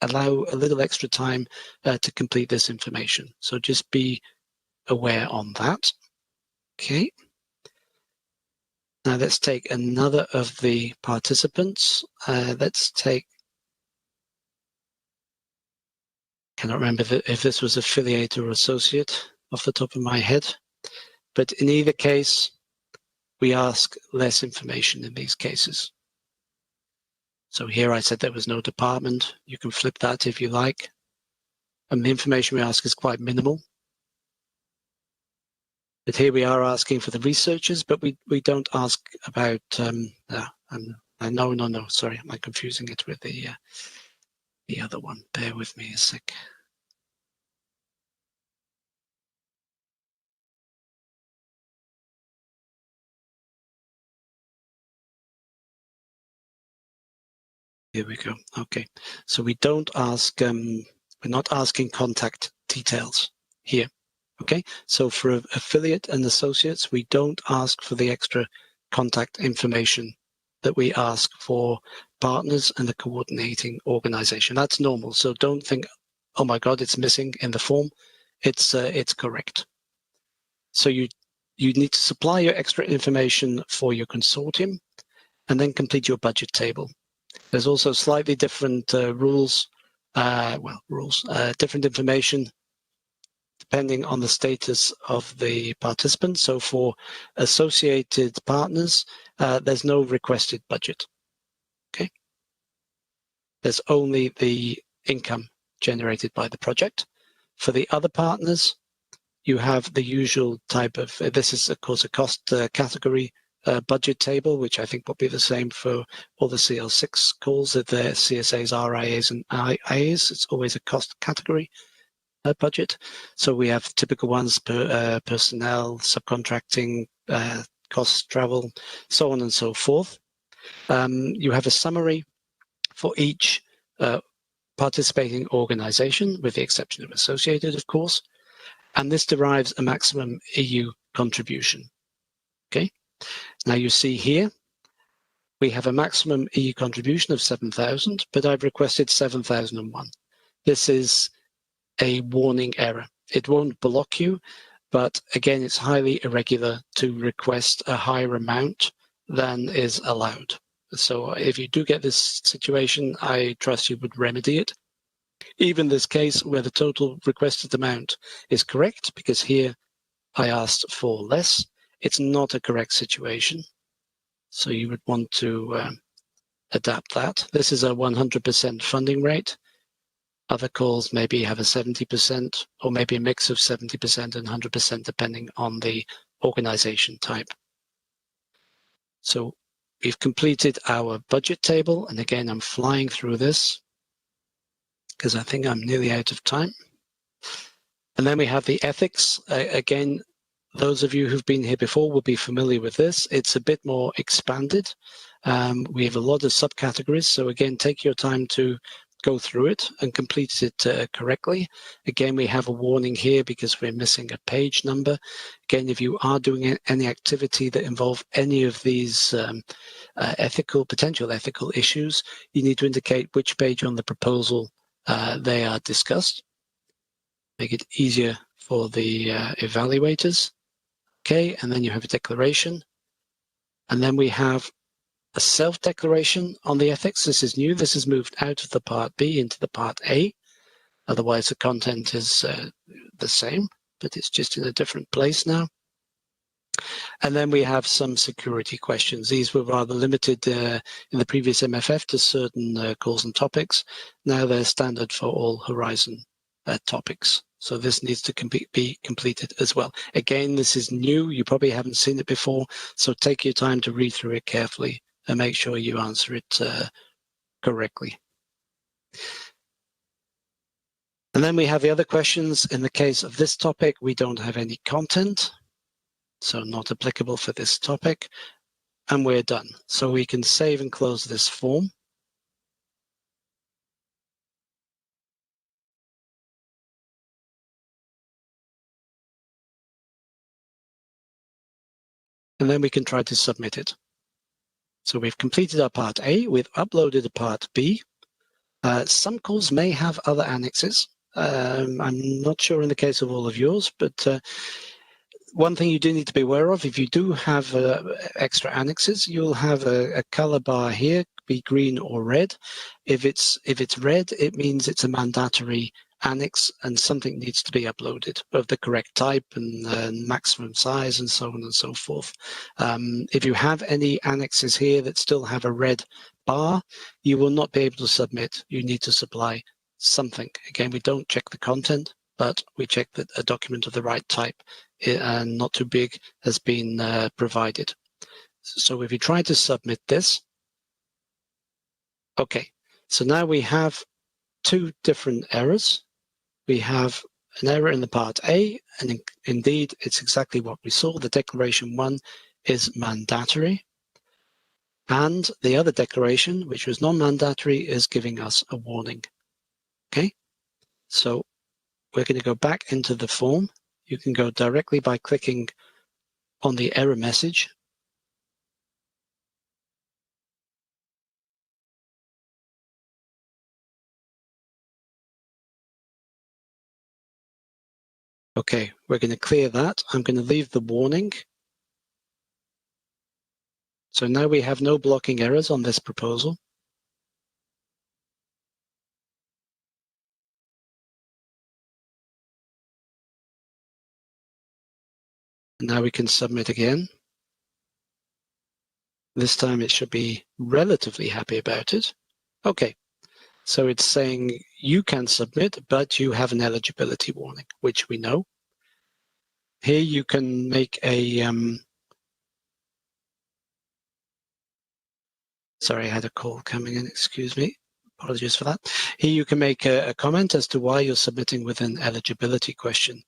allow a little extra time to complete this information. So just be aware on that. Okay. Now let's take another of the participants. Let's take, cannot remember if this was affiliate or associate off the top of my head, but in either case, we ask less information in these cases. So here I said there was no department. You can flip that if you like. And the information we ask is quite minimal. But here we are asking for the researchers, but we don't ask about, no, sorry, I'm confusing it with the other one. Bear with me a sec. Here we go. Okay, so we don't ask, we're not asking contact details here. Okay, so for affiliate and associates, we don't ask for the extra contact information that we ask for partners and the coordinating organization. That's normal. So don't think, oh my God, it's missing in the form. It's correct. So you need to supply your extra information for your consortium and then complete your budget table. There's also slightly different rules, different information depending on the status of the participant. So for associated partners, there's no requested budget. Okay. There's only the income generated by the project. For the other partners, you have the usual type of, this is of course a cost category budget table, which I think will be the same for all the CL6 calls, that they're CSAs, RIAs, and IAs. It's always a cost category budget. So we have typical ones, personnel, subcontracting, costs, travel, so on and so forth. You have a summary for each participating organization, with the exception of associated, of course. And this derives a maximum EU contribution. Okay. Now you see here, we have a maximum EU contribution of 7,000, but I've requested 7,001. This is a warning error. It won't block you, but again, it's highly irregular to request a higher amount than is allowed. So if you do get this situation, I trust you would remedy it. Even this case where the total requested amount is correct, because here I asked for less, it's not a correct situation. So you would want to adapt that. This is a 100% funding rate. Other calls maybe have a 70% or maybe a mix of 70% and 100% depending on the organization type. So we've completed our budget table. And again, I'm flying through this because I think I'm nearly out of time. And then we have the ethics. Again, those of you who've been here before will be familiar with this. It's a bit more expanded. We have a lot of subcategories. So again, take your time to go through it and complete it correctly. Again, we have a warning here because we're missing a page number. Again, if you are doing any activity that involve any of these potential ethical issues, you need to indicate which page on the proposal they are discussed. Make it easier for the evaluators. Okay, and then you have a declaration. And then we have a self-declaration on the ethics. This is new. This has moved out of the part B into the part A. Otherwise, the content is the same, but it's just in a different place now. And then we have some security questions. These were rather limited in the previous MFF to certain calls and topics. Now they're standard for all Horizon topics. So this needs to be completed as well. Again, this is new. You probably haven't seen it before. So take your time to read through it carefully and make sure you answer it correctly. And then we have the other questions. In the case of this topic, we don't have any content, so not applicable for this topic, and we're done. So we can save and close this form. And then we can try to submit it. So we've completed our part A, we've uploaded a part B. Some calls may have other annexes. I'm not sure in the case of all of yours, but one thing you do need to be aware of, if you do have extra annexes, you'll have a color bar here, be green or red. If it's red, it means it's a mandatory annex and something needs to be uploaded of the correct type and maximum size and so on and so forth. If you have any annexes here that still have a red bar, you will not be able to submit. You need to supply something. Again, we don't check the content, but we check that a document of the right type and not too big has been provided. So if you try to submit this, okay, so now we have two different errors. We have an error in the part A, and indeed it's exactly what we saw. The declaration 1 is mandatory, and the other declaration, which was non-mandatory, is giving us a warning. Okay, so we're going to go back into the form. You can go directly by clicking on the error message. Okay, we're going to clear that. I'm going to leave the warning. So now we have no blocking errors on this proposal. And now we can submit again. This time it should be relatively happy about it. Okay, so it's saying you can submit, but you have an eligibility warning, which we know. Here you can make a, sorry, I had a call coming in, excuse me. Apologies for that. Here you can make a comment as to why you're submitting with an eligibility question.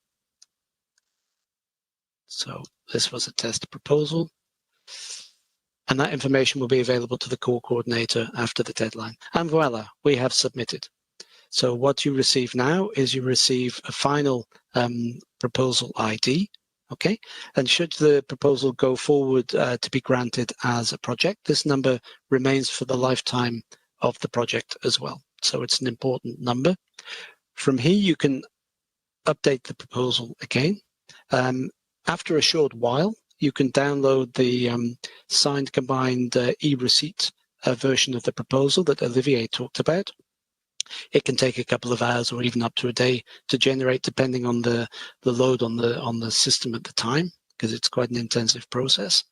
So this was a test proposal. And that information will be available to the core coordinator after the deadline. And voila, we have submitted. So what you receive now is you receive a final proposal ID, okay? And should the proposal go forward to be granted as a project, this number remains for the lifetime of the project as well. So it's an important number. From here, you can update the proposal again. After a short while, you can download the signed combined e-receipt version of the proposal that Olivier talked about. It can take a couple of hours or even up to a day to generate, depending on the load on the system at the time, because it's quite an intensive process.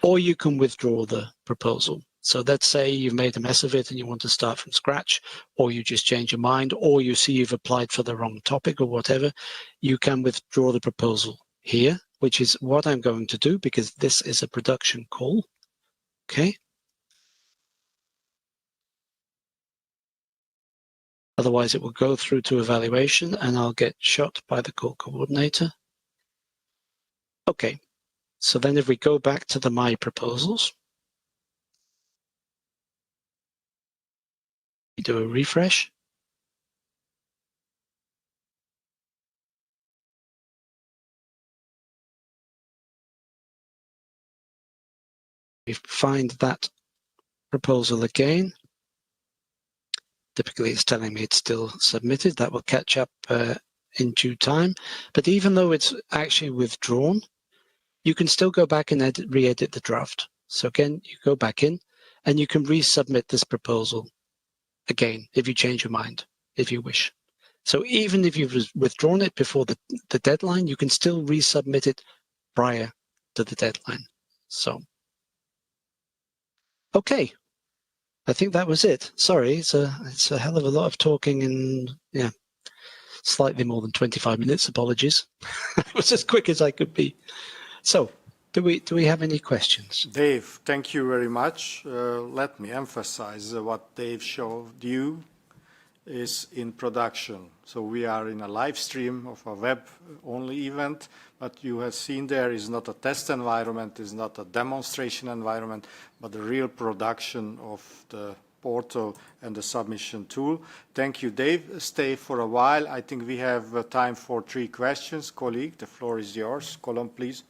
Or you can withdraw the proposal. So let's say you've made a mess of it and you want to start from scratch, or you just change your mind, or you see you've applied for the wrong topic or whatever, you can withdraw the proposal here, which is what I'm going to do because this is a production call. Okay. Otherwise, it will go through to evaluation and I'll get shot by the call coordinator. Okay. So then if we go back to the My Proposals, we do a refresh. We find that proposal again. Typically, it's telling me it's still submitted. That will catch up in due time. But even though it's actually withdrawn, you can still go back and re-edit the draft. So again, you go back in and you can resubmit this proposal again if you change your mind, if you wish. So even if you've withdrawn it before the deadline, you can still resubmit it prior to the deadline. So, okay. I think that was it. Sorry, it's a hell of a lot of talking in, yeah, slightly more than 25 minutes. Apologies. It was as quick as I could be. So, do we have any questions? Dave, thank you very much. Let me emphasize what Dave showed you is in production. So we are in a live stream of a web-only event, but you have seen there is not a test environment, is not a demonstration environment, but the real production of the portal and the submission tool. Thank you, Dave. Stay for a while. I think we have time for 3 questions. Colleague, the floor is yours. Colin, please.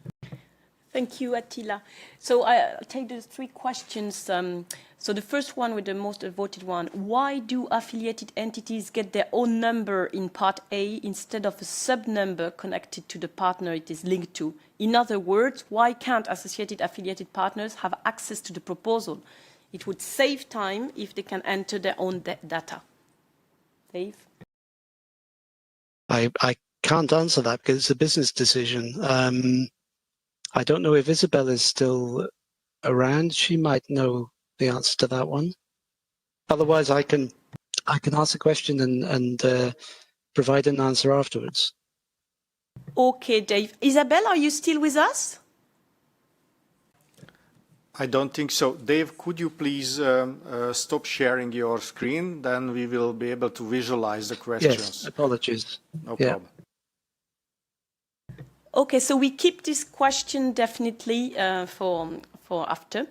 Thank you, Attila. So I'll take the 3 questions. So the first one with the most voted one, why do affiliated entities get their own number in Part A instead of a sub-number connected to the partner it is linked to? In other words, why can't associated affiliated partners have access to the proposal? It would save time if they can enter their own data. Dave? I can't answer that because it's a business decision. I don't know if Isabel is still around. She might know the answer to that one. Otherwise, I can ask a question and provide an answer afterwards. Okay, Dave. Isabel, are you still with us? I don't think so. Dave, could you please stop sharing your screen? Then we will be able to visualize the questions. Yes, apologies. No Yeah. problem. Okay, so we keep this question definitely for after.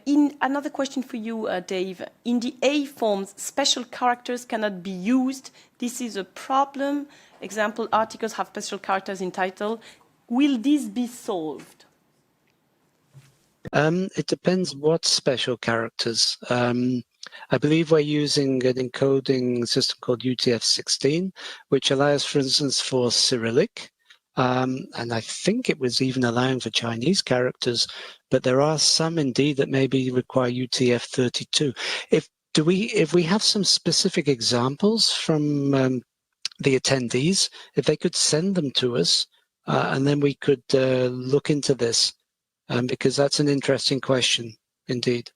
In another question for you, Dave. In the A forms, special characters cannot be used. This is a problem. Example, articles have special characters in title. Will this be solved? It depends what special characters. I believe we're using an encoding system called UTF-16, which allows, for instance, for Cyrillic. And I think it was even allowing for Chinese characters, but there are some indeed that maybe require UTF-32. If we have some specific examples from the attendees, if they could send them to us, and then we could look into this, because that's an interesting question indeed.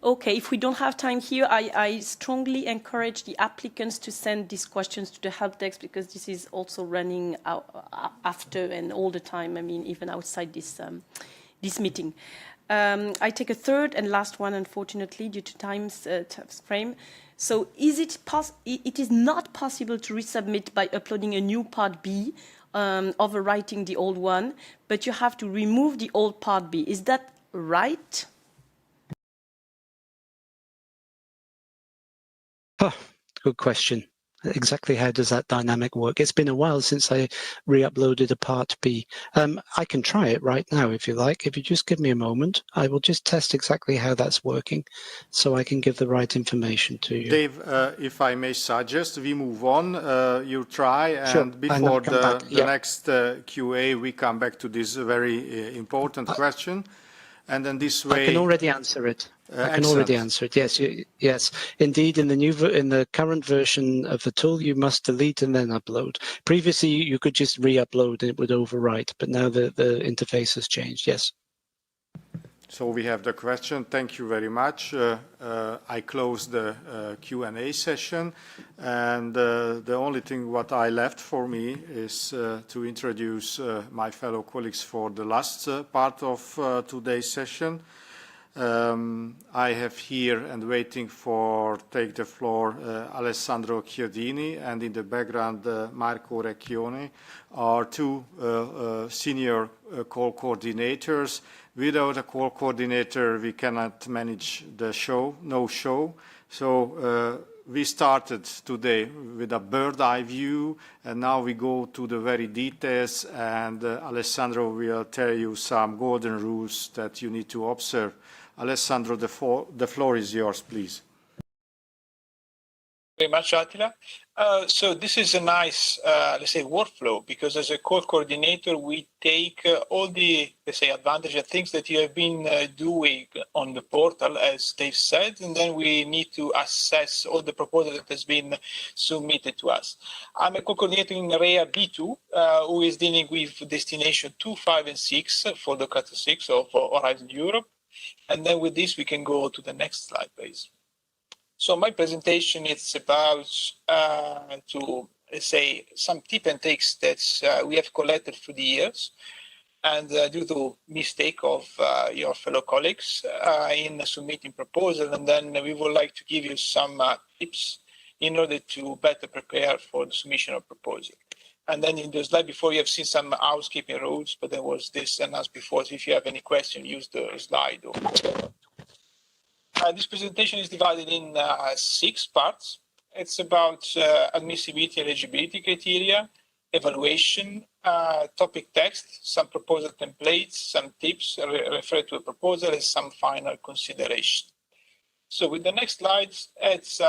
Okay, if we don't have time here, I strongly encourage the applicants to send these questions to the help desk, because this is also running out after and all the time. I mean, even outside this this meeting. I take a third and last one, unfortunately, due to time frame. So, it is not possible to resubmit by uploading a new Part B, overwriting the old one, but you have to remove the old Part B. Is that right? Oh, good question. Exactly how does that dynamic work? It's been a while since I re-uploaded a Part B. I can try it right now if you like. If you just give me a moment, I will just test exactly how that's working so I can give the right information to you. Dave, if I may suggest, we move on. You try, and Sure. before the Yeah. next QA, we come back to this very important question. And then this way, I can already answer it. I can already answer it. Yes, yes. Indeed, in the current version of the tool, you must delete and then upload. Previously, you could just re-upload and it would overwrite, but now the interface has changed. Yes. So we have the question. Thank you very much. I close the Q&A session, and the only thing what I left for me is to introduce my fellow colleagues for the last part of today's session. I have here and waiting for take the floor Alessandro Chiodini, and in the background Marco Recchioni, our 2 senior call coordinators. Without a call coordinator, we cannot manage the show, no show. So we started today with a bird's eye view, and now we go to the very details, and Alessandro will tell you some golden rules that you need to observe. Alessandro, the floor is yours, please. Very much, Attila. So this is a nice, let's say, workflow, because as a core coordinator, we take all the, let's say, advantage of things that you have been doing on the portal, as Dave said, and then we need to assess all the proposal that has been submitted to us. I'm a co-coordinator in area B2, who is dealing with destination 2, 5, and 6 for the Cat 6 of Horizon Europe. And then with this, we can go to the next slide, please. So my presentation is about to say some tip and tricks that we have collected through the years, and due to mistake of your fellow colleagues in submitting proposal, and then we would like to give you some tips in order to better prepare for the submission of proposal. And then in the slide before, you have seen some housekeeping rules, but there was this announced before. So if you have any question, use the slide. This presentation is divided in 6 parts. It's about admissibility and eligibility criteria, evaluation, topic text, some proposal templates, some tips referred to a proposal, and some final consideration. So with the next slides, it's,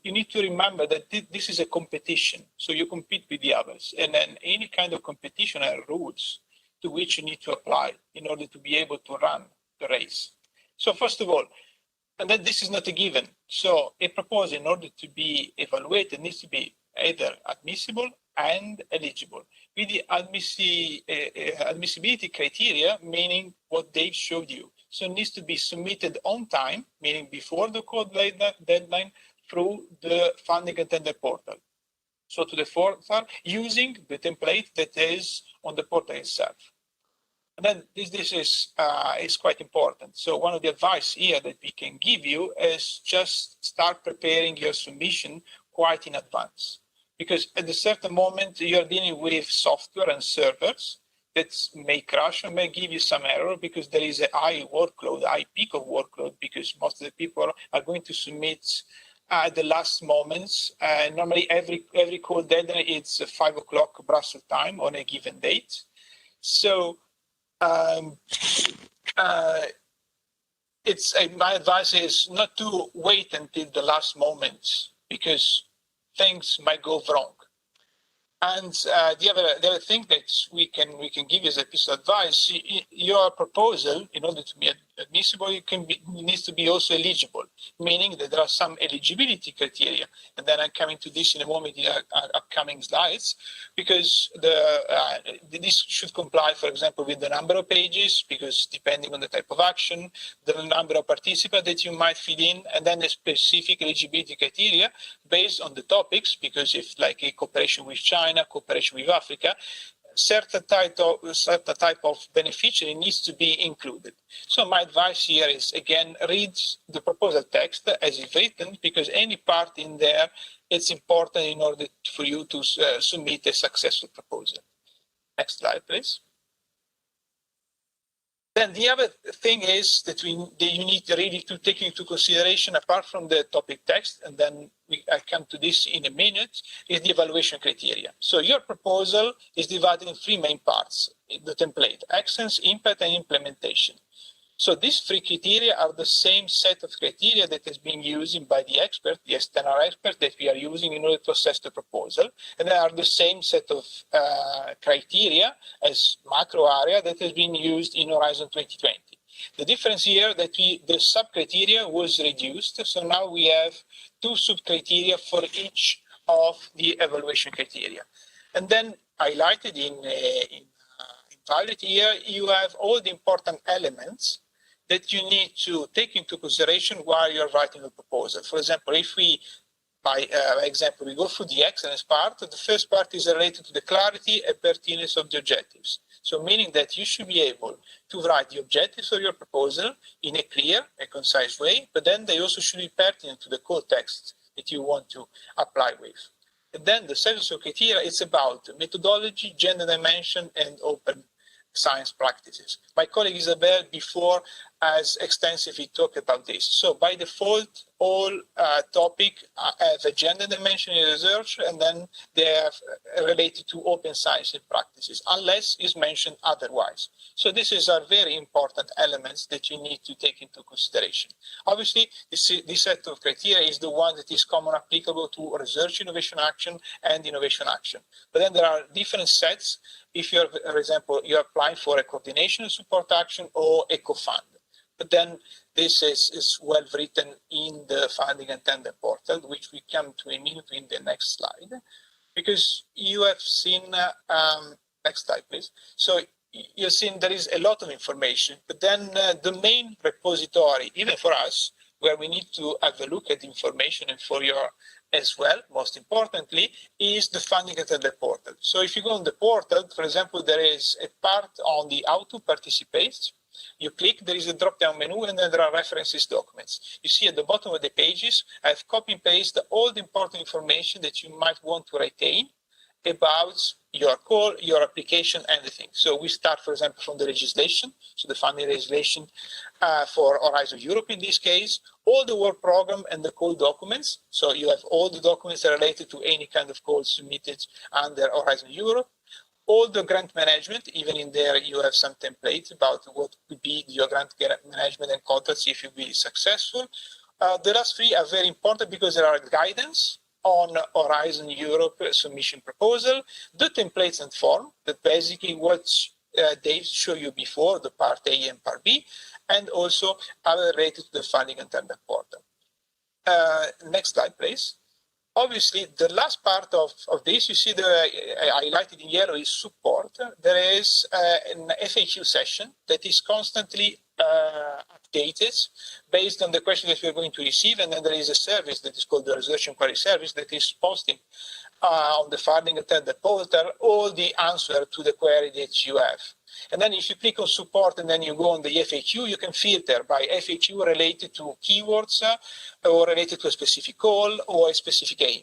you need to remember that this is a competition. So you compete with the others. And then any kind of competition are rules to which you need to apply in order to be able to run the race. So first of all, and then this is not a given. So a proposal, in order to be evaluated, needs to be either admissible and eligible. With the admissibility criteria, meaning what Dave showed you. So it needs to be submitted on time, meaning before the code deadline, through the funding and tender portal. So to the portal, using the template that is on the portal itself. And then this is quite important. So one of the advice here that we can give you is just start preparing your submission quite in advance. Because at a certain moment, you're dealing with software and servers that may crash or may give you some error because there is a high workload, high peak of workload, because most of the people are going to submit at the last moments. Normally, every code deadline is 5 o'clock Brussels time on a given date. So my advice is not to wait until the last moment, because things might go wrong. And the other thing that we can give you as a piece of advice: your proposal, in order to be admissible, needs to be also eligible, meaning that there are some eligibility criteria. And then I'm coming to this in a moment in our upcoming slides, because this should comply, for example, with the number of pages, because depending on the type of action, the number of participants that you might fit in, and then the specific eligibility criteria based on the topics, because if like a cooperation with China, cooperation with Africa, certain type of beneficiary needs to be included. So my advice here is, again, read the proposal text as it's written, because any part in there, it's important in order for you to submit a successful proposal. Next slide, please. Then the other thing is that you need really to take into consideration, apart from the topic text, and then I come to this in a minute, is the evaluation criteria. So your proposal is divided in 3 main parts: the template, excellence, impact, and implementation. So these 3 criteria are the same set of criteria that is being used by the expert, the external expert that we are using in order to assess the proposal. And they are the same set of criteria as macro area that has been used in Horizon 2020. The difference here that the sub-criteria was reduced. So now we have 2 sub-criteria for each of the evaluation criteria. And then highlighted in violet here, you have all the important elements that you need to take into consideration while you're writing a proposal. For example, if we, by example, we go through the excellence part, the first part is related to the clarity and pertinence of the objectives. So meaning that you should be able to write the objectives of your proposal in a clear and concise way, but then they also should be pertinent to the core text that you want to apply with. And then the second criteria is about methodology, gender dimension, and open science practices. My colleague Isabel before has extensively talked about this. So by default, all topics have a gender dimension in research, and then they are related to open science and practices, unless it's mentioned otherwise. So this is a very important elements that you need to take into consideration. Obviously, this set of criteria is the one that is common applicable to research innovation action and innovation action. But then there are different sets if you're, for example, you're applying for a coordination and support action or a co-fund. But then this is well written in the funding and tender portal, which we come to immediately in the next slide, because you have seen, next slide, please. So you've seen there is a lot of information, but then the main repository, even for us, where we need to have a look at the information and for your as well, most importantly, is the funding and tender portal. So if you go on the portal, for example, there is a part on the how to participate. You click, there is a drop-down menu, and then there are references documents. You see at the bottom of the pages, I've copy and pasted all the important information that you might want to retain about your call, your application, anything. So we start, for example, from the legislation, so the funding legislation for Horizon Europe in this case, all the work program and the call documents. So you have all the documents related to any kind of call submitted under Horizon Europe. All the grant management, even in there you have some templates about what could be your grant management and contracts if you be successful. The last three are very important because there are guidance on Horizon Europe submission proposal, the templates and form, that basically what they show you before, the part A and part B, and also are related to the funding and tender portal. Next slide, please. Obviously, the last part of this, you see the highlighted in yellow is support. There is an FAQ session that is constantly updated based on the question that we're going to receive, and then there is a service that is called the Research Inquiry Service that is posting on the funding and tender portal all the answer to the query that you have. And then if you click on support and then you go on the FAQ, you can filter by FAQ related to keywords or related to a specific call or a specific aim.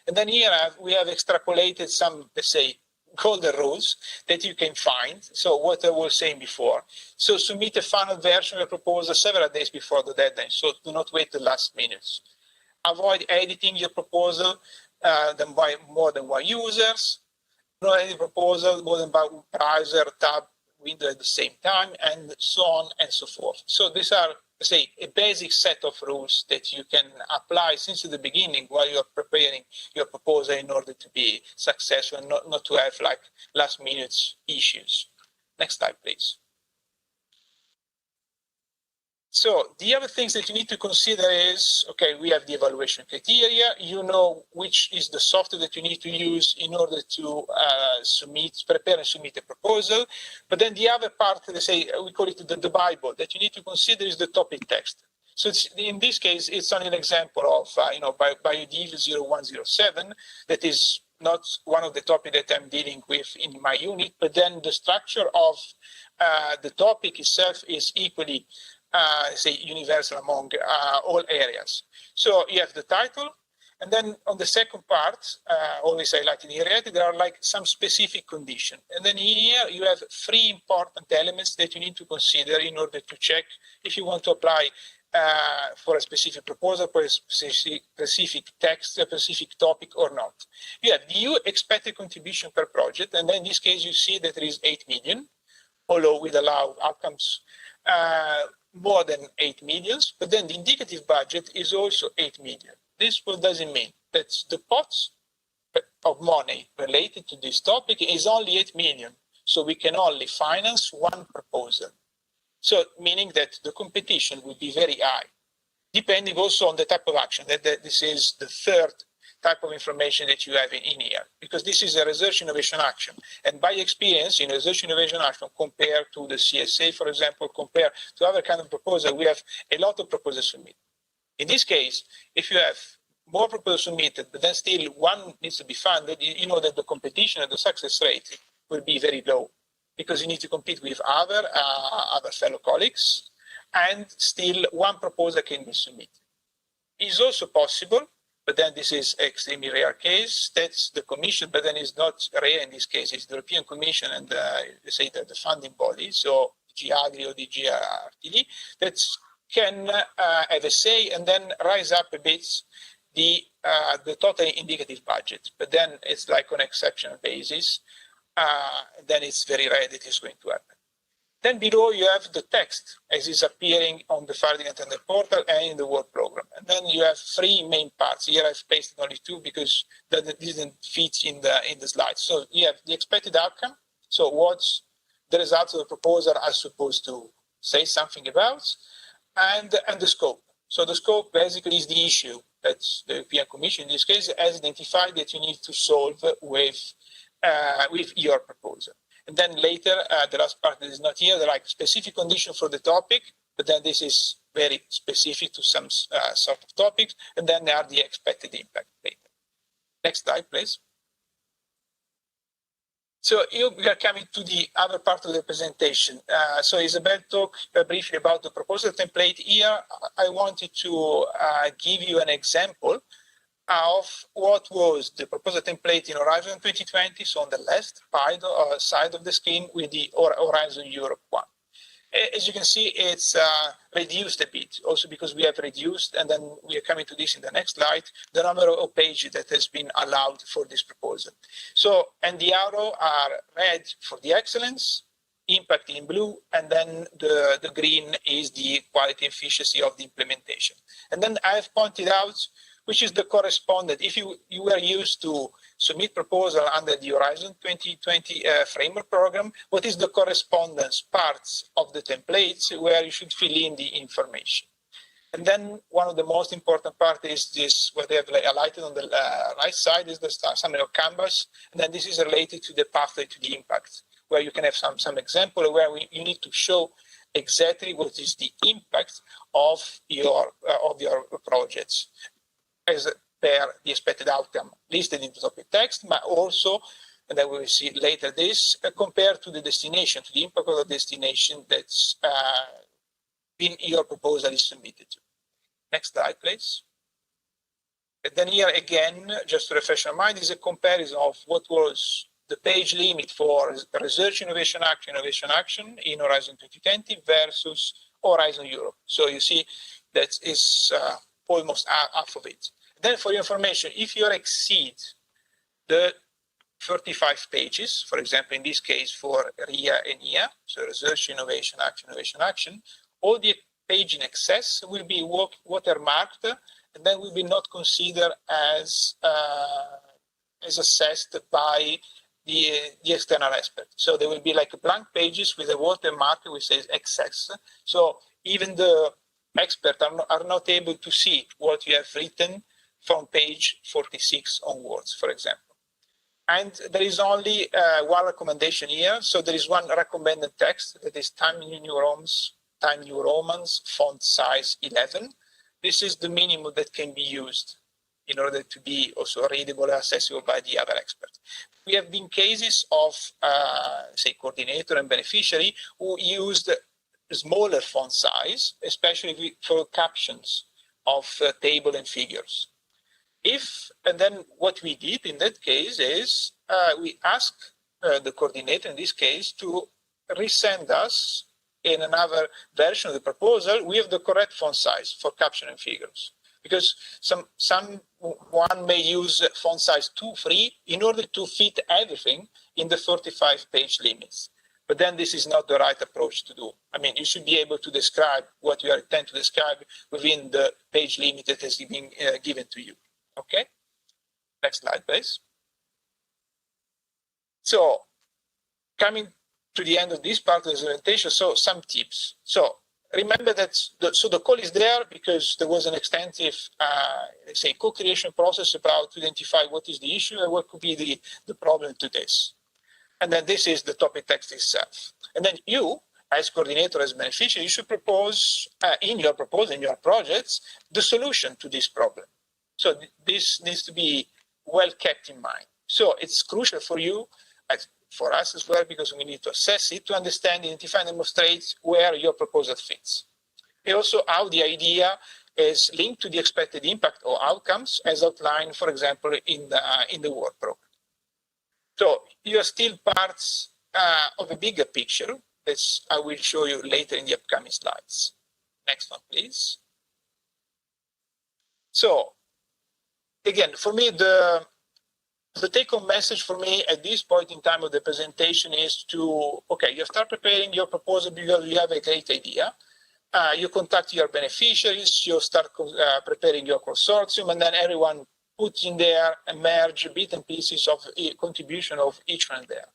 And then here we have extrapolated some, let's say, golden rules that you can find. So what I was saying before. So submit a final version of your proposal several days before the deadline. So do not wait the last minutes. Avoid editing your proposal by more than one users. Not any proposal more than one browser tab window at the same time, and so on and so forth. So these are, say, a basic set of rules that you can apply since the beginning while you're preparing your proposal in order to be successful and not to have like last minute issues. Next slide, please. So the other things that you need to consider is, okay, we have the evaluation criteria. You know which is the software that you need to use in order to prepare and submit a proposal. But then the other part, let's say, we call it the Bible, that you need to consider is the topic text. So in this case, it's only an example of, BioDiv 0107, that is not one of the topics that I'm dealing with in my unit, but then the structure of the topic itself is equally say universal among all areas. So you have the title, and then on the second part, always highlighted in red, there are like some specific condition. And then here you have three important elements that you need to consider in order to check if you want to apply for a specific proposal, for a specific text, a specific topic or not. You have the expected contribution per project, and then in this case you see that there is 8 million, although with allowed outcomes more than 8 million, but then the indicative budget is also 8 million. This what does it mean? That the pots of money related to this topic is only 8 million, so we can only finance one proposal. So meaning that the competition will be very high, depending also on the type of action. That this is the third type of information that you have in here, because this is a research innovation action. And by experience, in research innovation action, compared to the CSA, for example, compared to other kind of proposal, we have a lot of proposals submitted. In this case, if you have more proposals submitted, but then still one needs to be funded, you know that the competition and the success rate will be very low, because you need to compete with other fellow colleagues, and still one proposal can be submitted. It is also possible, but then this is extremely rare case, that's the Commission, but then it's not rare in this case, it's the European Commission and say that the funding body, so DG Agri or DG RTD, that can have a say and then rise up a bit the total indicative budget. But then it's like on exceptional basis. Then it's very rare that it's going to happen. Then below you have the text as is appearing on the Ferdinand Tender portal and in the work program. And then you have three main parts. Here I've pasted only two because that didn't fit in the slides. So you have the expected outcome. So what's the results of the proposal are supposed to say something about, and the scope. So the scope basically is the issue that the European Commission in this case has identified that you need to solve with your proposal. And then later, the last part that is not here, they're like specific conditions for the topic, but then this is very specific to some sort of topics, and then there are the expected impact later. Next slide, please. So here we are coming to the other part of the presentation. So Isabel talked briefly about the proposal template. Here, I wanted to give you an example of what was the proposal template in Horizon 2020, so on the left side of the screen with the Horizon Europe one. As you can see, it's reduced a bit, also because we have reduced, and then we are coming to this in the next slide, the number of pages that has been allowed for this proposal. So, and the arrow are red for the excellence, impact in blue, and then the green is the quality and efficiency of the implementation. And then I have pointed out which is the correspondent. If you were used to submit proposal under the Horizon 2020 framework program, what is the correspondence parts of the templates where you should fill in the information? And then one of the most important part is this, what they have highlighted on the right side is the summary of canvas. And then this is related to the pathway to the impact, where you can have some example where you need to show exactly what is the impact of your projects as per the expected outcome listed in the topic text, but also, and then we will see later this, compared to the destination, to the impact of the destination that's been your proposal is submitted to. Next slide, please. And then here again, just to refresh your mind, is a comparison of what was the page limit for research innovation action in Horizon 2020 versus Horizon Europe. So you see that is almost half of it. Then for your information, if you exceed the 35 pages, for example, in this case for RIA and IA, so research, innovation, action, all the page in excess will be watermarked and then will be not considered as assessed by the external expert. So there will be like blank pages with a watermark which says excess. So even the experts are not able to see what you have written from page 46 onwards, for example. And there is only one recommendation here. So there is one recommended text that is Times New Roman's font size 11. This is the minimum that can be used in order to be also readable and accessible by the other experts. We have been cases of, say, coordinator and beneficiary who used smaller font size, especially for captions of table and figures. And then what we did in that case is we asked the coordinator in this case to resend us in another version of the proposal with the correct font size for caption and figures. Because someone may use font size 2-3 in order to fit everything in the 45-page limits. But then this is not the right approach to do. I mean, you should be able to describe what you intend to describe within the page limit that has been given to you. Okay? Next slide, please. So, coming to the end of this part of the presentation, so some tips. So, remember that the call is there because there was an extensive, let's say, co-creation process about to identify what is the issue and what could be the problem to this. And then this is the topic text itself. And then you, as coordinator, as beneficiary, you should propose in your proposal, in your projects, the solution to this problem. So this needs to be well kept in mind. So it's crucial for you, for us as well, because we need to assess it, to understand, identify, and demonstrate where your proposal fits. And also how the idea is linked to the expected impact or outcomes as outlined, for example, in the work program. So you are still parts of a bigger picture This I will show you later in the upcoming slides. Next one, please. So, again, for me, the take-home message for me at this point in time of the presentation is to, okay, you start preparing your proposal because you have a great idea. You contact your beneficiaries, you start preparing your consortium, and then everyone puts in there and merge bits and pieces of contribution of each one there.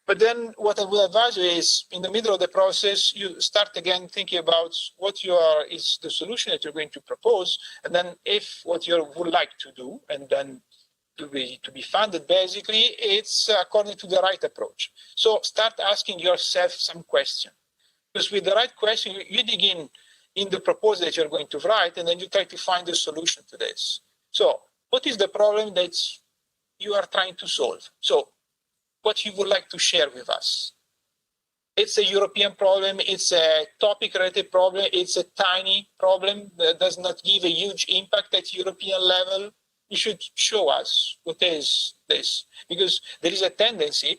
But then what I would advise you is, in the middle of the process, you start again thinking about what is the solution that you're going to propose, and then if what you would like to do, and then to be funded, basically, it's according to the right approach. So start asking yourself some questions. Because with the right question, you dig in the proposal that you're going to write, and then you try to find a solution to this. So what is the problem that you are trying to solve? So what you would like to share with us? It's a European problem, it's a topic-related problem, it's a tiny problem that does not give a huge impact at European level. You should show us what is this, because there is a tendency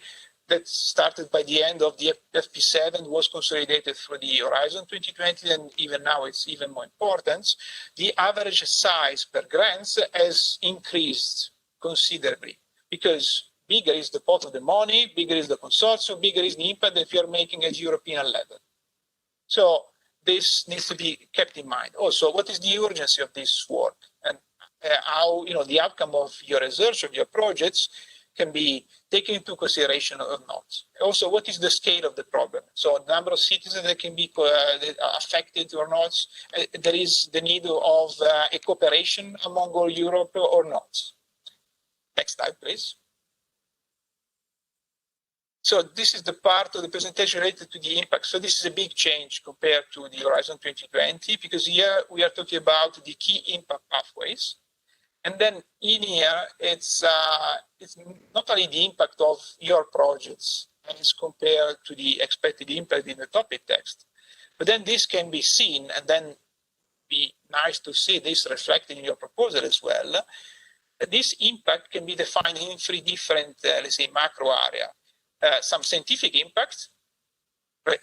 that started by the end of the FP7, was consolidated through the Horizon 2020, and even now it's even more important. The average size per grants has increased considerably, because bigger is the pot of the money, bigger is the consortium, bigger is the impact that we are making at European level. So this needs to be kept in mind. Also, what is the urgency of this work, and how the outcome of your research, of your projects, can be taken into consideration or not. Also, what is the scale of the problem? So the number of citizens that can be affected or not. There is the need of a cooperation among all Europe or not. Next slide, please. So this is the part of the presentation related to the impact. So this is a big change compared to the Horizon 2020, because here we are talking about the key impact pathways. And then in here, it's not only the impact of your projects as compared to the expected impact in the topic text, but then this can be seen, and then be nice to see this reflected in your proposal as well. This impact can be defined in three different, let's say, macro areas. Some scientific impact,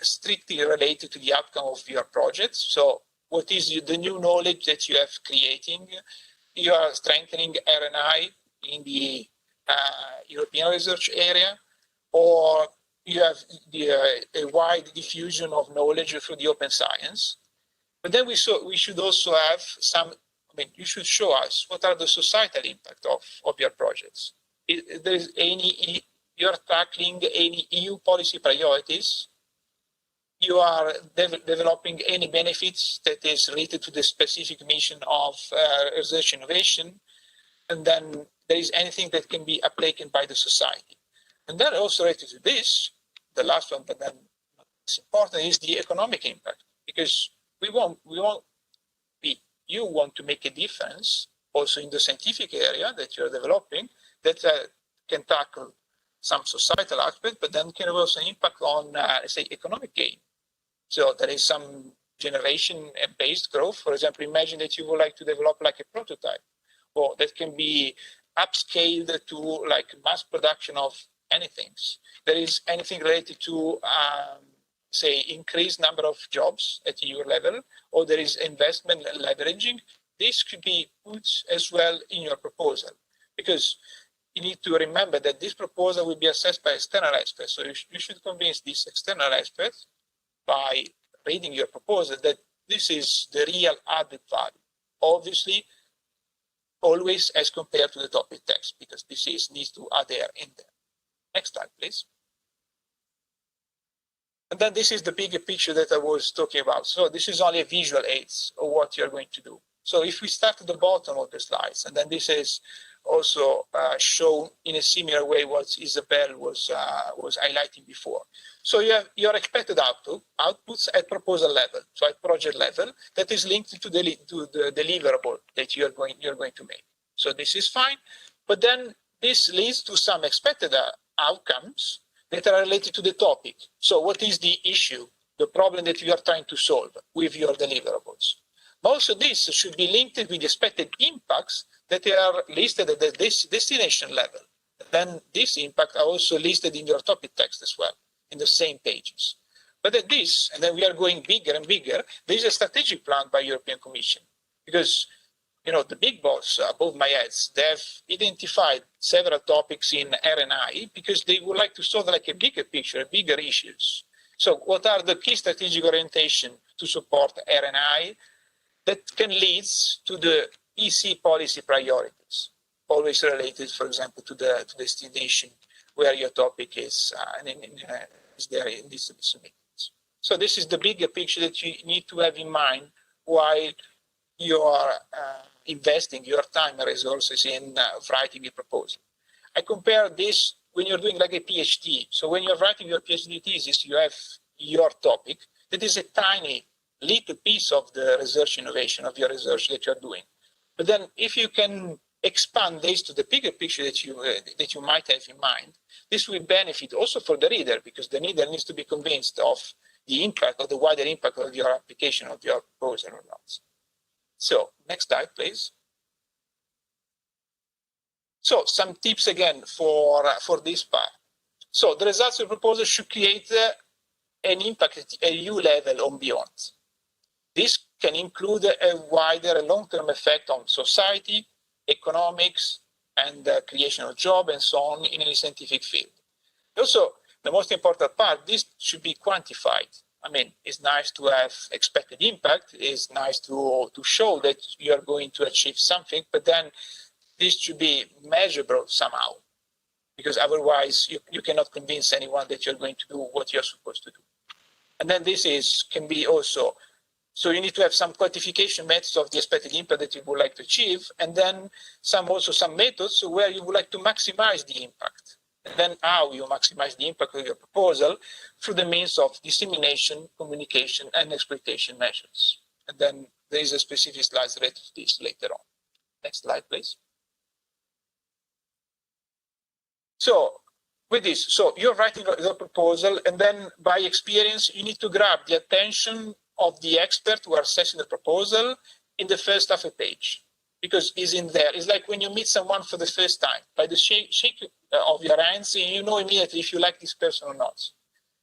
strictly related to the outcome of your projects. So what is the new knowledge that you have creating? You are strengthening R&I in the European research area, or you have a wide diffusion of knowledge through the open science. But then we should also have some, you should show us what are the societal impact of your projects. If there is any, you're tackling any EU policy priorities, you are developing any benefits that is related to the specific mission of research innovation, and then there is anything that can be applied by the society. And then also related to this, the last one, but then it's important, is the economic impact, because you want to make a difference also in the scientific area that you're developing that can tackle some societal aspect, but then can have also an impact on, let's say, economic gain. So there is some generation-based growth. For example, imagine that you would like to develop like a prototype, or that can be upscaled to like mass production of anything. There is anything related to, say, increased number of jobs at EU level, or there is investment leveraging. This could be put as well in your proposal, because you need to remember that this proposal will be assessed by external experts. So you should convince these external experts by reading your proposal that this is the real added value. Obviously, always as compared to the topic text, because this needs to adhere in there. Next slide, please. And then this is the bigger picture that I was talking about. So this is only a visual aids of what you're going to do. So if we start at the bottom of the slides, and then this is also shown in a similar way what Isabel was highlighting before. So you have your expected outputs at proposal level, so at project level, that is linked to the deliverable that you're going to make. So this is fine, but then this leads to some expected outcomes that are related to the topic. So what is the issue, the problem that you are trying to solve with your deliverables? Also, this should be linked with the expected impacts that are listed at the destination level. Then these impacts are also listed in your topic text as well, in the same pages. But at this, and then we are going bigger and bigger, there is a strategic plan by European Commission, because the big boss above my heads, they have identified several topics in R&I because they would like to solve like a bigger picture, bigger issues. So what are the key strategic orientation to support R&I that can lead to the EC policy priorities, always related, for example, to the destination where your topic is there in this submission. So this is the bigger picture that you need to have in mind while you are investing your time and resources in writing a proposal. I compare this when you're doing like a PhD. So when you're writing your PhD thesis, you have your topic that is a tiny little piece of the research innovation of your research that you're doing. But then if you can expand this to the bigger picture that you might have in mind, this will benefit also for the reader, because the reader needs to be convinced of the impact, of the wider impact of your application, of your proposal or not. So next slide, please. So some tips again for this part. So the results of the proposal should create an impact at a EU level or beyond. This can include a wider long-term effect on society, economics, and the creation of jobs and so on in any scientific field. Also, the most important part, this should be quantified. I mean, it's nice to have expected impact. It's nice to show that you are going to achieve something, but then this should be measurable somehow, because otherwise you cannot convince anyone that you're going to do what you're supposed to do. And then can be also, so you need to have some quantification methods of the expected impact that you would like to achieve, and then some methods where you would like to maximize the impact. And then how you maximize the impact of your proposal through the means of dissemination, communication, and exploitation measures. And then there is a specific slide related to this later on. Next slide, please. So with this, so you're writing the proposal, and then by experience, you need to grab the attention of the expert who are assessing the proposal in the first half a page, because it's in there. It's like when you meet someone for the first time, by the shake of your hands, you know immediately if you like this person or not.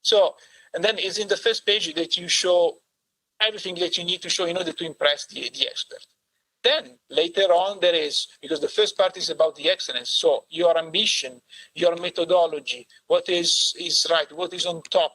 So, and then it's in the first page that you show everything that you need to show in order to impress the expert. Then later on there is, because the first part is about the excellence, so your ambition, your methodology, what is right, what is on top.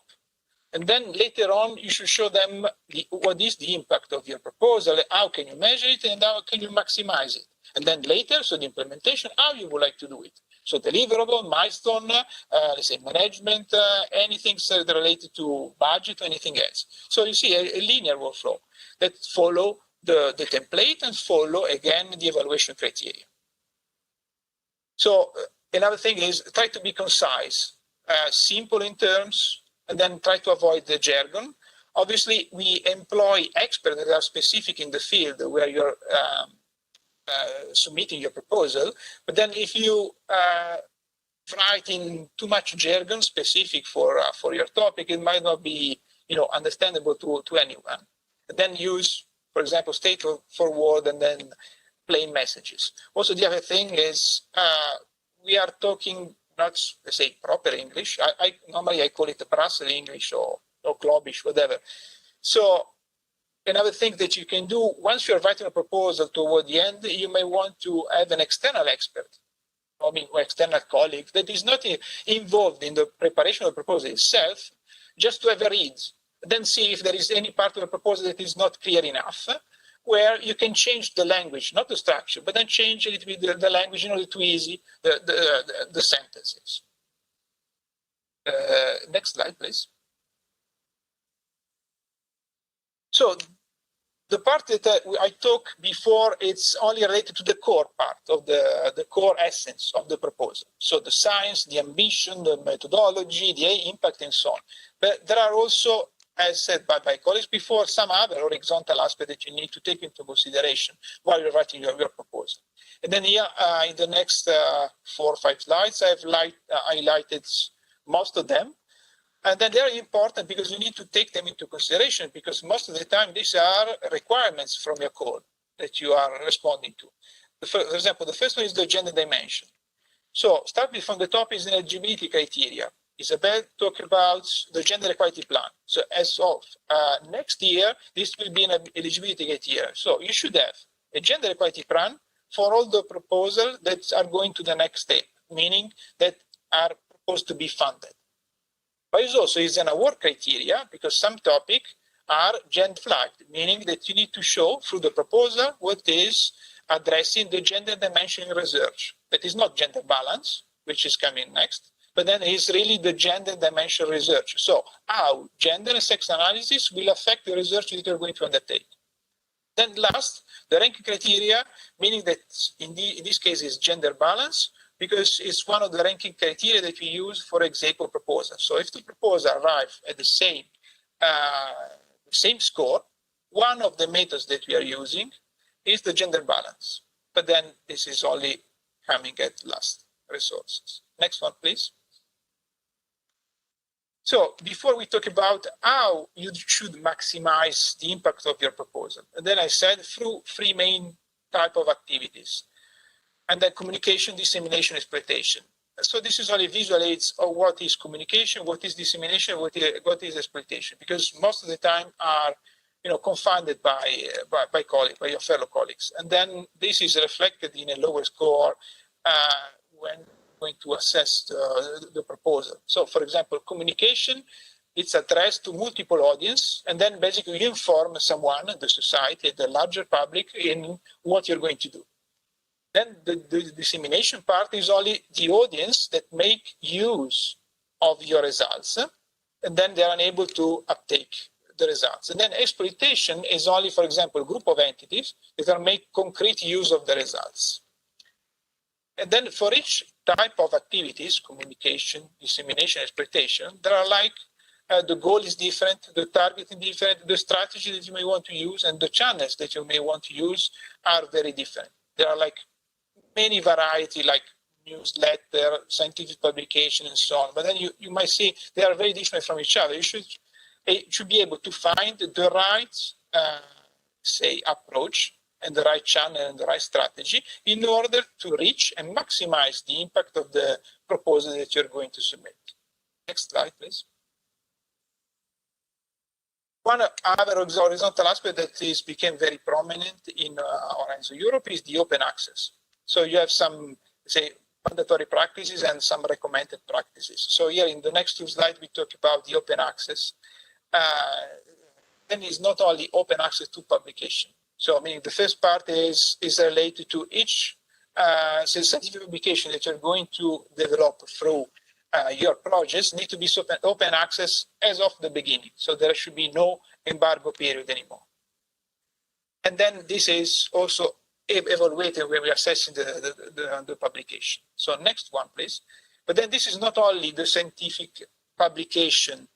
And then later on, you should show them what is the impact of your proposal, how can you measure it, and how can you maximize it. And then later, so the implementation, how you would like to do it. So deliverable, milestone, let's say management, anything related to budget or anything else. So you see a linear workflow that follow the template and follow, again, the evaluation criteria. So another thing is try to be concise, simple in terms, and then try to avoid the jargon. Obviously, we employ experts that are specific in the field where you're submitting your proposal. But then if you write in too much jargon specific for your topic, it might not be understandable to anyone. And then use, for example, straightforward and then plain messages. Also, the other thing is we are talking not, let's say, proper English. Normally I call it Brussels English or Globish, whatever. So another thing that you can do, once you're writing a proposal toward the end, you may want to have an external expert, or external colleague that is not involved in the preparation of the proposal itself, just to have a read, then see if there is any part of the proposal that is not clear enough, where you can change the language, not the structure, but then change a little bit the language in order to ease the sentences. Next slide, please. So the part that I talked before, it's only related to the core part of the core essence of the proposal. So the science, the ambition, the methodology, the impact, and so on. But there are also, as said by my colleagues before, some other horizontal aspects that you need to take into consideration while you're writing your proposal. And then here, in the next 4 or 5 slides, I've highlighted most of them. And then they're important because you need to take them into consideration, because most of the time these are requirements from your code that you are responding to. For example, the first one is the gender dimension. So starting from the top is an eligibility criteria. Isabel talked about the gender equality plan. So as of next year, this will be an eligibility criteria. So you should have a gender equality plan for all the proposals that are going to the next step, meaning that are proposed to be funded. But it also is an award criteria because some topics are gender flagged, meaning that you need to show through the proposal what is addressing the gender dimension in research. That is not gender balance, which is coming next, but then it's really the gender dimension research. So how gender and sex analysis will affect the research that you're going to undertake. Then last, the ranking criteria, meaning that in this case is gender balance, because it's one of the ranking criteria that we use for example proposal. So if the proposal arrives at the same score, one of the methods that we are using is the gender balance. But then this is only coming at last resources. Next one, please. So before we talk about how you should maximize the impact of your proposal, and then I said through three main type of activities, and then communication, dissemination, exploitation. So this is only visual aids of what is communication, what is dissemination, what is exploitation, because most of the time are confounded by your fellow colleagues, and then this is reflected in a lower score when going to assess the proposal. So for example, communication, it's addressed to multiple audience, and then basically you inform someone, the society, the larger public in what you're going to do. Then the dissemination part is only the audience that make use of your results, and then they are unable to uptake the results. And then exploitation is only, for example, a group of entities that are make concrete use of the results. And then for each type of activities, communication, dissemination, exploitation, there are the goal is different, the target is different, the strategy that you may want to use, and the channels that you may want to use are very different. There are many variety, like newsletter, scientific publication, and so on. But then you might see they are very different from each other. You should be able to find the right, approach and the right channel and the right strategy in order to reach and maximize the impact of the proposal that you're going to submit. Next slide, please. One other horizontal aspect that became very prominent in Horizon Europe is the open access. So you have some, mandatory practices and some recommended practices. So here in the next two slides, we talk about the open access. Then it's not only open access to publication. So I mean, the first part is related to each scientific publication that you're going to develop through your projects need to be open access as of the beginning. So there should be no embargo period anymore. And then this is also evaluated when we're assessing the publication. So next one, please. But then this is not only the scientific publication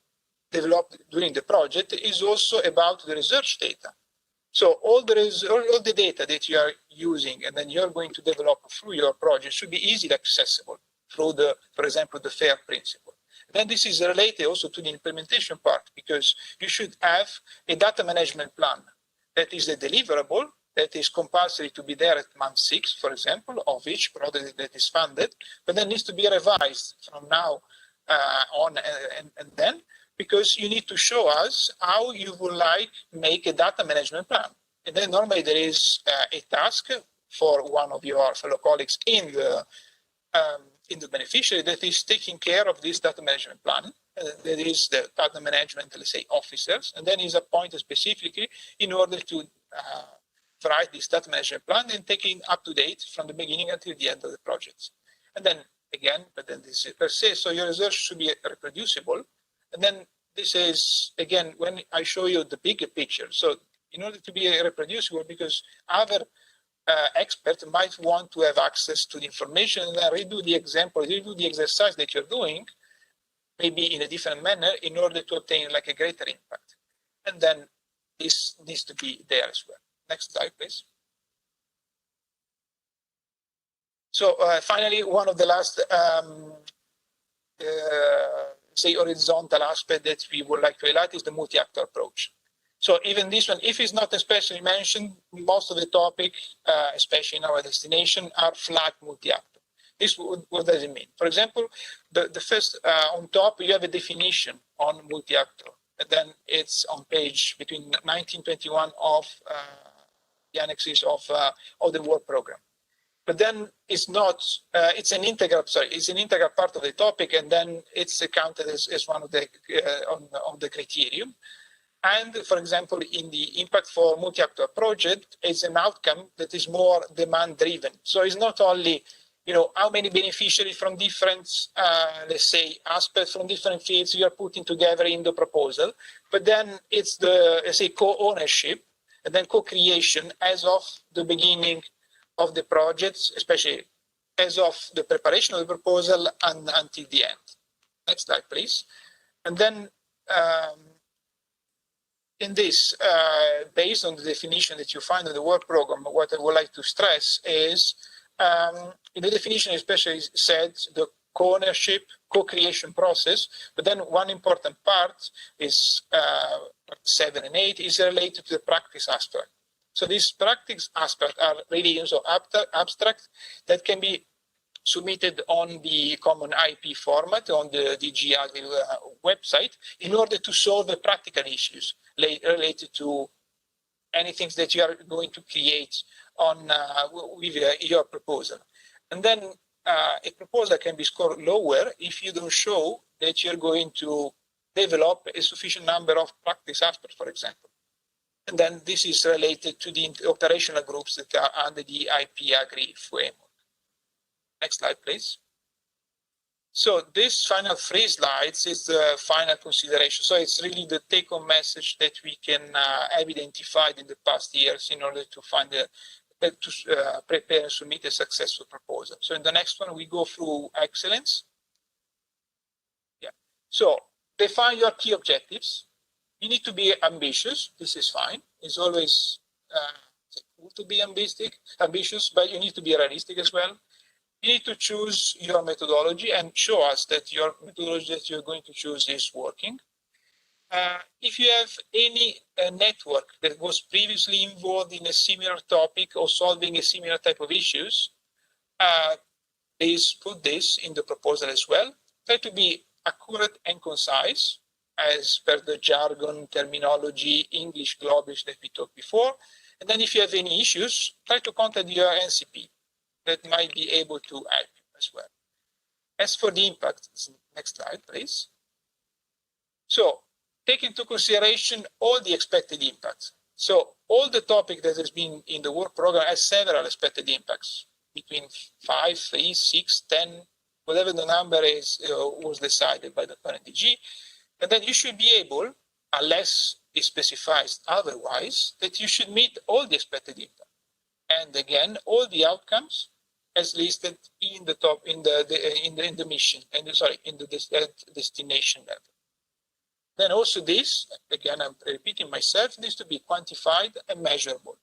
developed during the project, it is also about the research data. So all the data that you are using and then you're going to develop through your project should be easily accessible through for example, the FAIR principle. Then this is related also to the implementation part, because you should have a data management plan that is a deliverable, that is compulsory to be there at month 6, for example, of each project that is funded, but then needs to be revised from now on and then, because you need to show us how you would make a data management plan. And then normally there is a task for one of your fellow colleagues in the beneficiary that is taking care of this data management plan. That is the data management, let's say, officers, and then is appointed specifically in order to write this data management plan and taking up to date from the beginning until the end of the project. And then again, but then this is per se, so your research should be reproducible. And then this is, again, when I show you the bigger picture. So in order to be reproducible, because other experts might want to have access to the information and then redo the example, redo the exercise that you're doing, maybe in a different manner in order to obtain a greater impact. And then this needs to be there as well. Next slide, please. So finally, one of the last horizontal aspect that we would like to highlight is the multi-actor approach. So even this one, if it's not especially mentioned, most of the topic, especially in our destination, are flat multi-actor. What does it mean? For example, the first on top, you have a definition on multi-actor. And then it's on page between 1921 of the annexes of the work program. But then it's not, it's an integral part of the topic, and then it's counted as one of the, on the criterion. And for example, in the impact for multi-actor project, it's an outcome that is more demand driven. So it's not only, how many beneficiaries from different, let's say, aspects from different fields you are putting together in the proposal, but then it's the, let's say, co-ownership and then co-creation as of the beginning of the projects, especially as of the preparation of the proposal and until the end. Next slide, please. And then in this, based on the definition that you find in the work program, what I would like to stress is, in the definition especially said the co-ownership, co-creation process, but then one important part is 7 and 8 is related to the practice aspect. So these practice aspects are really also abstract that can be submitted on the common IP format on the DG Agri website in order to solve the practical issues related to anything that you are going to create on with your proposal. And then a proposal can be scored lower if you don't show that you're going to develop a sufficient number of practice aspects, for example. And then this is related to the operational groups that are under the IP Agri framework. Next slide, please. So this final 3 slides is the final consideration. So it's really the take-home message that we can have identified in the past years in order to find prepare and submit a successful proposal. So in the next one, we go through excellence. Yeah. So define your key objectives. You need to be ambitious. This is fine. It's always cool to be ambitious, but you need to be realistic as well. You need to choose your methodology and show us that your methodology that you're going to choose is working. If you have any network that was previously involved in a similar topic or solving a similar type of issues, please put this in the proposal as well. Try to be accurate and concise as per the jargon, terminology, English, Globish that we talked before. And then if you have any issues, try to contact your NCP that might be able to help you as well. As for the impact, next slide, please. So take into consideration all the expected impacts. So all the topic that has been in the work program has several expected impacts between 5, 3, 6, 10, whatever the number is was decided by the current DG. And then you should be able, unless it specifies otherwise, that you should meet all the expected impact. And again, all the outcomes as listed in the top in the mission and in the destination level. Then also this, again, I'm repeating myself, needs to be quantified and measurable.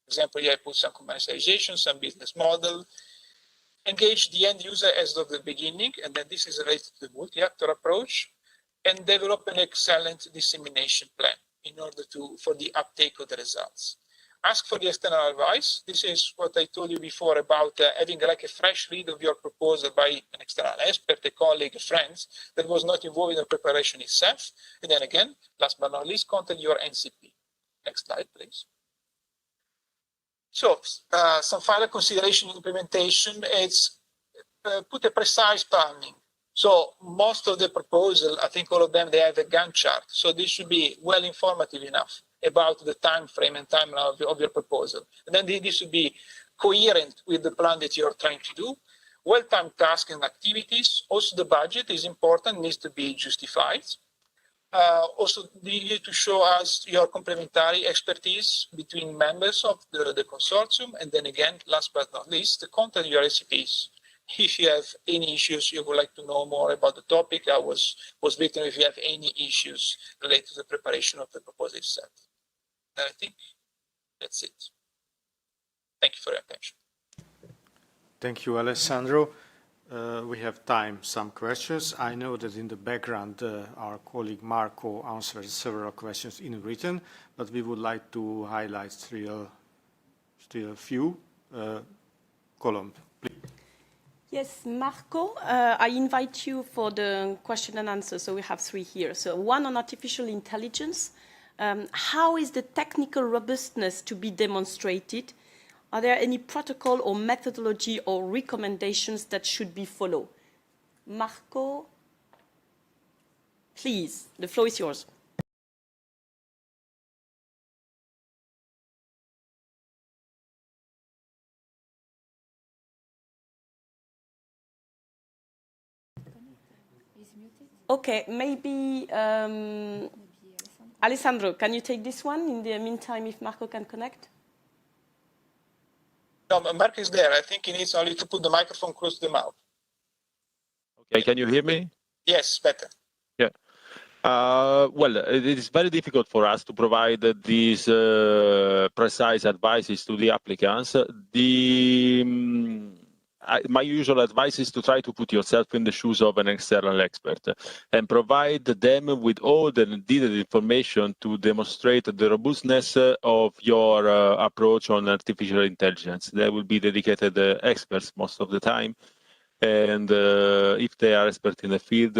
For example, I put some commercialization, some business model, engage the end user as of the beginning, and then this is related to the multi-actor approach, and develop an excellent dissemination plan in order for the uptake of the results. Ask for the external advice. This is what I told you before about having like a fresh read of your proposal by an external expert, a colleague, a friend that was not involved in the preparation itself. And then again, last but not least, contact your NCP. Next slide, please. So some final consideration implementation is put a precise planning. So most of the proposal, I think all of them, they have a Gantt chart. So this should be well informative enough about the time frame and timeline of your proposal. And then this should be coherent with the plan that you're trying to do. Well-timed tasks and activities. Also the budget is important, needs to be justified. Also you need to show us your complementary expertise between members of the consortium. And then again, last but not least, contact your SCPs. If you have any issues, you would like to know more about the topic, I was written if you have any issues related to the preparation of the proposal itself. And I think that's it. Thank you for your attention. Thank you, Alessandro. We have time, some questions. I know that in the background, our colleague Marco answered several questions in written, but we would like to highlight still a few. Column, please. Yes, Marco, I invite you for the question and answer. So we have 3 here. So one on artificial intelligence. How is the technical robustness to be demonstrated? Are there any protocol or methodology or recommendations that should be followed? Marco, please, the floor is yours. Okay, maybe Alessandro, can you take this one in the meantime if Marco can connect? No, Mark is there. I think he needs only to put the microphone close to the mouth. Okay, can you hear me? Yes, better. Yeah. Well, it is very difficult for us to provide these precise advices to the applicants. My usual advice is to try to put yourself in the shoes of an external expert and provide them with all the needed information to demonstrate the robustness of your approach on artificial intelligence. They will be dedicated experts most of the time. And if they are experts in the field,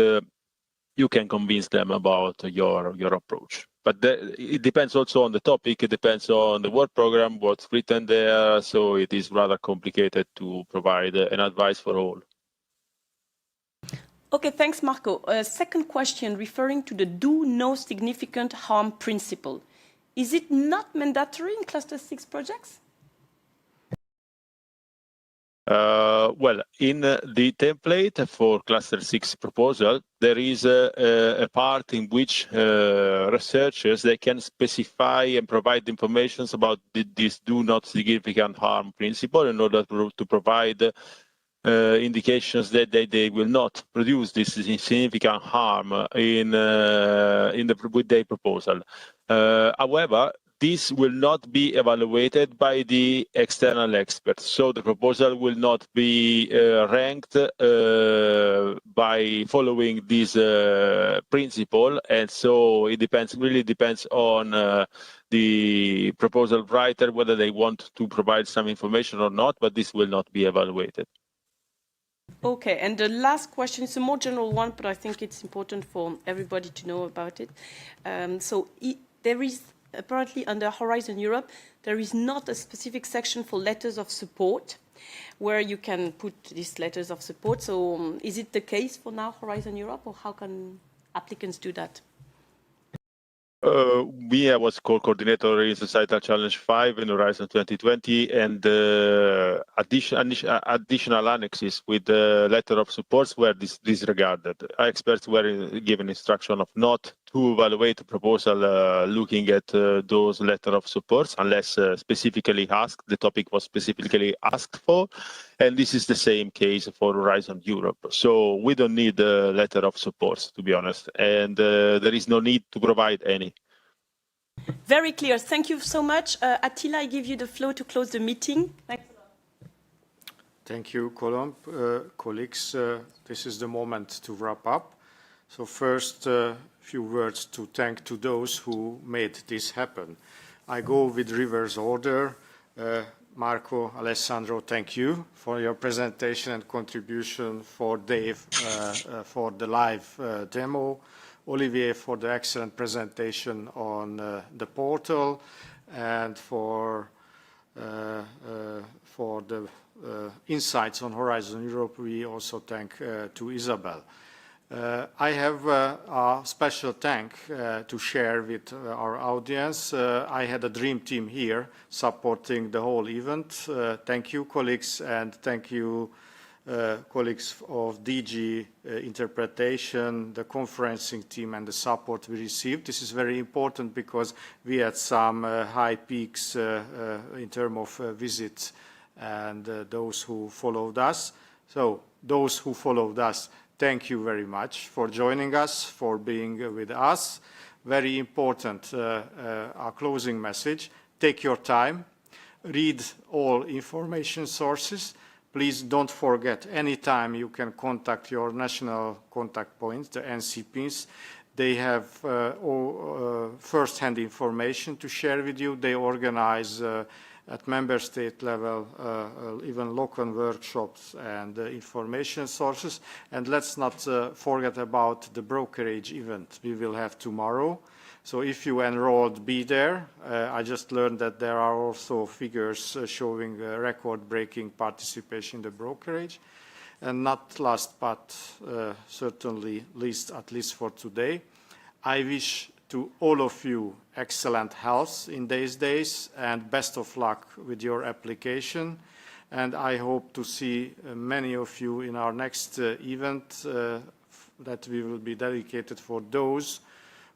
you can convince them about your approach. But it depends also on the topic, it depends on the work program, what's written there, so it is rather complicated to provide an advice for all. Okay, thanks, Marco. Second question, referring to the do no significant harm principle. Is it not mandatory in Cluster 6 projects? Well, in the template for Cluster 6 proposal, there is a part in which researchers, they can specify and provide information about this do not significant harm principle in order to provide indications that they will not produce this significant harm with their proposal. However, this will not be evaluated by the external experts. So the proposal will not be ranked by following this principle. And so it really depends on the proposal writer, whether they want to provide some information or not, but this will not be evaluated. Okay, and the last question is a more general one, but I think it's important for everybody to know about it. There is apparently under Horizon Europe, there is not a specific section for letters of support where you can put these letters of support. So is it the case for now, Horizon Europe, or how can applicants do that? Me, I was co-coordinator in Societal Challenge 5 in Horizon 2020, and additional annexes with the letter of supports were disregarded. Experts were given instruction of not to evaluate a proposal looking at those letter of supports unless specifically asked. The topic was specifically asked for, and this is the same case for Horizon Europe. So we don't need a letter of supports, to be honest, and there is no need to provide any. Very clear. Thank you so much. Attila, I give you the floor to close the meeting. Thanks. Thank you, colleagues. This is the moment to wrap up. So first, a few words to thank to those who made this happen. I go with reverse order. Marco, Alessandro, thank you for your presentation and contribution, for Dave for the live demo, Olivier for the excellent presentation on the portal, and for the insights on Horizon Europe. We also thank to Isabel. I have a special thank to share with our audience. I had a dream team here supporting the whole event. Thank you, colleagues, and thank you, colleagues of DG Interpretation, the conferencing team, and the support we received. This is very important because we had some high peaks in terms of visits and those who followed us. So those who followed us, thank you very much for joining us, for being with us. Very important, our closing message. Take your time, read all information sources. Please don't forget, anytime you can contact your national contact points, the NCPs. They have first-hand information to share with you. They organize at member state level, even local workshops and information sources. And let's not forget about the brokerage event we will have tomorrow. So if you enrolled, be there. I just learned that there are also figures showing record-breaking participation in the brokerage. And not last but certainly least, at least for today, I wish to all of you excellent health in these days and best of luck with your application. And I hope to see many of you in our next event that we will be dedicated for those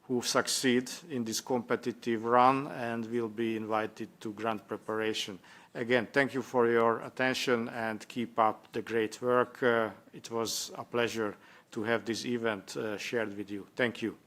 who succeed in this competitive run and will be invited to grant preparation. Again, thank you for your attention and keep up the great work. It was a pleasure to have this event shared with you. Thank you.